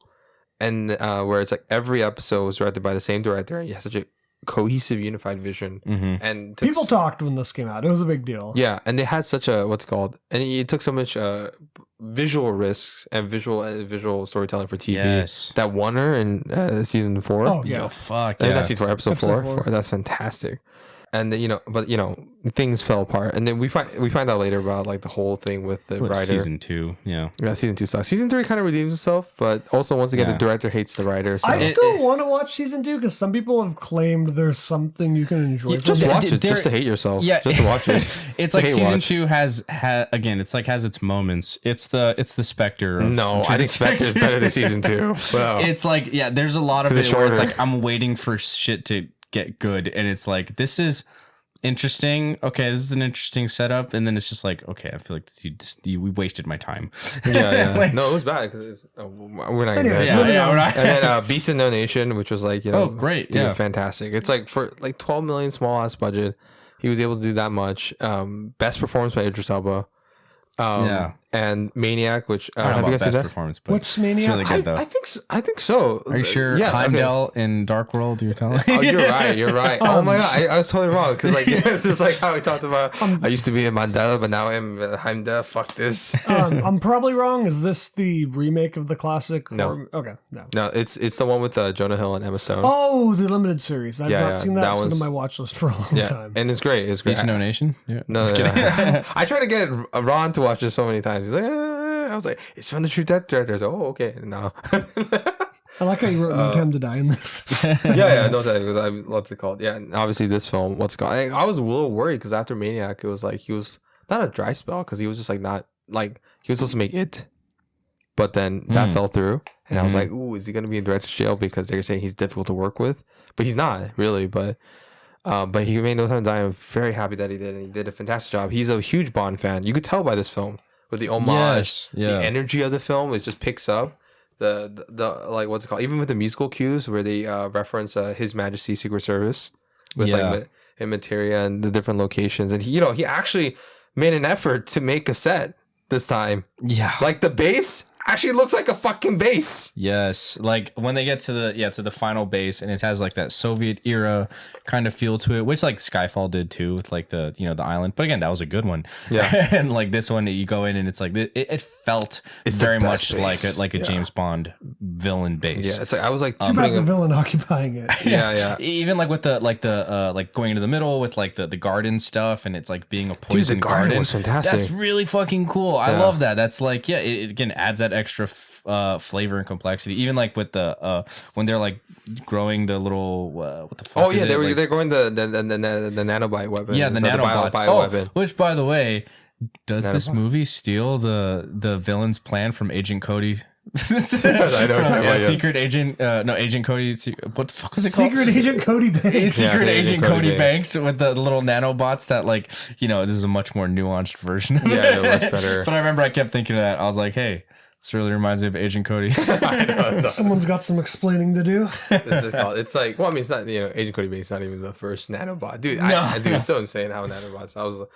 and where it's like every episode was directed by the same director, and you have such a cohesive, unified vision. And People talked when this came out. It was a big deal. yeah, and they had such a and it took so much visual risks and visual storytelling for TV Yes. that won her in season 4. Oh yeah. Oh, fuck I think yeah. that's season 4, episode Episode 4. 4. That's fantastic. And things fell apart, and then we find out later about like the whole thing with the What, writer. season 2, yeah. Yeah, season 2 sucks. Season 3 kind of redeems himself, but also once again Yeah. the director hates the writer. So I still want to watch season 2 because some people have claimed there's something you can enjoy. Yeah, from just it. watch it, there- just to hate yourself. Yeah. Just to watch it. It's a like hate season watch. 2 has again, it's like has its moments. It's the Spectre of No, I think Spectre is better than season 2. Wow. It's like, yeah, there's a lot of It's it where it's shorter. like I'm waiting for shit to get good, and it's like this is interesting. Okay, this is an interesting setup, and then it's just like, okay, I feel like we wasted my time. yeah. Like- No, it was bad because we're not gonna. Anyway, get into it. yeah, we're not. And then Beast in No Nation, which was like, Oh, great, dude, yeah. fantastic. It's like for like 12 million small ass budget, he was able to do that much. Best performance by Idris Elba. Yeah. And Maniac, which I don't have know you about guys seen best that? performance, but What's Maniac? it's really good though. I think so. Are you sure? Yeah. Heimdall in Dark World, you're telling me? Oh, you're right. You're right. Oh my god, I was totally wrong because like it's just like how we talked about. I used to be in Mandela, but now I'm Heimdall. Fuck this. I'm probably wrong. Is this the remake of the classic? No. Okay. No. No, it's the one with Jonah Hill and Emma Stone. Oh, the limited series. I've Yeah, not yeah, seen that. that It's been was- on my watch list for a long yeah, time. and it's great. It's great. Beast in No Nation? Yeah. No, I tried to get Ron to watch it so many times. He's like, I was like, it's from the True Death director. I was like, oh, okay, no. I like how you wrote No Time to Die in this. yeah, no, because I what's it called? Yeah, and obviously this film, what's it called? I was a little worried because after Maniac, it was like he was not a dry spell because he was just like not like he was supposed to make it, but then that fell through, and I was like, ooh, is he gonna be in director's jail because they're saying he's difficult to work with? But he's not really, but he made No Time to Die. I'm very happy that he did, and he did a fantastic job. He's a huge Bond fan. You could tell by this film with the homage, Yes, yeah. the energy of the film. It just picks up the like what's it called? Even with the musical cues where they reference His Majesty's Secret Service with like in materia and the different locations, and he actually made an effort to make a set this time. Yeah. Like the base actually looks like a fucking base. Yes, like when they get to the final base, and it has like that Soviet era kind of feel to it, which like Skyfall did too, with like the the island. But again, that was a good one. Yeah. And like this one, you go in and it's like it felt It's the very best much base. like a Yeah. James Bond villain base. Yeah, it's like I was like Too bad putting the a, villain occupying it. yeah. Even like with the like going into the middle with like the garden stuff, and it's like being a Dude, poison the garden was fantastic. That's really fucking cool. I Yeah. love that. That's like it again adds that extra flavor and complexity. Even like with the when they're like growing the little what the fuck? Oh is yeah, it? Like, they're going the nanobite weapon. yeah, the So nanobots. bio weapon. Which by the way, does this Nanobot. movie steal the villain's plan from Agent Cody? I know what you're talking about, yeah. Secret Agent, no, Agent Cody. What the fuck was it called? Secret Agent Cody Banks. Secret Yeah, Agent Cody Cody Banks with the little nanobots that like this is a much more nuanced version of it. Yeah, they're much better. But I remember I kept thinking of that. I was like, hey, this really reminds me of Agent Cody. Someone's got some explaining to do. This is called. It's like, well, I mean, it's not, Agent Cody Banks is not even the first nanobot, dude. Dude, it's so insane how nanobots.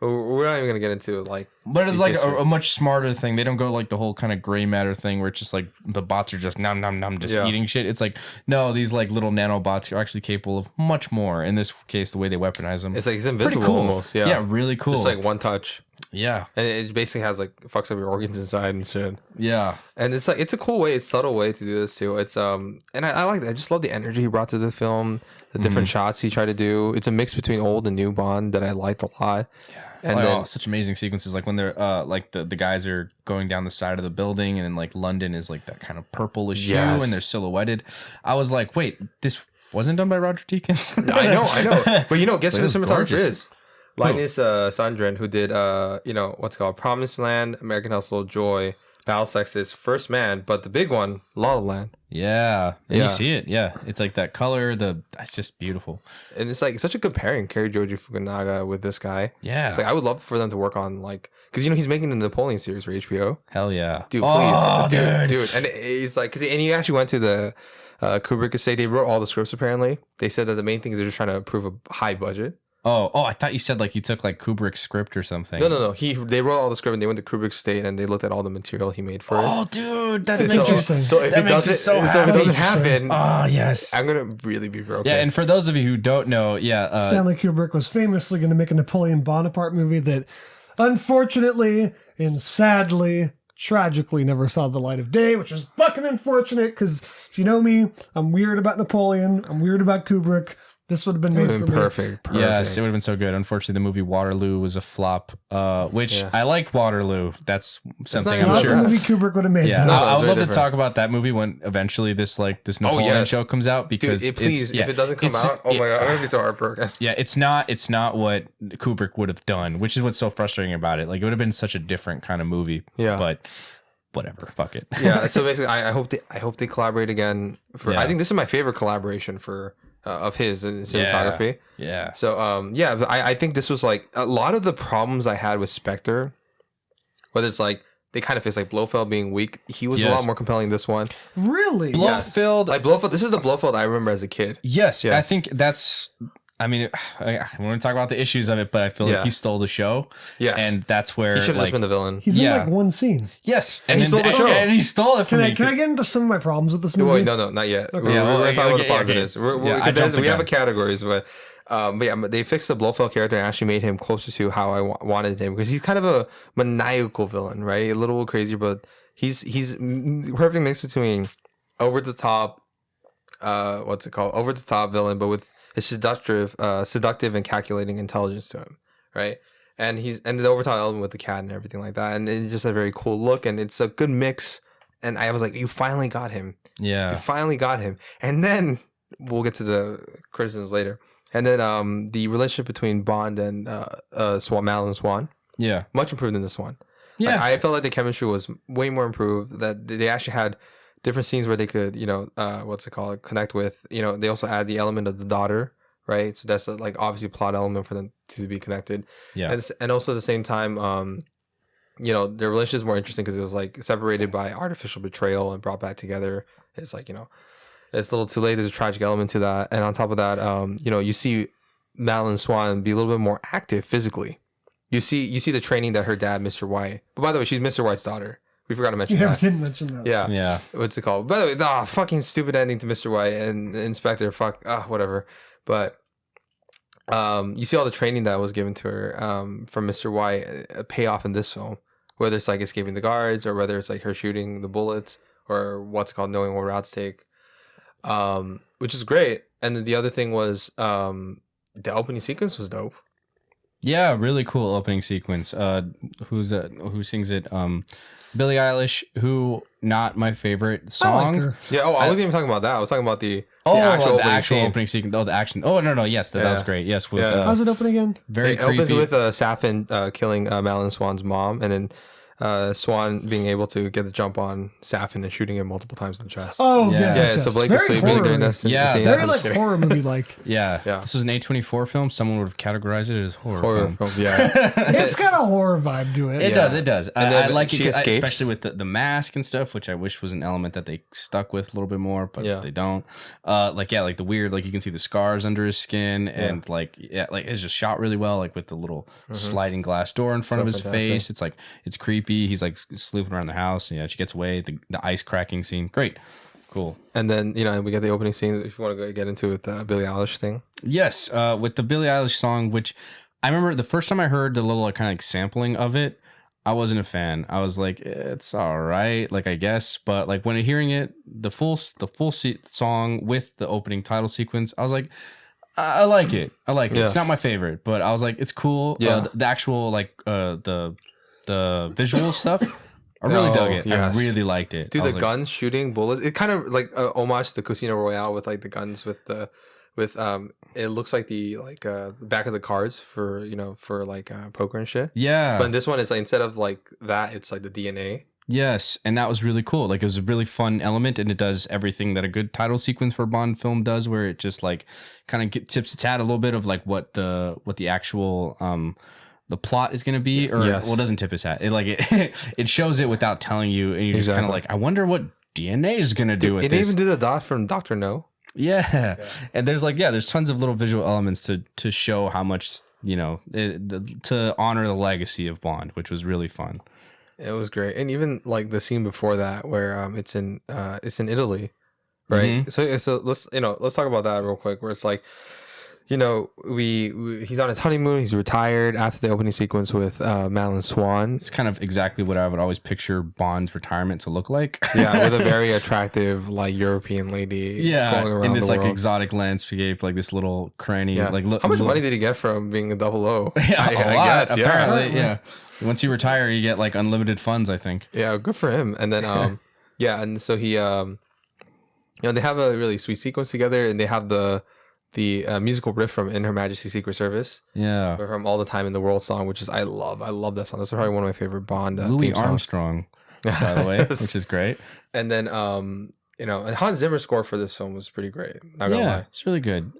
We're not even gonna get into like. But it's these like issues. a much smarter thing. They don't go like the whole kind of gray matter thing where it's just like the bots are just nom nom nom just Yeah. eating shit. It's like no, these like little nanobots are actually capable of much more. In this case, the way they weaponize them, It's like it's pretty invisible cool. almost. Yeah, Yeah, really cool. Just like one touch, yeah, and it basically has like fucks up your organs inside and shit. yeah. And it's like it's a cool way, it's a subtle way to do this too. It's and I like that. I just love the energy he brought to the film, the different shots he tried to do. It's a mix between old and new Bond that I liked a lot. Yeah. And then such amazing sequences, like when they're like the guys are going down the side of the building, and then like London is like that kind of purplish hue, Yes. and they're silhouetted. I was like, wait, this wasn't done by Roger Deakins. I know. But guess who It the was cinematographer gorgeous. is? Linus Sandgren, who did what's it called Promised Land, American Hustle, Joy, Battlesex's First Man, but the big one, La La Land. Yeah, and Yeah. you see it. Yeah, it's like that color. It's just beautiful. And it's like such a good pairing, Kerry Joji Fukunaga with this guy. Yeah, It's like I would love for them to work on like because he's making the Napoleon series for HBO. hell yeah, Dude, Oh, please, dude. And he's like, and he actually went to the Kubrick estate. They wrote all the scripts. Apparently, they said that the main thing is they're just trying to prove a high budget. Oh, I thought you said like he took like Kubrick's script or something. No. They wrote all the script and they went to Kubrick's state and they looked at all the material he made for it. Oh, dude, that makes interesting. So if that it makes me doesn't, so so if it doesn't happy. happen, Oh, yes. I'm gonna really be broken. Yeah, and for those of you who don't know, Stanley Kubrick was famously going to make a Napoleon Bonaparte movie that, unfortunately and sadly, tragically, never saw the light of day, which is fucking unfortunate. Because if you know me, I'm weird about Napoleon. I'm weird about Kubrick. This would have been made for me. perfect. yes, it would have been so good. Unfortunately, the movie Waterloo was a flop, which I liked Waterloo. That's something not I'm Not sure. the movie Kubrick would have made. Yeah, No, I would very love to different. talk about that movie when eventually this Napoleon show comes out because Dude, please, it's- if it doesn't come out, oh my god, I'm gonna be so heartbroken. Yeah, it's not what Kubrick would have done, which is what's so frustrating about it. Like it would have been such a different kind of movie. Yeah. But whatever, fuck it. Yeah, so basically, I hope they collaborate again. Yeah. I think this is my favorite collaboration for of his in cinematography. Yeah. So I think this was like a lot of the problems I had with Spectre, whether it's like they kind of face like Blofeld being weak. He was a Yes. lot more compelling this one. Really? Blofeld. Like Blofeld, this is the Blofeld I remember as a kid. Yes, Yeah. I think that's. I mean, I want to talk about the issues of it, but I feel like Yeah. he stole the show. Yes. and that's where He should have like just been the villain. He's Yeah. in like one scene. yes, And he then- stole the show. and he stole it from me. Can I get into some of my problems with this movie? Wait, no, not yet. We're Yeah, well, gonna talk about the okay, okay. positives. Yeah, I 'Cause jumped the we have gun. a categories, but they fixed the Blofeld character and actually made him closer to how I wanted him because he's kind of a maniacal villain, right? A little crazy, but he's perfect mix between over the top, what's it called? Over the top villain, but with his seductive and calculating intelligence to him, right? And the over top element with the cat and everything like that, and it's just a very cool look, and it's a good mix. And I was like, you finally got him. You Yeah, finally got him. And then we'll get to the criticisms later. And then the relationship between Bond and Madeline Swan, yeah, much improved in this one. yeah. Like, I felt like the chemistry was way more improved. That they actually had different scenes where they could, connect with. They also add the element of the daughter, right? So that's like obviously plot element for them to be connected. Yeah. And also at the same time, their relationship is more interesting because it was like separated by artificial betrayal and brought back together. It's like, it's a little too late. There's a tragic element to that. And on top of that, you see Madeline Swan be a little bit more active physically. You see the training that her dad, Mr. White. But by the way, she's Mr. White's daughter. We forgot to mention Yeah, we that. didn't mention that. Yeah. Yeah. What's it called? By the way, fucking stupid ending to Mr. White and Inspector. Fuck. Whatever. But you see all the training that was given to her from Mr. White pay off in this film. Whether it's like escaping the guards or whether it's like her shooting the bullets or what's it called, knowing what route to take. Which is great. And then the other thing was the opening sequence was dope. Yeah, really cool opening sequence. Who sings it? Billie Eilish, who not my favorite song. I like her. Yeah. I wasn't even talking about that. I was talking about the The actual actual opening opening sequence. Oh, the action. Oh, no. Yes, that was Yeah. great. Yes, with Yeah. How's it open again? very It opens creepy. with Safin killing Madeline Swan's mom, and then Swan being able to get the jump on Safin and shooting him multiple times in the chest. Oh, Yeah. yes, yeah, yes, so yes. Blake was Very sleeping horror during movie. this. Yeah, scene. Very That was like horror movie like. Yeah. Yeah. This was an A24 film. Someone would have categorized it as horror horror film. film. Yeah, It's got a horror vibe to it. It does. It does. And I then like she it, 'cause escapes. especially with the mask and stuff, which I wish was an element that they stuck with a little bit more, but Yeah. they don't. Like the weird, like you can see the scars under his skin, and like it's just shot really well, like with the little sliding glass door in front So of his fantastic. face. It's like it's creepy. He's like sleeping around the house. Yeah, she gets away. The ice cracking scene, great, cool. and then we get the opening scene. If you want to get into it, the Billie Eilish thing. Yes, with the Billie Eilish song, which I remember the first time I heard the little kind of like sampling of it, I wasn't a fan. I was like, it's all right, like I guess, but like when hearing it, the full song with the opening title sequence, I was like, I like it. I like it. Yeah. It's not my favorite, but I was like, it's cool. Yeah. The actual like the visual stuff, I really dug it. yes. I really liked it. Dude, I the was like, guns shooting bullets. It kind of like homage to Casino Royale with like the guns with it looks like the back of the cards for poker and shit. yeah. But in this one, it's like instead of like that, it's like the DNA. Yes, and that was really cool. Like it was a really fun element, and it does everything that a good title sequence for a Bond film does, where it just like kind of tips its hat a little bit of like what the actual the plot is going to be, or Yes. well, it doesn't tip its hat. It it shows it without telling you, and you're just kind of Exactly. like, I wonder what DNA is going to do with It this. didn't even do the dot from Doctor No. Yeah. And there's tons of little visual elements to show how much, to honor the legacy of Bond, which was really fun. It was great, and even like the scene before that where it's in Italy, right? Mm-hmm. So let's talk about that real quick. Where it's like, he's on his honeymoon. He's retired after the opening sequence with Madeline Swan. It's kind of exactly what I would always picture Bond's retirement to look like. Yeah, with a very attractive like European lady. Yeah, going around in this the like world. exotic landscape, like this little cranny. Yeah. Like How much money did he get from being a 007? Yeah, I lot, guess. apparently. Yeah. Once you retire, you get like unlimited funds, I think. Yeah, good for him. And then and so he they have a really sweet sequence together, and they have the musical riff from In Her Majesty's Secret Service. Yeah. From All the Time in the World song, which is I love that song. That's probably one of my favorite Bond Louis theme songs. Armstrong, by the way, which is great. And then and Hans Zimmer's score for this film was pretty great. Not gonna lie. It's really good.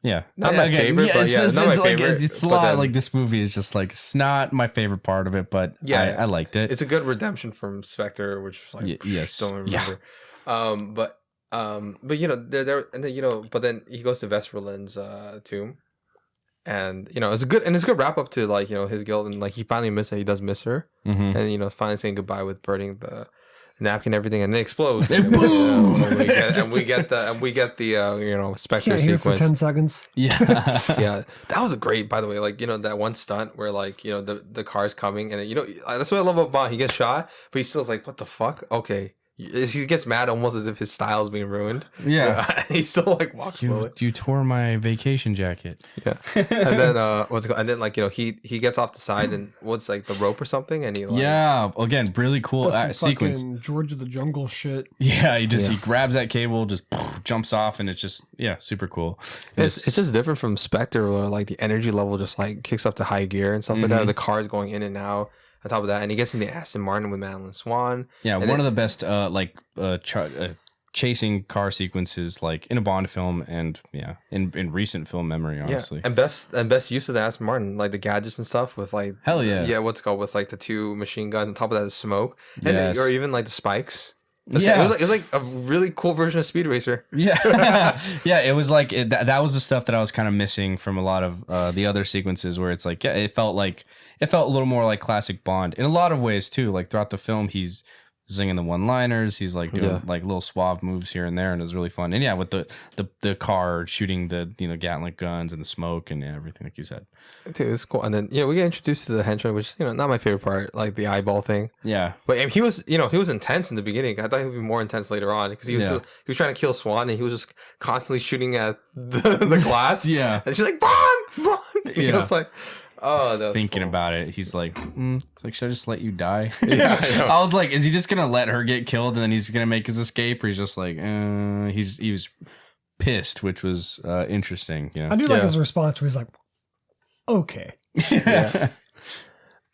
Yeah, Not my favorite, but it's not my like, favorite. It's a but lot. then- Like this movie is just like it's not my favorite part of it, but I liked it. It's a good redemption from Spectre, which like yes, don't remember. But but then he goes to Vesperlin's tomb, and it's a good wrap up to like his guilt, and like he finally he does miss her, Mhm. and finally saying goodbye with burning the napkin and everything, and it explodes, And and we get the Spectre Can't hear for sequence. 10 seconds. Yeah, Yeah, that was great, by the way. Like that one stunt where like the car's coming, and that's what I love about Bond. He gets shot, but he still's like, what the fuck? Okay. He gets mad almost as if his style is being ruined. Yeah. He still like walks slowly. you tore my vacation jacket. Yeah. And then what's it called? And then like he gets off the side and what's like the rope or something, and he like Yeah, again, really cool That's some sequence. fucking George of the Jungle shit. Yeah, he grabs that cable, just jumps off, and it's just super cool. it's just different from Spectre, where like the energy level just like kicks up to high gear and stuff like that. The car's going in and out. On top of that, and he gets in the Aston Martin with Madeline Swan. Yeah, and one of the best chasing car sequences like in a Bond film and in recent film memory, honestly. And best use of the Aston Martin, like the gadgets and stuff with like Hell yeah. what's it called with like the two machine guns on top of that is smoke, and Yes. or even like the spikes. Yeah. It was like a really cool version of Speed Racer. Yeah, yeah. It was like that was the stuff that I was kind of missing from a lot of the other sequences, where it's like it felt a little more like classic Bond in a lot of ways too. Like throughout the film, he's singing the one-liners. He's like doing like little suave moves here and there, and it was really fun. And yeah, with the car shooting the Gatling guns and the smoke and everything, like you said. Dude, it's cool. And then we get introduced to the henchman, which is not my favorite part, like the eyeball thing. Yeah, But I mean, he was intense in the beginning. I thought he would be more intense later on because he was trying to kill Swan, and he was just constantly shooting at the glass. Yeah. And she's like, Bond. Yeah. It's like, oh, that was thinking cool. about it, he's like, it's like, should I just let you die? Yeah, I know. I was like, is he just gonna let her get killed and then he's gonna make his escape, or he's just like, he was pissed, which was interesting. I do like his response where he's like, okay.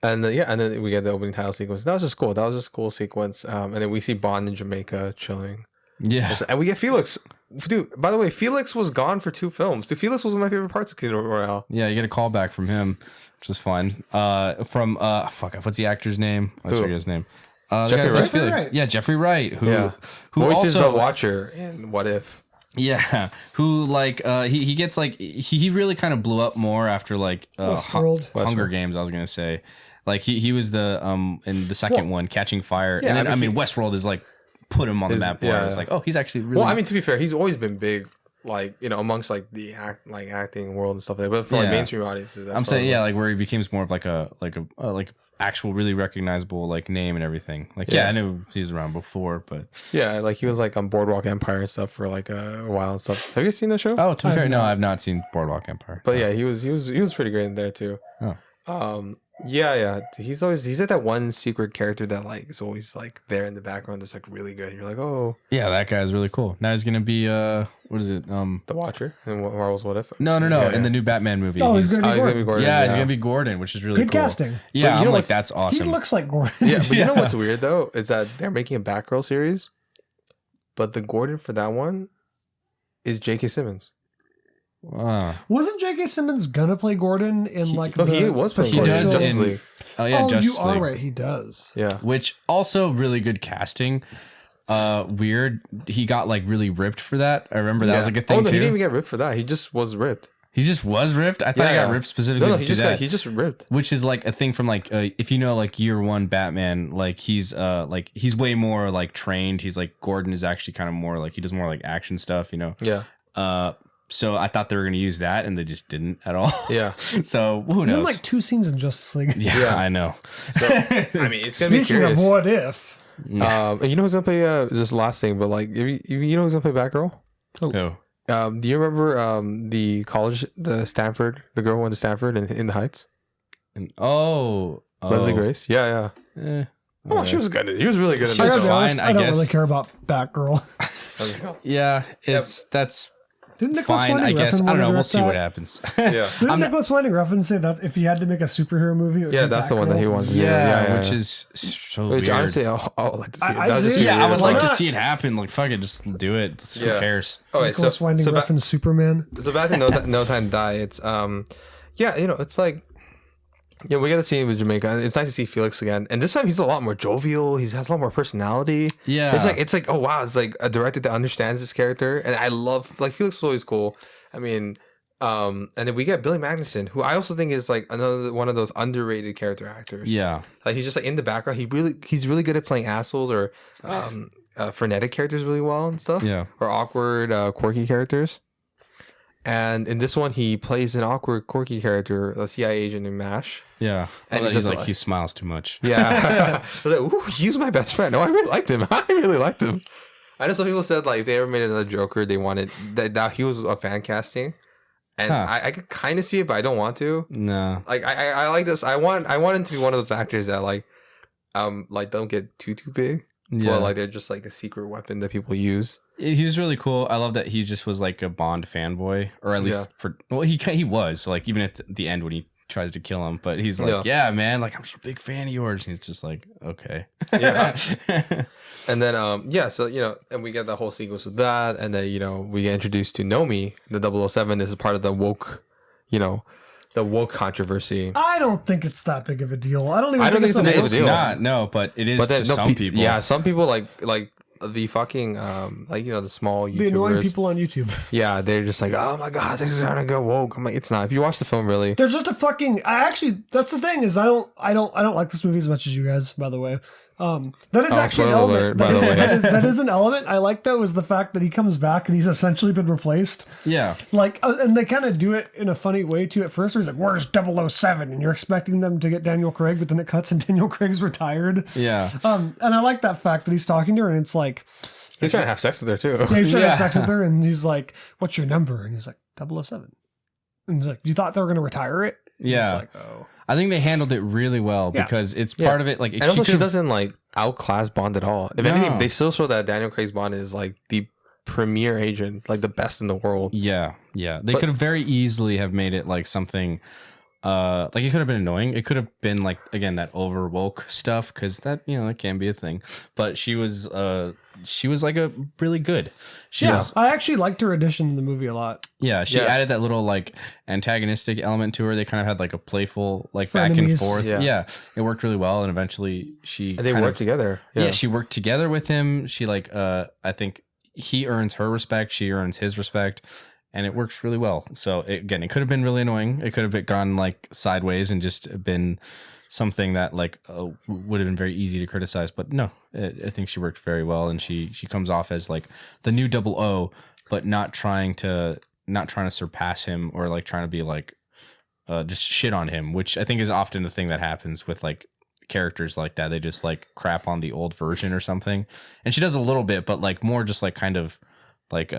And then we get the opening title sequence. That was just cool. That was just a cool sequence. And then we see Bond in Jamaica chilling. Yeah. And we get Felix. Dude, by the way, Felix was gone for 2 films. Dude, Felix was one of my favorite parts of Casino Royale. Yeah, you get a call back from him, which was fun. From what's the actor's name? I forget his name. Jeffrey Wright? Jeffrey Wright. Yeah, Jeffrey Wright. Who voices also the Watcher in What If. Yeah, who like he gets like he really kind of blew up more after like Westworld. Hunger Games. I was gonna say, like he was the in the second one, Catching Fire, Yeah, and then Westworld is like put him on the map. Where I was like, oh, he's actually really. Well, I mean, to be fair, he's always been big, like amongst like the acting world and stuff like that. But for like mainstream audiences, that's I'm saying probably- like where he becomes more of like a actual really recognizable like name and everything. Like I knew he was around before, but yeah, like he was like on Boardwalk Empire and stuff for like a while and stuff. Have you seen that show? to be fair, no, I've not seen Boardwalk Empire. But yeah, he was pretty great in there too. Oh. Yeah. He's like that one secret character that like is always like there in the background that's like really good. You're like, oh, Yeah, that guy's really cool. Now he's gonna be what is it? the Watcher and Marvel's What If. No, Yeah, in the new Batman movie. Oh, he's gonna be he's gonna be Gordon. Gordon. Yeah, he's gonna be Gordon, which is really Good cool. casting. Yeah, But I'm like, what's- that's He awesome. looks like Gordon. Yeah, but you know Yeah. what's weird though is that they're making a Batgirl series, but the Gordon for that one is J.K. Simmons. Wasn't J.K. Simmons gonna play Gordon in like No, the he was playing He Gordon does in Justice in- League. Oh yeah, Oh, Justice you are League. right. He does. Yeah. Which also really good casting. weird. He got like really ripped for that. I remember that was like a thing Oh no, too. he didn't even get ripped for that. He just was ripped. He just was ripped. I thought he got ripped specifically. No, to do that. he just ripped. Which is like a thing from like if you know like year one Batman, like he's way more like trained. He's like Gordon is actually kind of more like he does more like action stuff, you know. Yeah. So I thought they were gonna use that, and they just didn't at all. Yeah. So who There's knows? like 2 scenes in Justice League. Yeah, I know. So I mean, it's gonna be Speaking curious. of what if, And you know who's gonna play? This last thing, but like, if you know who's gonna play Batgirl? Oh. Do you remember the college, the Stanford, the girl who went to Stanford in the Heights? Leslie Grace. Yeah. Oh, she was good. He was really good. She in was that show. fine, I I don't guess. really care about Batgirl. Yeah, that's Didn't Nicholas fine, I Winding guess. Refn I don't wanna know. We'll direct see that? what happens. Yeah. Didn't Nicholas Winding Refn say that if he had to make a superhero movie, it would Yeah, be that's the one that Batgirl? he wanted to do. Yeah, which is so Which weird. honestly, I would like to see it. I That would just see be it. Yeah, I weird would as like well. to see it happen. Like, fuck it, just do it. Who Yeah. cares? Okay, Nicholas Winding so Refn's Superman. So back to No Time to Die. It's yeah, you know, it's like, yeah, we got to see him with Jamaica. It's nice to see Felix again, and this time he's a lot more jovial. He has a lot more personality. Yeah. It's like oh wow, it's like a director that understands this character, and I love like Felix was always cool. I mean, and then we get Billy Magnuson, who I also think is like another one of those underrated character actors. Yeah. Like he's just like in the background. He's really good at playing assholes or frenetic characters really well and stuff. Yeah. Or awkward, quirky characters. And in this one, he plays an awkward, quirky character, a CIA agent in MASH. Yeah. And And he he's does like, like- he smiles too much. Yeah. I was like, ooh, he was my best friend. No, I really liked him. I really liked him. I know some people said like if they ever made another Joker, they wanted that he was a fan casting. And Huh. I could kind of see it, but I don't want to. No. Like I like this. I want him to be one of those actors that like don't get too big. Yeah. Or like they're just like a secret weapon that people use. He was really cool. I love that he just was like a Bond fanboy, or at least he was like even at the end when he tries to kill him, but he's like, yeah, man, like I'm just a big fan of yours. And he's just like, okay. Yeah. And then so you know, and we get the whole sequence with that, and then you know we get introduced to Nomi, the 007. This is part of the woke, you know, the woke controversy. I don't think it's that big of a deal. I don't think it's a big of a It's deal. not, no, but it is to some people. Yeah, some people like the fucking like you know the small The annoying YouTubers. people on YouTube. Yeah, they're just like, oh my god, this is gonna go woke. I'm like, it's not. If you watch the film, really, There's just a fucking. That's the thing is I don't like this movie as much as you guys. By the way, that is actually an spoiler element. alert, by the way. that is an element I like though is the fact that he comes back and he's essentially been replaced. Yeah. Like, and they kind of do it in a funny way too. At first, where he's like, "Where's 007?" and you're expecting them to get Daniel Craig, but then it cuts and Daniel Craig's retired. Yeah. And I like that fact that he's talking to her and it's like, he's trying to have sex with her too. yeah, he's trying to have Yeah. sex with her, and he's like, "What's your number?" And he's like, 007. And he's like, "You thought they were going to retire it?" And Yeah. he's like, "Oh." I think they handled it really well Yeah. because it's part of it. Like, And also, she could've- doesn't like outclass Bond at all. If No. anything, they still show that Daniel Craig's Bond is like the premier agent, like the best in the world. Yeah, yeah. They But- could have very easily have made it like something like it could have been annoying. It could have been like again that over woke stuff because that you know that can be a thing. But she was like a really good. She Yeah, was, I actually liked her addition in the movie a lot. yeah, she Yeah. added that little like antagonistic element to her. They kind of had like a playful like back and Frenemies. forth. Yeah. Yeah, it worked really well, and eventually she And they kind work of- together. Yeah, she worked together with him. She like I think he earns her respect, she earns his respect, and it works really well. So it could have been really annoying. It could have gone like sideways and just been something that like would have been very easy to criticize. But no, I think she worked very well, and she comes off as like the new 00, but not trying to surpass him or like trying to be like just shit on him, which I think is often the thing that happens with like characters like that. They just like crap on the old version or something, and she does a little bit, but like more just like kind of like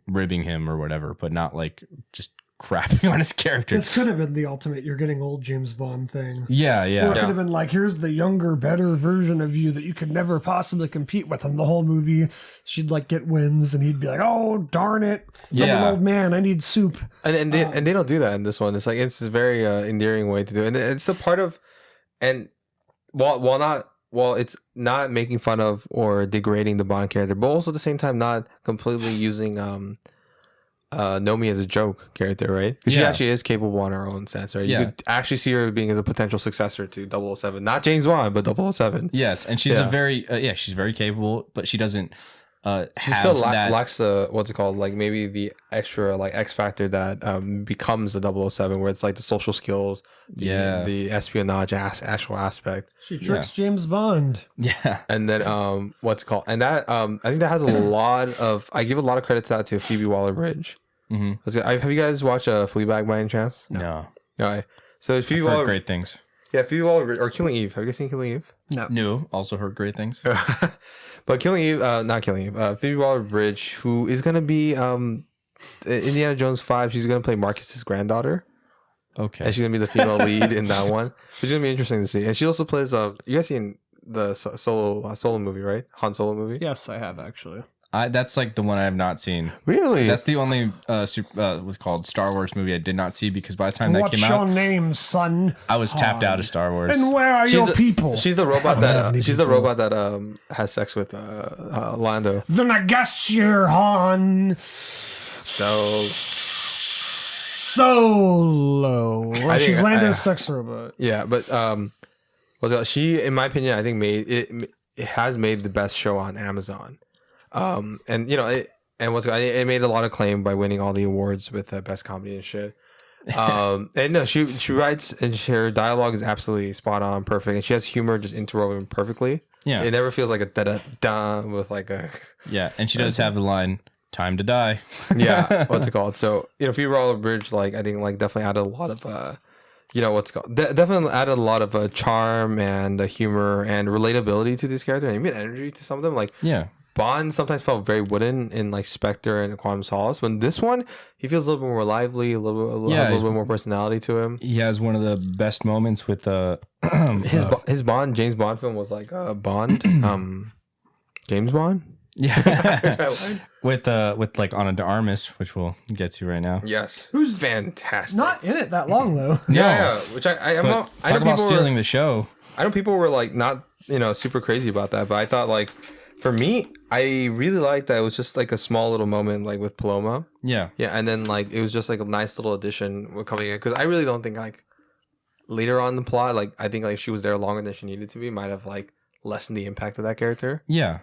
ribbing him or whatever, but not like just crapping on his character. This could have been the ultimate "you're getting old" James Bond thing. Yeah, Or it yeah, could have been like, "Here's the younger, better version of you that you could never possibly compete with." And the whole movie, she'd like get wins, and he'd be like, "Oh darn it, I'm Yeah. an old man. I need soup." and they don't do that in this one. It's like it's a very endearing way to do it, and it's a part of, and while it's not making fun of or degrading the Bond character, but also at the same time not completely using know me as a joke character, right? Because she Yeah. actually is capable on her own sense, right? Yeah. You could actually see her being as a potential successor to 007. Not James Bond, but 007. Yes, and she's Yeah. a very she's very capable, but she doesn't She have still that. lacks the, what's it called? Like maybe the extra like X factor that becomes a 007, where it's like the social skills, the espionage actual aspect. She tricks James Bond. Yeah, And then what's it called? And that I think that has a lot of, I give a lot of credit to that to Phoebe Waller-Bridge. Have you guys watched Fleabag by any chance? no, All right. So Phoebe heard Waller, great things. yeah, Phoebe Waller or Killing Eve. Have you guys seen Killing Eve? No. New, also heard great things. But Killing Eve, not Killing Eve. Phoebe Waller-Bridge, who is gonna be Indiana Jones 5. She's gonna play Marcus's granddaughter, Okay, and she's gonna be the female lead in that one, which is gonna be interesting to see. And she also plays you guys seen the solo movie, right? Han Solo movie. Yes, I have actually. that's like the one I have not seen. Really? That's the only what's called Star Wars movie I did not see because by the time that What's came your out, name, son? I was tapped out of Star Wars. And where are your people? She's the robot I don't have that any she's the people. robot that has sex with Lando. Then I guess you're Han So Solo. Well, I think she's Lando's sex robot. yeah, but she, in my opinion, I think made it has made the best show on Amazon. And you know it made a lot of claim by winning all the awards with best comedy and shit. And no, she writes, and her dialogue is absolutely spot on, perfect, and she has humor just interwoven perfectly. Yeah. It never feels like a da da da with like a Yeah, and she does have the line "Time to die." yeah, what's it called? So Phoebe Waller-Bridge, like I think like definitely added a lot of what's it called? Definitely added a lot of charm and humor and relatability to this character, and even energy to some of them. Like Yeah, Bond sometimes felt very wooden in like Spectre and Quantum Solace. When this one, he feels a little bit more lively, has a little bit more personality to him. he has one of the best moments with His Bond, James Bond film was like Bond, James Bond. yeah with like Ana de Armas, which we'll get to right now. Yes, who's fantastic. Not in it that long though. yeah, which I'm But not. I talk know about people stealing the show. I know people were like not super crazy about that, but I thought like for me, I really liked that it was just like a small little moment like with Paloma. Yeah, Yeah, and then like it was just like a nice little addition with coming in, because I really don't think like later on in the plot, like I think like if she was there longer than she needed to be, might have like lessened the impact of that character. yeah,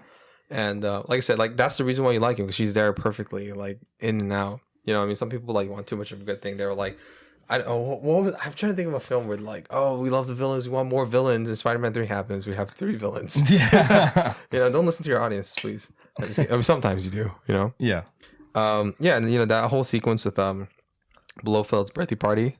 And like I said, like that's the reason why you like him, because she's there perfectly, like in and out. You know, what I mean, some people like want too much of a good thing. They were like, I don't know, I'm trying to think of a film where like, oh, we love the villains, we want more villains. And Spider-Man 3 happens, we have 3 villains. yeah, Don't listen to your audience, please. I mean, sometimes you do. yeah. Yeah, and that whole sequence with Blofeld's birthday party.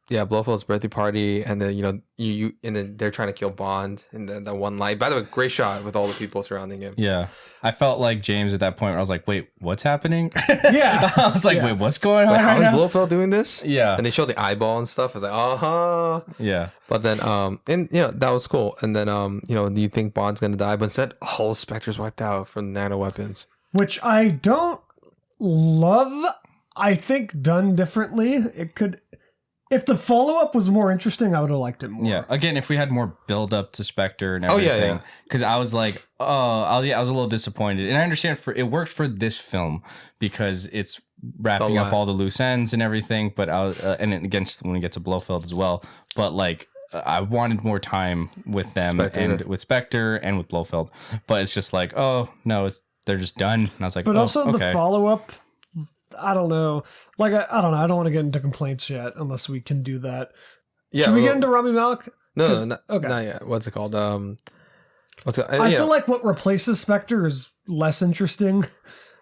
Yeah, Blofeld's birthday party, and then you and then they're trying to kill Bond, and then that one light. By the way, great shot with all the people surrounding him. Yeah, I felt like James at that point where I was like, wait, what's happening? Yeah. I was like, Yeah. wait, what's going on Like, how right is now? Blofeld doing this? Yeah. And they show the eyeball and stuff. I was like, Yeah, But then, and that was cool. And then, do you think Bond's gonna die? But instead, all Spectre's wiped out from nano weapons. Which I don't love. I think done differently, it could. If the follow up was more interesting, I would have liked it more. yeah. Again, if we had more build up to Spectre and Oh, yeah, everything, yeah. because I was like, I was a little disappointed, and I understand it worked for this film because it's wrapping up all the loose ends and everything. But I was, and against when we get to Blofeld as well. But like, I wanted more time with them and with Spectre and with Blofeld. But it's just like, oh no, they're just done. And I was like, But also okay. the follow up, I don't know. Like, I don't know. I don't want to get into complaints yet unless we can do that. Yeah. Can we get into Rami Malek? No, not yet. What's it called? I feel like what replaces Spectre is less interesting.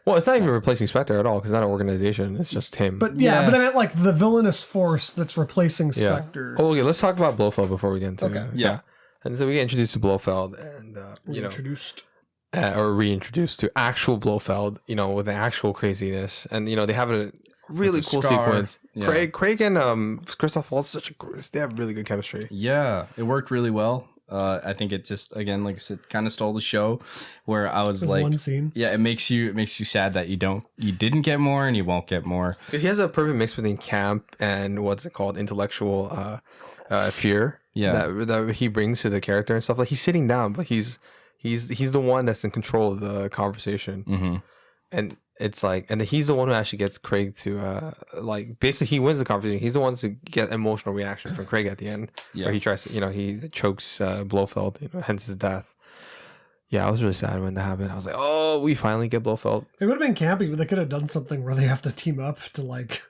Well, it's not even replacing Spectre at all, because it's not an organization. It's just him. But Yeah. but I meant like the villainous force that's replacing yeah. Spectre. Oh, okay. Let's talk about Blofeld before we get into it. Yeah. And so we get introduced to Blofeld, and Introduced. or reintroduced to actual Blofeld, with the actual craziness, and they have a really cool scar. sequence. Yeah. Craig and Christoph Waltz, they have really good chemistry. Yeah, it worked really well. I think it just, again, like I said, kind of stole the show. Where I was There's like, one scene. yeah, it makes you sad that you didn't get more and you won't get more. He has a perfect mix between camp and what's it called, intellectual fear. Yeah. that he brings to the character and stuff. Like he's sitting down, but he's the one that's in control of the conversation. Mm-hmm. And it's like, and he's the one who actually gets Craig to like basically he wins the conversation. He's the one to get emotional reaction from Craig at the end, where he tries to, he chokes Blofeld, hence his death. Yeah, I was really sad when that happened. I was like, oh, we finally get Blofeld. It would have been campy, but they could have done something where they have to team up to like.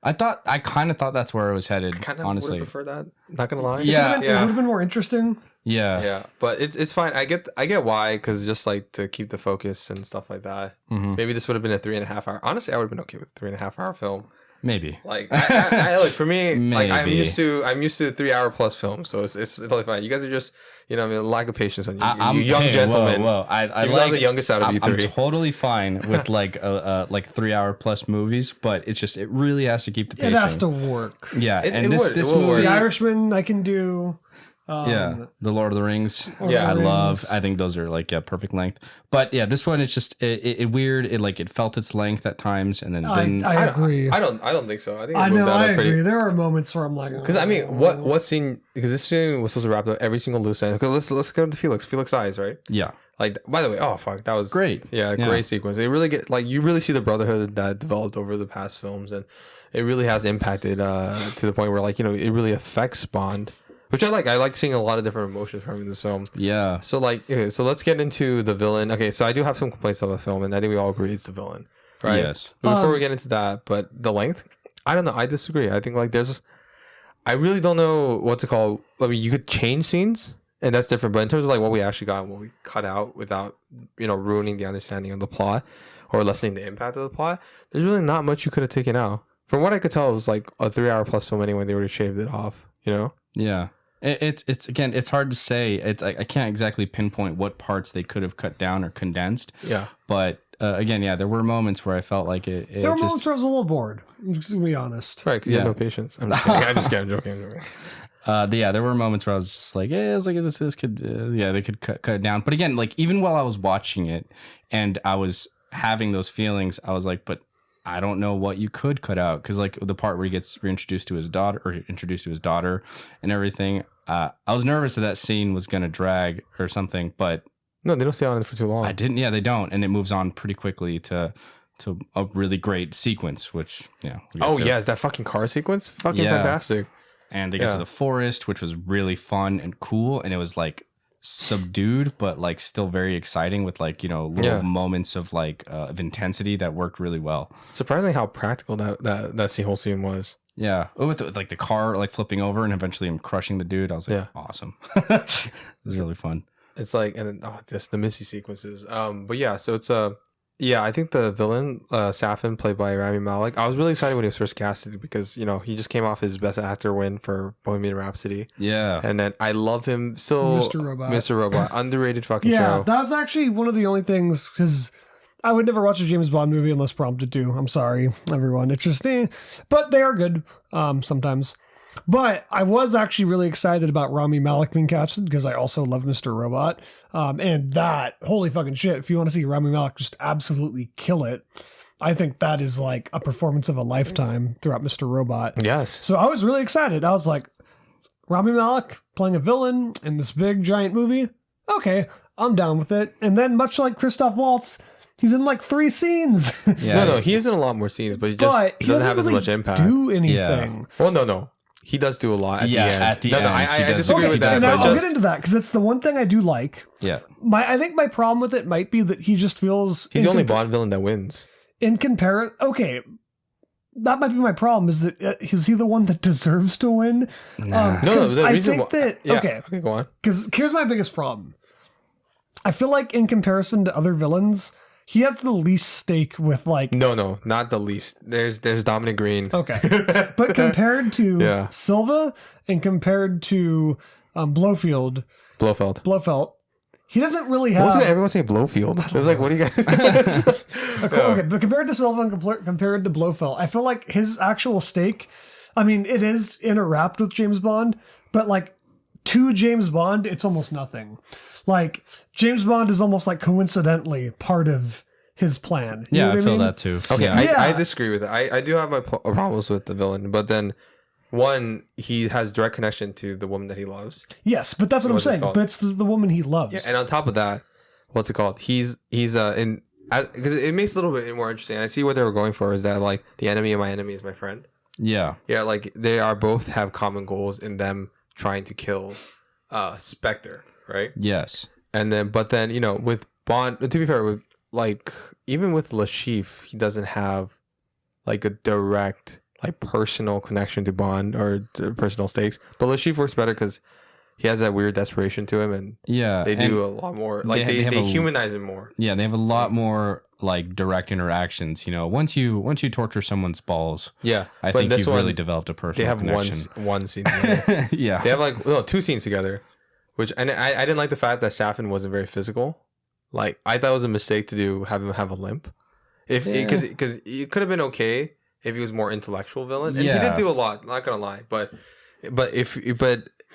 I kind of thought that's where it was headed. Honestly, would prefer that. Not gonna lie. It would have been more interesting. Yeah, but it's fine. I get why, because just like to keep the focus and stuff like that. Maybe this would have been a 3.5 hour. Honestly, I would have been okay with a 3.5 hour film. Maybe. Like I like, for me, like I'm Maybe. used to 3-hour plus films, so it's totally fine. You guys are just lack of patience on you. I'm You young gentlemen. Whoa. I I'm like the youngest out of you I'm three. totally fine with like 3-hour plus movies, but it's just it really has to keep the It pacing. has to work. Yeah, It and would. this It will movie. work. The Irishman, I can do. The Lord of the Rings. Yeah. I Rings. love. I think those are like perfect length. But yeah, this one it's just it weird. It felt its length at times, and then I agree. I don't think so. I think I they moved know. that I up pretty. agree. There are moments where I'm like, Because I mean, what scene? Because this scene was supposed to wrap up every single loose end. Because let's go to Felix. Felix eyes, right? yeah, Like, by the way, oh fuck, that was Great. Yeah, Yeah. great sequence. They really get like you really see the brotherhood that developed over the past films, and it really has impacted to the point where like it really affects Bond, which I like. I like seeing a lot of different emotions from him in this film. yeah. So like, okay, so let's get into the villain. Okay, so I do have some complaints of the film, and I think we all agree it's the villain, right? Yes. But before we get into that, but the length, I don't know. I disagree. I think like I really don't know what to call. I mean, you could change scenes, and that's different. But in terms of like what we actually got and what we cut out without ruining the understanding of the plot or lessening the impact of the plot, there's really not much you could have taken out. From what I could tell, it was like a 3-hour plus film anyway. They would have shaved it off. Yeah. It's again, it's hard to say. I can't exactly pinpoint what parts they could have cut down or condensed. Yeah. But again, yeah, there were moments where I felt like it there were just moments where I was a little bored. I'm just gonna be honest. Right, because you have Yeah. no patience. I'm just kidding. I'm just kidding. I'm joking. I'm joking. yeah, there were moments where I was just like, yeah, it's like this could, they could cut it down. But again, like even while I was watching it and I was having those feelings, I was like, but I don't know what you could cut out, because like the part where he gets introduced to his daughter and everything, I was nervous that scene was gonna drag or something, but No, they don't stay on it for too long. I didn't. Yeah, they don't, and it moves on pretty quickly to a really great sequence, which we'll get Oh to. yes, that fucking car sequence, fucking Yeah. fantastic. And they get to the forest, which was really fun and cool, and it was like subdued but like still very exciting with like little moments of like of intensity that worked really well. Surprisingly, how practical that whole scene was. Yeah, with like the car like flipping over and eventually him crushing the dude, I was like, Yeah. awesome. It was really fun. It's like, and then, just the Missy sequences. But yeah, so it's I think the villain, Safin, played by Rami Malek. I was really excited when he was first casted because he just came off his Best Actor win for Bohemian Rhapsody. Yeah, And then I love him still. Mr. Robot. Underrated fucking Yeah, show. that was actually one of the only things, because I would never watch a James Bond movie unless prompted to. I'm sorry, everyone. It's just, but they are good sometimes. But I was actually really excited about Rami Malek being casted because I also love Mr. Robot. And that, holy fucking shit, if you want to see Rami Malek just absolutely kill it, I think that is like a performance of a lifetime throughout Mr. Robot. Yes. So I was really excited. I was like, Rami Malek playing a villain in this big giant movie? Okay, I'm down with it. And then much like Christoph Waltz, he's in like 3 scenes. yeah. No, he is in a lot more scenes, but he doesn't have as really much impact. do anything. Well, no. He does do a lot at the end. at the No, end. I he does. disagree with that. And But I'll just, get into that because it's the one thing I do like. Yeah, I think my problem with it might be that he just feels he's the only Bond villain that wins. in comparison. Okay, that might be my problem. Is that is he the one that deserves to win? Nah. No, the I reason think why. that Yeah, okay. go on. Because here's my biggest problem. I feel like in comparison to other villains, he has the least stake with like. No, not the least. There's Dominic Green. Okay, but compared to Yeah. Silva and compared to Blofeld, he doesn't really have. Why was everyone say Blofeld? It was like, what do you guys? Okay, but compared to Silva and compared to Blofeld, I feel like his actual stake, I mean, it is interact with James Bond, but like to James Bond, it's almost nothing. Like James Bond is almost like coincidentally part of his plan. You know what I feel mean? that too. Okay, Yeah. I disagree with it. I do have my problems with the villain, but then one, he has direct connection to the woman that he loves. Yes, but that's what I'm What's it saying. called? But it's the woman he loves. Yeah, and on top of that, what's it called? He's in because it makes it a little bit more interesting. I see what they were going for, is that like the enemy of my enemy is my friend. Yeah. Yeah, like they are both have common goals in them trying to kill Spectre, right? Yes. And then, but then, you know, with Bond, to be fair, with like even with Lashif, he doesn't have like a direct like personal connection to Bond or personal stakes. But Lashif works better because he has that weird desperation to him, and they do a lot more. Like they humanize him more. Yeah, they have a lot more like direct interactions. You know, once you torture someone's balls, I think you've really developed a personal connection. one scene together. Yeah, they have like two scenes together, which and I didn't like the fact that Safin wasn't very physical. Like I thought it was a mistake to have him have a limp, because it could have been okay if he was more intellectual villain, and he did do a lot. Not gonna lie, but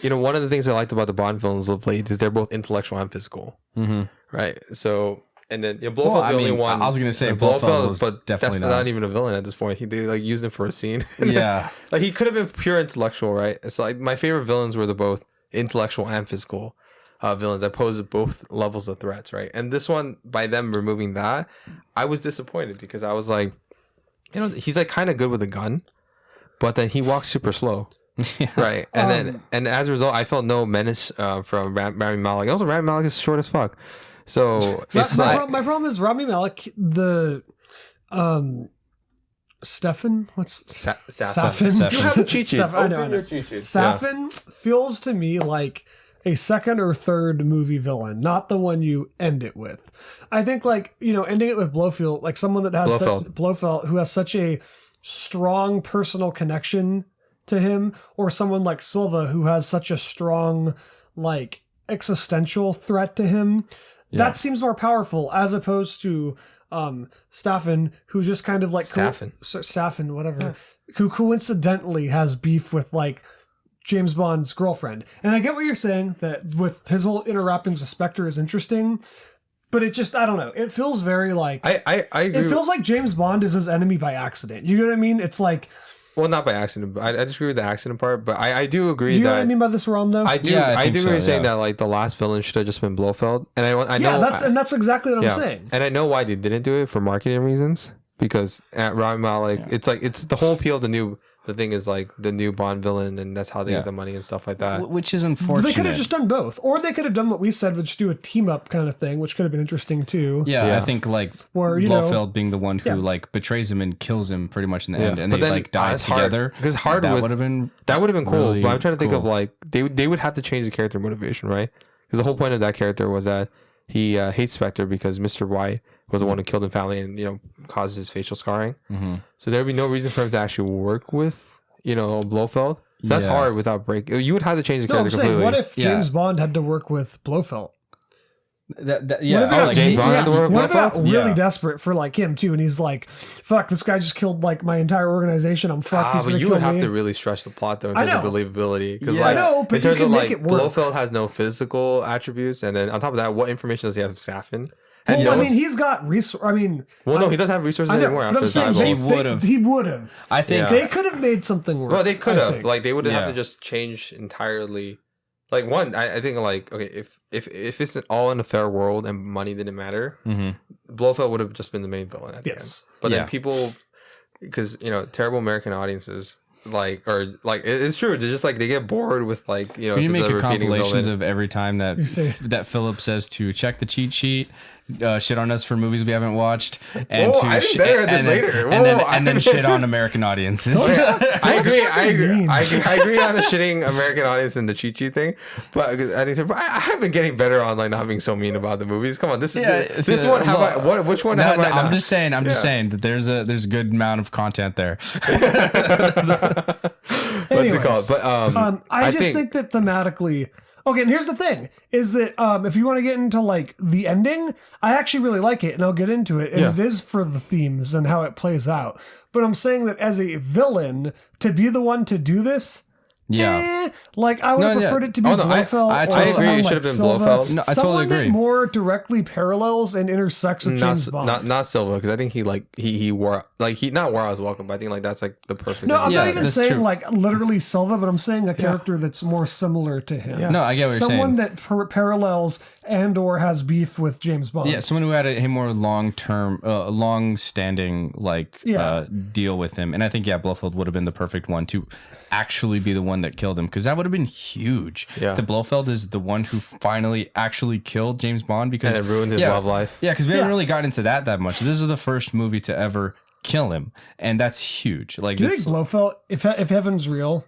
you know, one of the things I liked about the Bond villains of late is they're both intellectual and physical, right? So, and then Blofeld's the only one. I was gonna say Blofeld, but definitely that's not even a villain at this point. They like used him for a scene. Yeah, like he could have been pure intellectual, right? It's like my favorite villains were both intellectual and physical villains that pose both levels of threats, right? And this one, by them removing that, I was disappointed because I was like, you know, he's like kind of good with a gun, but then he walks super slow. Yeah. Right, and as a result, I felt no menace from Rami Malek. Also, Rami Malek is short as fuck, so it's my problem is Rami Malek. The Stefan, what's Safin? You have a cheat sheet. I know. Safin feels to me like a second or third movie villain, not the one you end it with. I think like, you know, ending it with Blofeld, like someone that has Blofeld, who has such a strong personal connection to him, or someone like Silva who has such a strong like existential threat to him, that seems more powerful as opposed to Staffen, who's just kind of like Staffen, whatever, who coincidentally has beef with like James Bond's girlfriend. And I get what you're saying, that with his whole interwrappings with Spectre is interesting, but it just, I don't know, it feels very like I agree. It feels like James Bond is his enemy by accident. You know what I mean? It's like, well, not by accident, but I disagree with the accident part. But I do agree. You know what I mean by this, Ron? Though I do. Yeah, I do agree saying that like the last villain should have just been Blofeld, and I know that's exactly what I'm saying. And I know why they didn't do it for marketing reasons, because at Rami Malek, it's like it's the whole appeal of the thing is like the new Bond villain, and that's how they get the money and stuff like that. Which is unfortunate. They could have just done both, or they could have done what we said, which do a team up kind of thing, which could have been interesting too. Yeah. I think like Blofeld being the one who like betrays him and kills him pretty much in the end, and they like die together. Because that would have been cool. Really, but I'm trying to think of like they would have to change the character motivation, right? Because the whole point of that character was that he hates Spectre because Mr. White was the one who killed his family and, you know, caused his facial scarring. So there would be no reason for him to actually work with, you know, Blofeld. So that's hard without break. You would have to change the character completely. What if James Bond had to work with Blofeld? James Bond had to work with What Blofeld? about really desperate for like him too, and he's like, "Fuck, this guy just killed like my entire organization. I'm fucked." He's but you kill would have me. to really stretch the plot though in terms of believability. Because I know, but in terms you can of make like it work. Blofeld has no physical attributes, and then on top of that, what information does he have of Safin? Well, I mean, he's got resources. I mean, no, he doesn't have resources anymore after his eyeballs. He would have. I think they could have made something work. Well, they could have. Like they would have to just change entirely. Like one, I think like okay, if it's all in a fair world and money didn't matter, Blofeld would have just been the main villain at the end. But then people, because you know, terrible American audiences. It's true. They're just like they get bored with like, you know. Can you make a compilations of every time that that Philip says to check the cheat sheet, shit on us for movies we haven't watched, and I think better at this later. And then shit on American audiences. I agree on the shitting American audience and the cheat sheet thing, but I think I have been getting better on like not being so mean about the movies. Come on, this one. Which one? I'm just saying that there's a good amount of content there. What's it called? But I just think that thematically. Okay, and here's the thing: is that if you want to get into like the ending, I actually really like it, and I'll get into it. And it is for the themes and how it plays out. But I'm saying that as a villain, to be the one to do this. Like I would have preferred it to be Blofeld. I totally agree. It should have been Blofeld. No, I totally agree. That more directly parallels and intersects with James Bond. Not Silva, because I think he wore not wore as welcome, but I think like that's like the perfect. No, I'm not even saying like literally Silva, but I'm saying a character that's more similar to him. No, I get what you're saying. Someone that parallels and or has beef with James Bond. Yeah, someone who had a more long-term, long-standing deal with him, and I think Blofeld would have been the perfect one to actually be the one that killed him, because that would have been huge. Yeah, that Blofeld is the one who finally actually killed James Bond, because and it ruined his love life. Yeah, because we haven't really gotten into that much. This is the first movie to ever kill him, and that's huge. Like, do you think Blofeld, if heaven's real?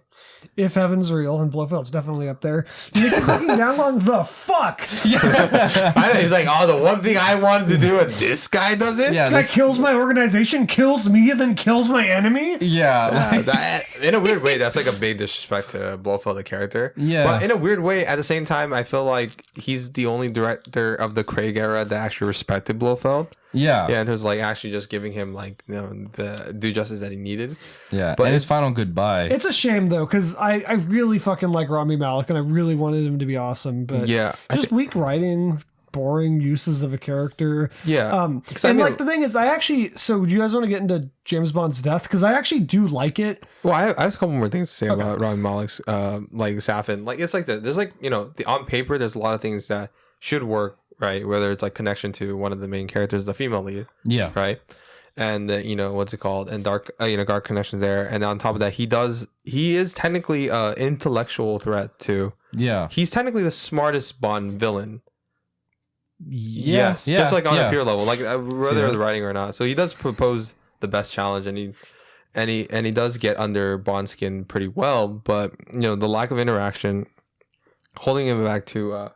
If heaven's real, and Blofeld's definitely up there, you think he's looking down on the fuck? Yeah. I know, he's like, oh, the one thing I wanted to do, and this guy does it? Yeah, this guy kills my organization, kills me, and then kills my enemy? Yeah. That, in a weird way, that's like a big disrespect to Blofeld, the character. Yeah. But in a weird way, at the same time, I feel like he's the only director of the Craig era that actually respected Blofeld. Yeah. Yeah, and it was like actually just giving him like, you know, the due justice that he needed. Yeah. But and his final goodbye. It's a shame though, because I really fucking like Rami Malek and I really wanted him to be awesome. But yeah, just weak writing, boring uses of a character. Yeah. And like the thing is, so do you guys want to get into James Bond's death? Because I actually do like it. Well, I have a couple more things to say about Rami Malek's like Safin. Like it's like there's like, you know, on paper there's a lot of things that should work. Right, whether it's like connection to one of the main characters, the female lead. Yeah. Right, and you know what's it called, and dark connections there, and on top of that, he is technically an intellectual threat too. Yeah, he's technically the smartest Bond villain. Yes, just like on a peer level, like whether the writing or not. So he does propose the best challenge, and he does get under Bond's skin pretty well. But you know the lack of interaction, holding him back too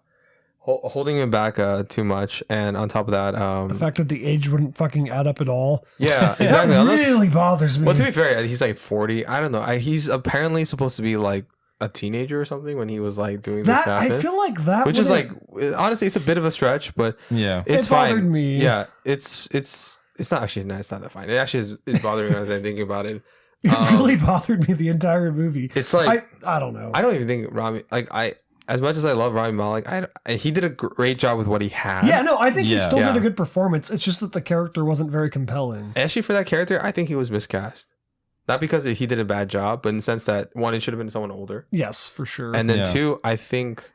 much, and on top of that, the fact that the age wouldn't fucking add up at all. Yeah, exactly. That really bothers me. Well, to be fair, he's like 40. I don't know. He's apparently supposed to be like a teenager or something when he was like doing that. This. I feel like that, which is like honestly, it's a bit of a stretch, but yeah, it's it fine. Bothered me. Yeah, it's not actually it's not that fine. It actually is bothering me as I'm thinking about it. It really bothered me the entire movie. It's like I don't know. I don't even think Rami as much as I love Rami Malek, he did a great job with what he had. Yeah, no, I think he still did a good performance. It's just that the character wasn't very compelling. Actually, for that character, I think he was miscast. Not because he did a bad job, but in the sense that, one, it should have been someone older. Yes, for sure. And then two, I think...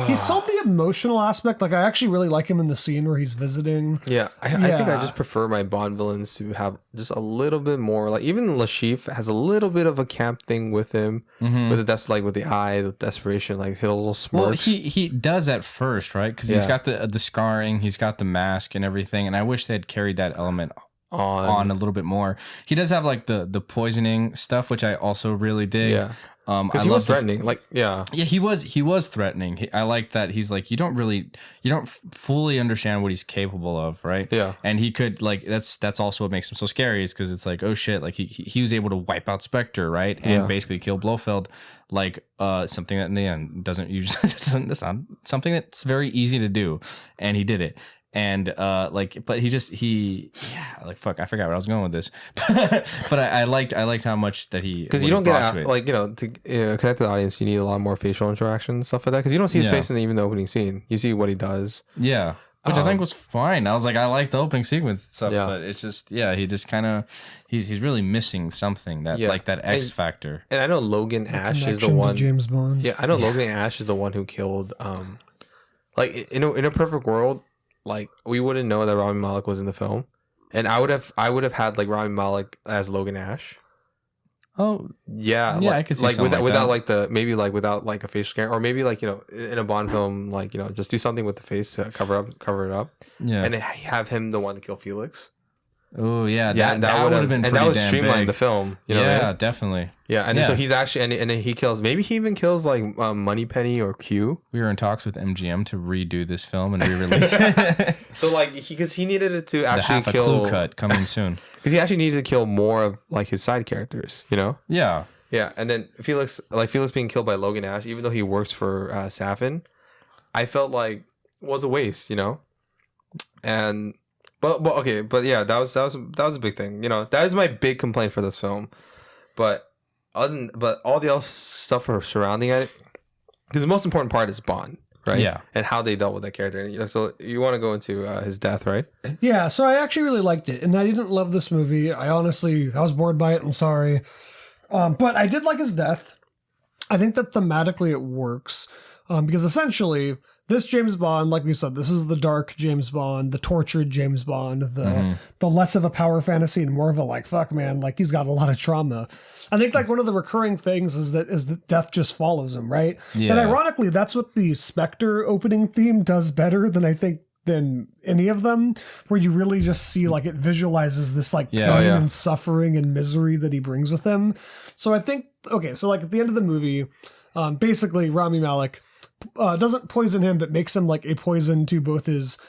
he sold the emotional aspect. Like, I actually really like him in the scene where he's visiting. Yeah, I think I just prefer my Bond villains to have just a little bit more. Like, even Lashif has a little bit of a camp thing with him. With the eye, the desperation, like, hit a little smirks. Well, he does at first, right? Because he's got the scarring, he's got the mask and everything. And I wish they had carried that element on a little bit more. He does have, like, the poisoning stuff, which I also really dig. Yeah. Because he was threatening, he was threatening. I like that he's like, you don't fully understand what he's capable of, right? Yeah, and he could like that's also what makes him so scary, is because it's like, oh shit, like he was able to wipe out Spectre, right, and basically kill Blofeld, like something that in the end doesn't usually that's not something that's very easy to do, and he did it. And but I forgot where I was going with this, but I liked how much that he, because you don't get to connect to the audience, you need a lot more facial interaction and stuff like that, because you don't see his face in even the opening scene. You see what he does, which I think was fine. I was like, I like the opening sequence and stuff, but it's just he just kind of he's really missing something that like that X factor. And I know Logan Ash is the one, James Bond. Yeah, I know Logan Ash is the one who killed like in a perfect world, like we wouldn't know that Rami Malek was in the film, and I would have had like Rami Malek as Logan Ash. Oh yeah, I could see like without without like a facial scan, or maybe like, you know, in a Bond film, like, you know, just do something with the face to cover it up. Yeah, and have him the one to kill Felix. Oh yeah, that would have been, and that would streamline the film. You know, yeah, definitely. Yeah, and then so he's actually and then he kills. Maybe he even kills like Moneypenny or Q. We were in talks with MGM to redo this film and re-release it. So like because he needed it to actually the kill. Clue cut coming soon. Because he actually needed to kill more of like his side characters. You know. Yeah. Yeah, and then Felix being killed by Logan Ash, even though he works for Safin, I felt like was a waste. You know, and. But yeah, that was a big thing. You know, that is my big complaint for this film. But all the other stuff surrounding it, because the most important part is Bond, right? Yeah, and how they dealt with that character. And, you know, so you want to go into his death, right? Yeah. So I actually really liked it, and I didn't love this movie. I was bored by it. I'm sorry, but I did like his death. I think that thematically it works. Because essentially, this James Bond, like we said, this is the dark James Bond, the tortured James Bond, the less of a power fantasy and more of a like, fuck man, like he's got a lot of trauma. I think like one of the recurring things is that death just follows him, right? Yeah. And ironically, that's what the Spectre opening theme does better than any of them, where you really just see like it visualizes this like pain and suffering and misery that he brings with him. So I think, okay, so like at the end of the movie, basically Rami Malek doesn't poison him, but makes him like a poison to both his,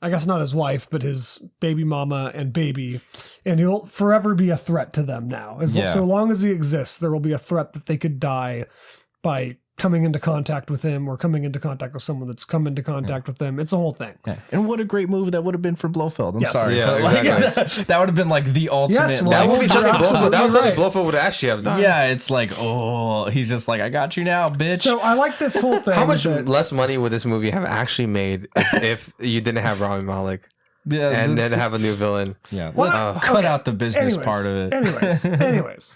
I guess not his wife, but his baby mama and baby. And he'll forever be a threat to them now. So long as he exists, there will be a threat that they could die by coming into contact with him or coming into contact with someone that's come into contact with them. It's a whole thing. Yeah. And what a great move that would have been for Blofeld. I'm sorry. Yeah, but exactly. that would have been like the ultimate. Yes, That would be something Blofeld. That was something right. Blofeld would actually have done. Yeah, it's like, oh, he's just like, I got you now, bitch. So I like this whole thing. How much less money would this movie have actually made if you didn't have Rami Malek and then have a new villain? Yeah, let's cut out the business part of it. Anyways.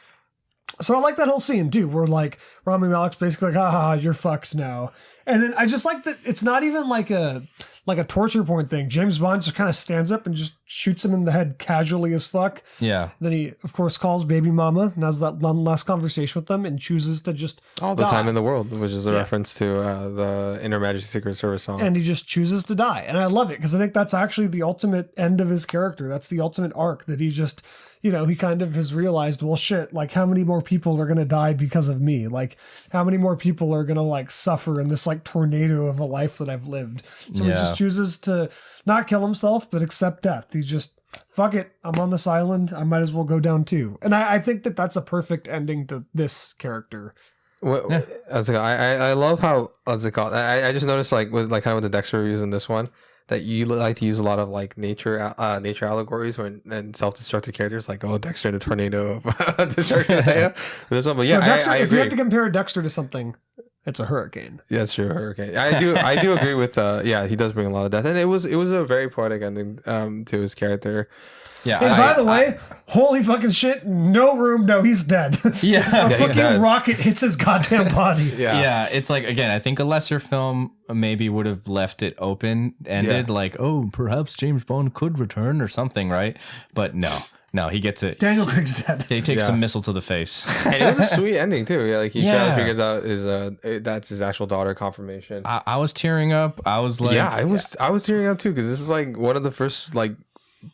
So I like that whole scene too, where like Rami Malek's basically like, you're fucked now. And then I just like that it's not even like a torture point thing. James Bond just kind of stands up and just shoots him in the head casually as fuck. Yeah. Then he, of course, calls baby mama and has that one last conversation with them and chooses to just All the die. time in the world, which is a reference to the Inner Majesty Secret Service song. And he just chooses to die. And I love it because I think that's actually the ultimate end of his character. That's the ultimate arc that he just, he kind of has realized, well, shit, like how many more people are going to die because of me? Like how many more people are going to like suffer in this like tornado of a life that I've lived? So he just chooses to not kill himself, but accept death. He's just, fuck it. I'm on this island. I might as well go down too. And I think that that's a perfect ending to this character. I love how, what's it called? I just noticed like with like kind of with the Dexter reviews in this one, that you like to use a lot of like nature allegories and self-destructive characters like Dexter the tornado of destruction. This one, but yeah, Dexter, I if agree. you have to compare Dexter to something, it's a hurricane. Yeah, that's true, hurricane. I do agree with he does bring a lot of death, and it was a very poetic ending to his character. Yeah. And by the way, holy fucking shit, no room, no, he's dead. Yeah. A he's fucking dead. rocket hits his goddamn body. Yeah, it's like, again, I think a lesser film maybe would have left it open-ended, like, perhaps James Bond could return or something, right? But no, he gets it. Daniel Craig's dead. He takes a missile to the face. And it was a sweet ending too. Yeah, like he kind of figures out that's his actual daughter confirmation. I was tearing up. I was like, I was tearing up too because this is like one of the first like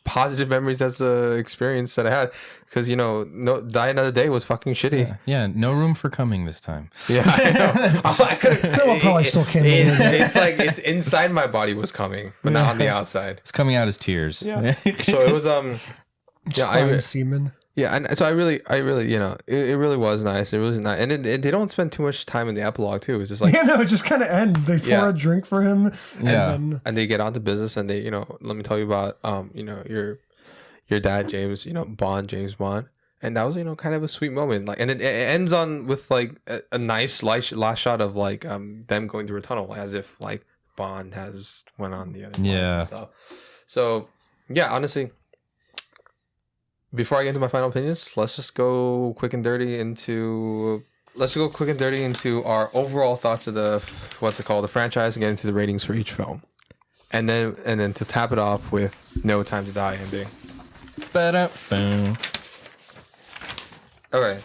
positive memories as a experience that I had, because no Die Another Day was fucking shitty. Yeah, no room for coming this time. Yeah, I know. I couldn't. Philip probably still can't believe it. It's like it's inside my body was coming, but not on the outside. It's coming out as tears. Yeah. So it was Crying semen. Yeah, and so I really, it really was nice. It was nice, and they don't spend too much time in the epilogue too. It's just like it just kind of ends. They pour a drink for him, and they get on to business, and they, let me tell you about, your dad, James, James Bond, and that was, kind of a sweet moment. Like, and it ends on with like a nice last shot of like them going through a tunnel, as if like Bond has went on the other. Yeah. So yeah, honestly. Before I get into my final opinions, let's just go quick and dirty into our overall thoughts of the franchise, and get into the ratings for each film, and then to tap it off with No Time to Die ending. Okay,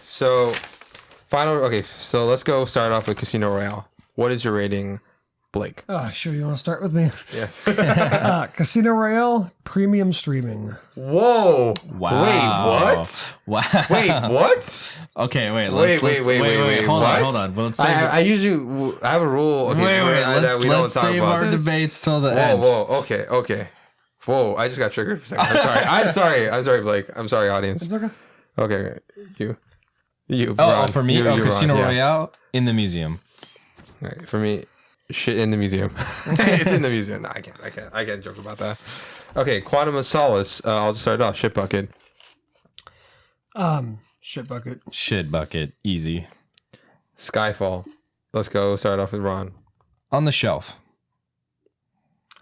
so let's go start off with Casino Royale. What is your rating, Blake? Oh, sure. You want to start with me? Yes. Casino Royale premium streaming. Whoa! Wow. Wait, what? Wow. Wait, what? Okay, wait. Wait. Hold what? on. Well, let's I usually have a rule. Okay, that we don't let's talk save about our this. debates till the end. Whoa. Okay. Whoa! I just got triggered for a second. I'm sorry. I'm sorry, Blake. I'm sorry, audience. It's okay. Okay, you. Oh, Ron. for me, You, Casino Ron, yeah. Royale in the museum. Right, for me, shit in the museum. It's in the museum. No, I can't joke about that. Okay, Quantum of Solace. I'll just start off. Shit bucket. Shit bucket. Shit bucket, easy. Skyfall. Let's go. Start off with Ron. On the shelf.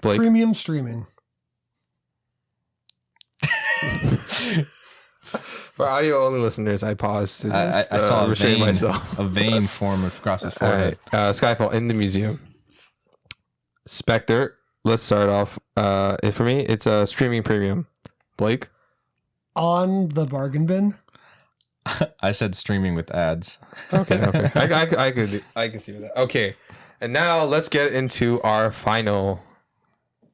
Blake. Premium streaming. For audio only listeners, I paused to just I saw restrain myself. a vein form across his All forehead. right, Skyfall in the museum. Spectre. Let's start off. For me, it's a streaming premium. Blake? On the bargain bin. I said streaming with ads. Okay. I can see that. Okay. And now let's get into our final.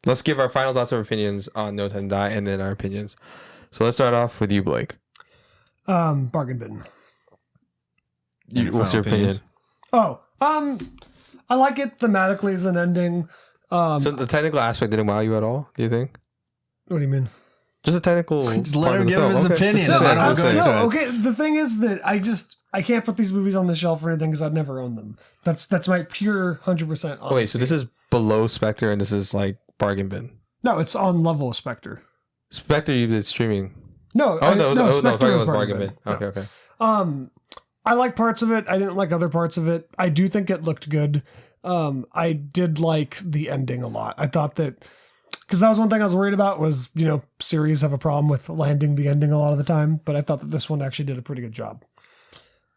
Let's give our final thoughts or opinions on No Time to Die, and then our opinions. So let's start off with you, Blake. Bargain bin. What's your opinion? Oh, I like it thematically as an ending. So the technical aspect didn't wow you at all, do you think? What do you mean? Just a technical. Just let him give his opinion. Just and then we'll go into it. Okay, the thing is that I can't put these movies on the shelf or anything because I'd never own them. That's my pure 100% honesty. Oh, wait, so this is below Spectre and this is like bargain bin. No, it's on level of Spectre. Spectre, you did streaming. No, Spectre was bargain bargain bin. Okay. I like parts of it. I didn't like other parts of it. I do think it looked good. I did like the ending a lot. I thought that because that was one thing I was worried about was, series have a problem with landing the ending a lot of the time, but I thought that this one actually did a pretty good job.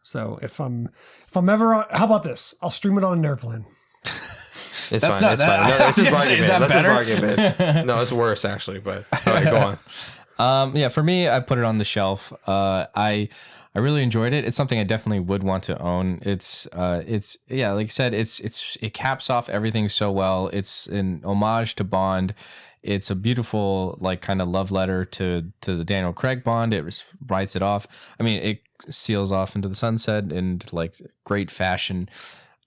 So if I'm ever on, how about this? I'll stream it on an airplane. It's That's fine. not It's that- fine. No, it's just bargain Is bin. that That's just better? bargain bin. No, it's worse actually. But all right, go on. Yeah, for me, I put it on the shelf. I really enjoyed it. It's something I definitely would want to own. It's yeah, like I said, it caps off everything so well. It's an homage to Bond. It's a beautiful like kind of love letter to the Daniel Craig Bond. It writes it off. I mean, it seals off into the sunset in like great fashion.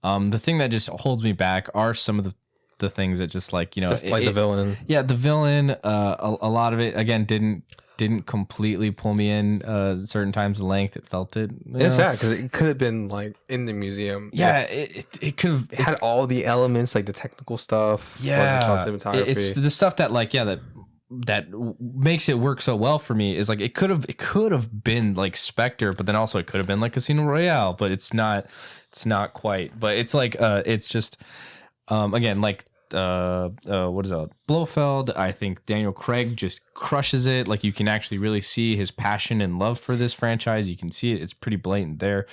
The thing that just holds me back are some of the things that just like The villain. Yeah, the villain. A lot of it again didn't completely pull me in. Certain times of length, it felt it. It's sad because it could have been like in the museum. Yeah, it could have. It had all the elements, like the technical stuff. Yeah, cinematography. it's the stuff that like that makes it work so well for me is like it could have been like Spectre, but then also it could have been like Casino Royale, but it's not quite. But it's like it's just again like what is it? Blofeld. I think Daniel Craig just crushes it. Like you can actually really see his passion and love for this franchise. You can see it. It's pretty blatant there.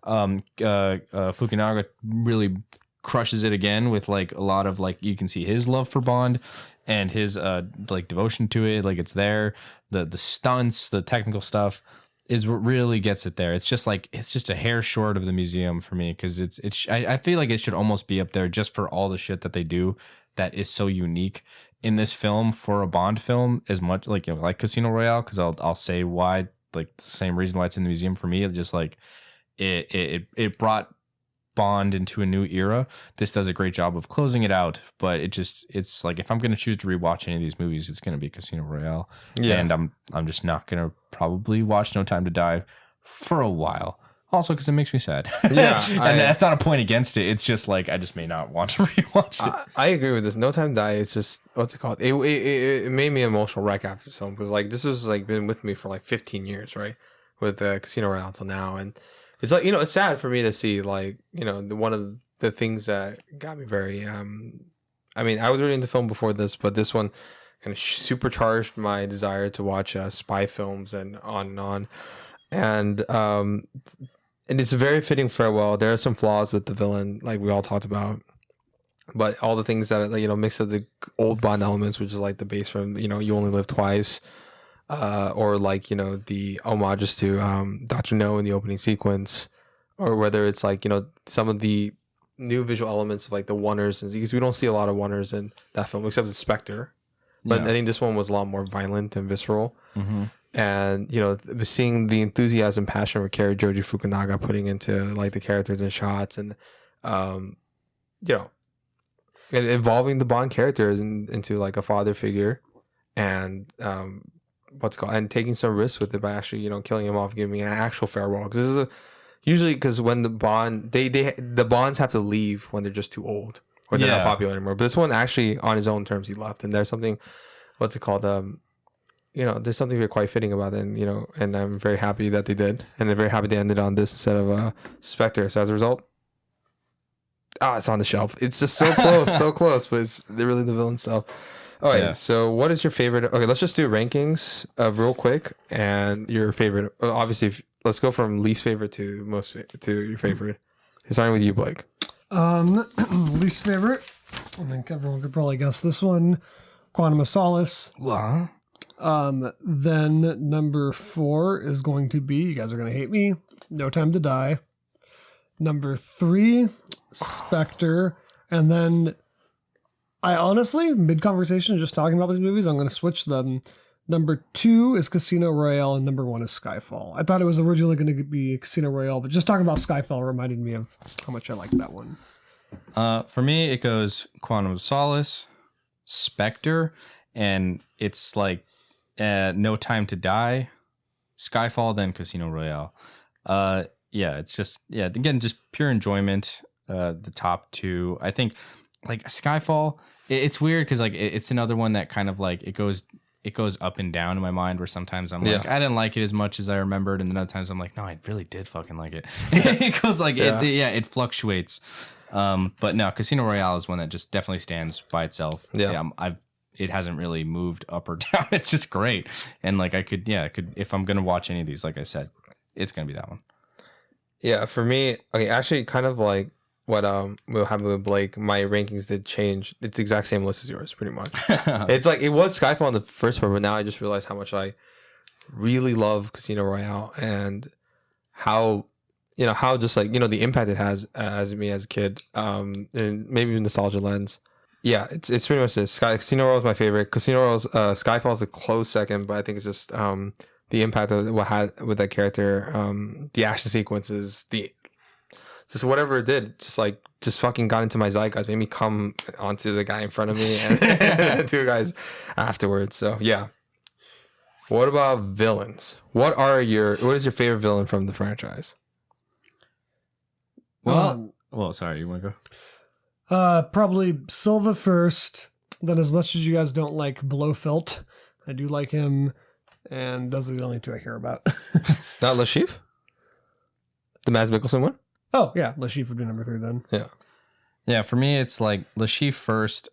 Fukunaga really crushes it again with like a lot of like you can see his love for Bond and his like devotion to it. Like it's there. The stunts, the technical stuff is what really gets it there. It's just a hair short of the museum for me because I feel like it should almost be up there just for all the shit that they do that is so unique in this film for a Bond film as much like like Casino Royale because I'll say why like the same reason why it's in the museum for me. It's just like it brought Bond into a new era. This does a great job of closing it out, but it's like if I'm going to choose to rewatch any of these movies, it's going to be Casino Royale. Yeah. And I'm just not going to probably watch No Time to Die for a while. Also because it makes me sad. Yeah, and that's not a point against it. It's just like I just may not want to rewatch it. I agree with this. No Time to Die is just what's it called? It made me emotional right after this film because like this was like been with me for like 15 years, right? With Casino Royale till now, and it's like it's sad for me to see like one of the things that got me very I mean I was reading the film before this, but this one kind of supercharged my desire to watch spy films and on and it's a very fitting farewell. There are some flaws with the villain, like we all talked about, but all the things that mix of the old Bond elements, which is like the base from You Only Live Twice. Or like the homages to Dr. No in the opening sequence, or whether it's like some of the new visual elements of like the oneers, because we don't see a lot of oneers in that film except the Spectre, but I think this one was a lot more violent and visceral. Mm-hmm. And seeing the enthusiasm, passion for Cary Joji Fukunaga putting into like the characters and shots, and and evolving the Bond characters into like a father figure, and and taking some risks with it by actually killing him off, giving an actual farewell. Because this is usually because when the Bond the Bonds have to leave when they're just too old or they're not popular anymore. But this one actually on his own terms he left, and there's something there's something very quite fitting about it, and I'm very happy that they did, and I'm very happy they ended on this instead of Spectre. So as a result, it's on the shelf. It's just so close, but it's really the villain stuff. All right, so what is your favorite? Okay, let's just do rankings real quick, and your favorite. Obviously, let's go from least favorite to your favorite. Starting with you, Blake. Least favorite. I think everyone could probably guess this one. Quantum of Solace. What? Then number 4 is going to be, you guys are going to hate me, No Time to Die. Number 3, Spectre. And then I honestly, mid-conversation, just talking about these movies, I'm going to switch them. Number 2 is Casino Royale, and number 1 is Skyfall. I thought it was originally going to be Casino Royale, but just talking about Skyfall reminded me of how much I liked that one. For me, it goes Quantum of Solace, Spectre, and it's like No Time to Die, Skyfall, then Casino Royale. It's just, again, just pure enjoyment. The top 2, I think, like Skyfall, it's weird because like it's another one that kind of like it goes up and down in my mind, where sometimes I'm like, I didn't like it as much as I remembered, and then other times I'm like, no, I really did fucking like it. It goes like it fluctuates. But no, Casino Royale is one that just definitely stands by itself. It hasn't really moved up or down. It's just great. And like I could if I'm gonna watch any of these, like I said, it's gonna be that one. Yeah, for me, okay, actually kind of like what we'll have with Blake, my rankings did change. It's the exact same list as yours, pretty much. It's like it was Skyfall in the first part, but now I just realized how much I really love Casino Royale and how just like, the impact it has as me as a kid, and maybe even nostalgia lens. Yeah, it's pretty much this. Casino Royale is my favorite. Casino Royale's Skyfall is a close second, but I think it's just the impact of what had with that character, the action sequences, just whatever it did, just fucking got into my zeitgeist, made me come onto the guy in front of me and the 2 guys afterwards. So yeah. What about villains? What is your favorite villain from the franchise? Well, sorry, you want to go? Probably Silva first. Then, as much as you guys don't like Blofeld, I do like him, and those are the only 2 I hear about. Not Lashif? The Mads Mikkelsen one? Oh yeah, Lashif would be number 3 then. Yeah, for me it's like Lashif first.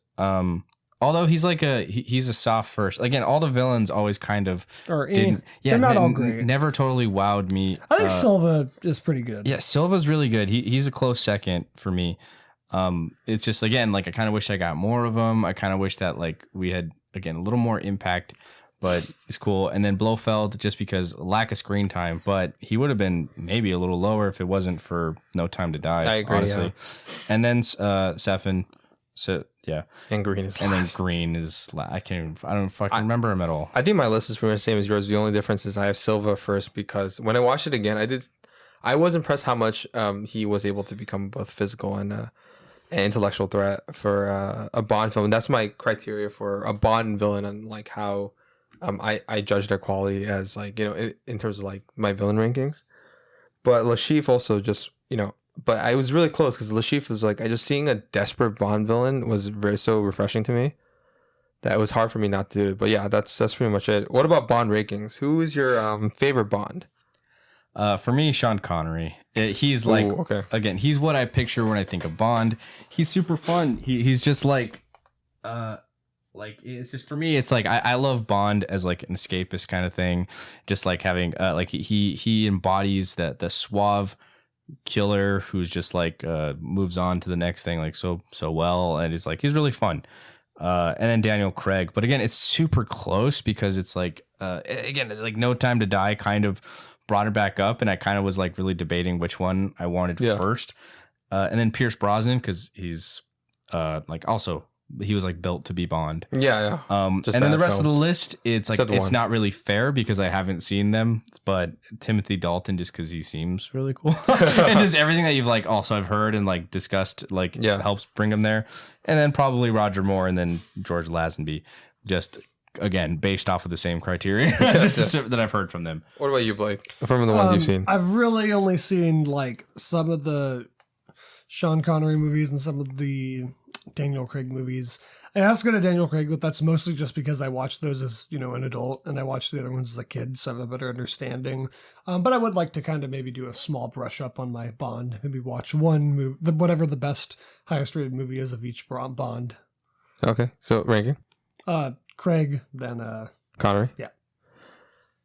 Although he's like he's a soft first. Again, all the villains always kind of they're not all great. Never totally wowed me. I think Silva is pretty good. Yeah, Silva's really good. He's a close second for me. It's just, again, like I kind of wish I got more of them. I kind of wish that like we had, again, a little more impact, but it's cool. And then Blofeld, just because lack of screen time, but he would have been maybe a little lower if it wasn't for No Time to Die. I agree, honestly. Yeah. And then Sefin. So yeah, and Green is and then Green is I don't fucking remember him at all. I think my list is pretty much the same as yours. The only difference is I have Silva first, because when I watched it again, I was impressed how much he was able to become both physical and an intellectual threat for a Bond film. And that's my criteria for a Bond villain, and like how I judge their quality as like, in terms of like my villain rankings. But Lashif also just, but I was really close, because Lashif was like, seeing a desperate Bond villain was so refreshing to me that it was hard for me not to do it. But yeah, that's pretty much it. What about Bond rankings? Who is your favorite Bond? For me, Sean Connery. He's like, again, he's what I picture when I think of Bond. He's super fun. He's just like it's just, for me, it's like I love Bond as like an escapist kind of thing. Just like having like he embodies the suave killer who's just like moves on to the next thing like so well, and he's really fun. And then Daniel Craig, but again, it's super close, because it's like again, like No Time to Die kind of brought it back up, and I kind of was like really debating which one I wanted first. And then Pierce Brosnan, because he's like also he was like built to be Bond. Yeah. And then the rest of the list, it's like it's not really fair because I haven't seen them. But Timothy Dalton, just because he seems really cool, and just everything that you've like also I've heard and like discussed, like helps bring him there. And then probably Roger Moore, and then George Lazenby, just again based off of the same criteria that I've heard from them. What about you, Blake? From the ones you've seen, I've really only seen like some of the Sean Connery movies and some of the Daniel Craig movies. I asked go to Daniel Craig, but that's mostly just because I watched those as, an adult, and I watched the other ones as a kid, so I have a better understanding. But I would like to kind of maybe do a small brush up on my Bond. Maybe watch one movie, whatever the best, highest rated movie is of each Bond. Okay, so ranking? Craig, then Connery.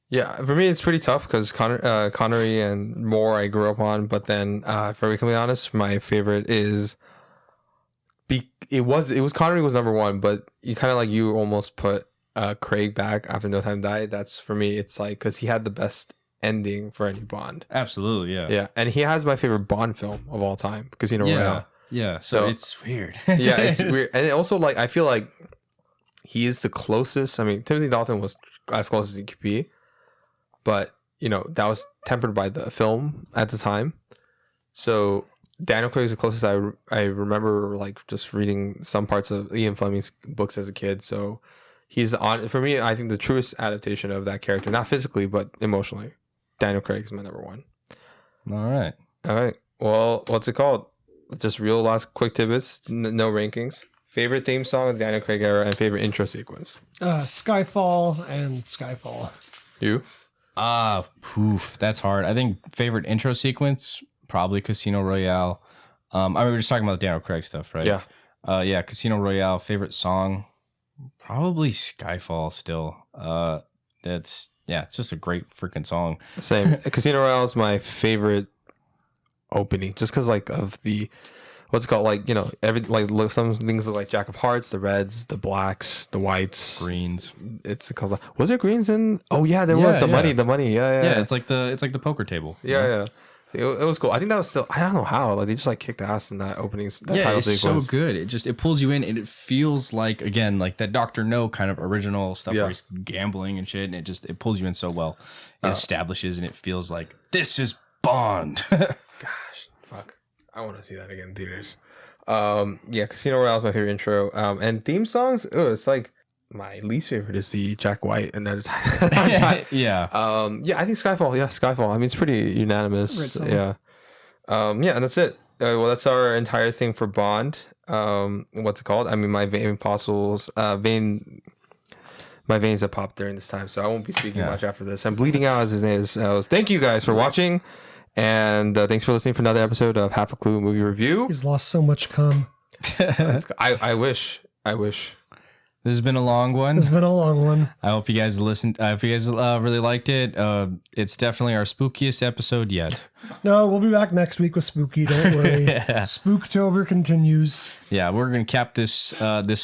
Yeah, for me it's pretty tough because Connery and Moore I grew up on, but then if I'm completely honest, my favorite is it was Connery was number one, but you kind of like you almost put Craig back after No Time to Die. That's for me. It's like because he had the best ending for any Bond. Absolutely, yeah. Yeah, and he has my favorite Bond film of all time, Casino Royale. Yeah, so it's weird. Yeah, it's weird, and it also like I feel like he is the closest. I mean, Timothy Dalton was as close as he could be, but you know that was tempered by the film at the time. So Daniel Craig is the closest I remember, like just reading some parts of Ian Fleming's books as a kid. So he's on for me. I think the truest adaptation of that character, not physically but emotionally. Daniel Craig is my number one. All right. Well, what's it called? Just real last quick tidbits. No rankings. Favorite theme song of the Daniel Craig era and favorite intro sequence. Skyfall and Skyfall. You? That's hard. I think favorite intro sequence, probably Casino Royale. I mean, we were just talking about the Daniel Craig stuff, right? Yeah. Yeah, Casino Royale. Favorite song, probably Skyfall still. It's just a great freaking song. Same. Casino Royale is my favorite opening, just because like of the what's it called, like you know every like look some things look like Jack of Hearts, the reds, the blacks, the whites, Greens. It's called. Was there greens in? Oh yeah, there was the money. Yeah. It's like the poker table. Yeah. It was cool. I think that was still. I don't know how. Like they just like kicked ass in that opening. That title it's sequence. so good. It pulls you in, and it feels like again like that Dr. No kind of original stuff where he's gambling and shit, and it pulls you in so well. It establishes, and it feels like this is Bond. Gosh, fuck! I want to see that again in theaters. Yeah, Casino Royale is my favorite intro. And theme songs. Oh, it's like my least favorite is the Jack White, and that's Yeah. yeah, I think Skyfall. Yeah, Skyfall. I mean, it's pretty unanimous. Yeah, yeah, and that's it. Well, that's our entire thing for Bond. What's it called? I mean, my veins have popped during this time, so I won't be speaking much after this. I'm bleeding out as it is. Thank you guys for watching, and thanks for listening for another episode of Half a Clue Movie Review. He's lost so much cum. I wish. This has been a long one. It's been a long one. I hope you guys listened. I hope you guys really liked it. It's definitely our spookiest episode yet. No, we'll be back next week with Spooky. Don't worry. Spooktober continues. Yeah, we're gonna cap this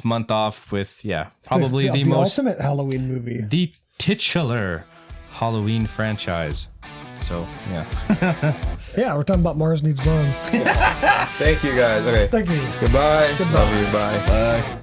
month off with probably the most ultimate Halloween movie, the titular Halloween franchise. So yeah, we're talking about Mars Needs Bonds. Thank you guys. Okay. Thank you. Goodbye. Love you. Bye. Bye.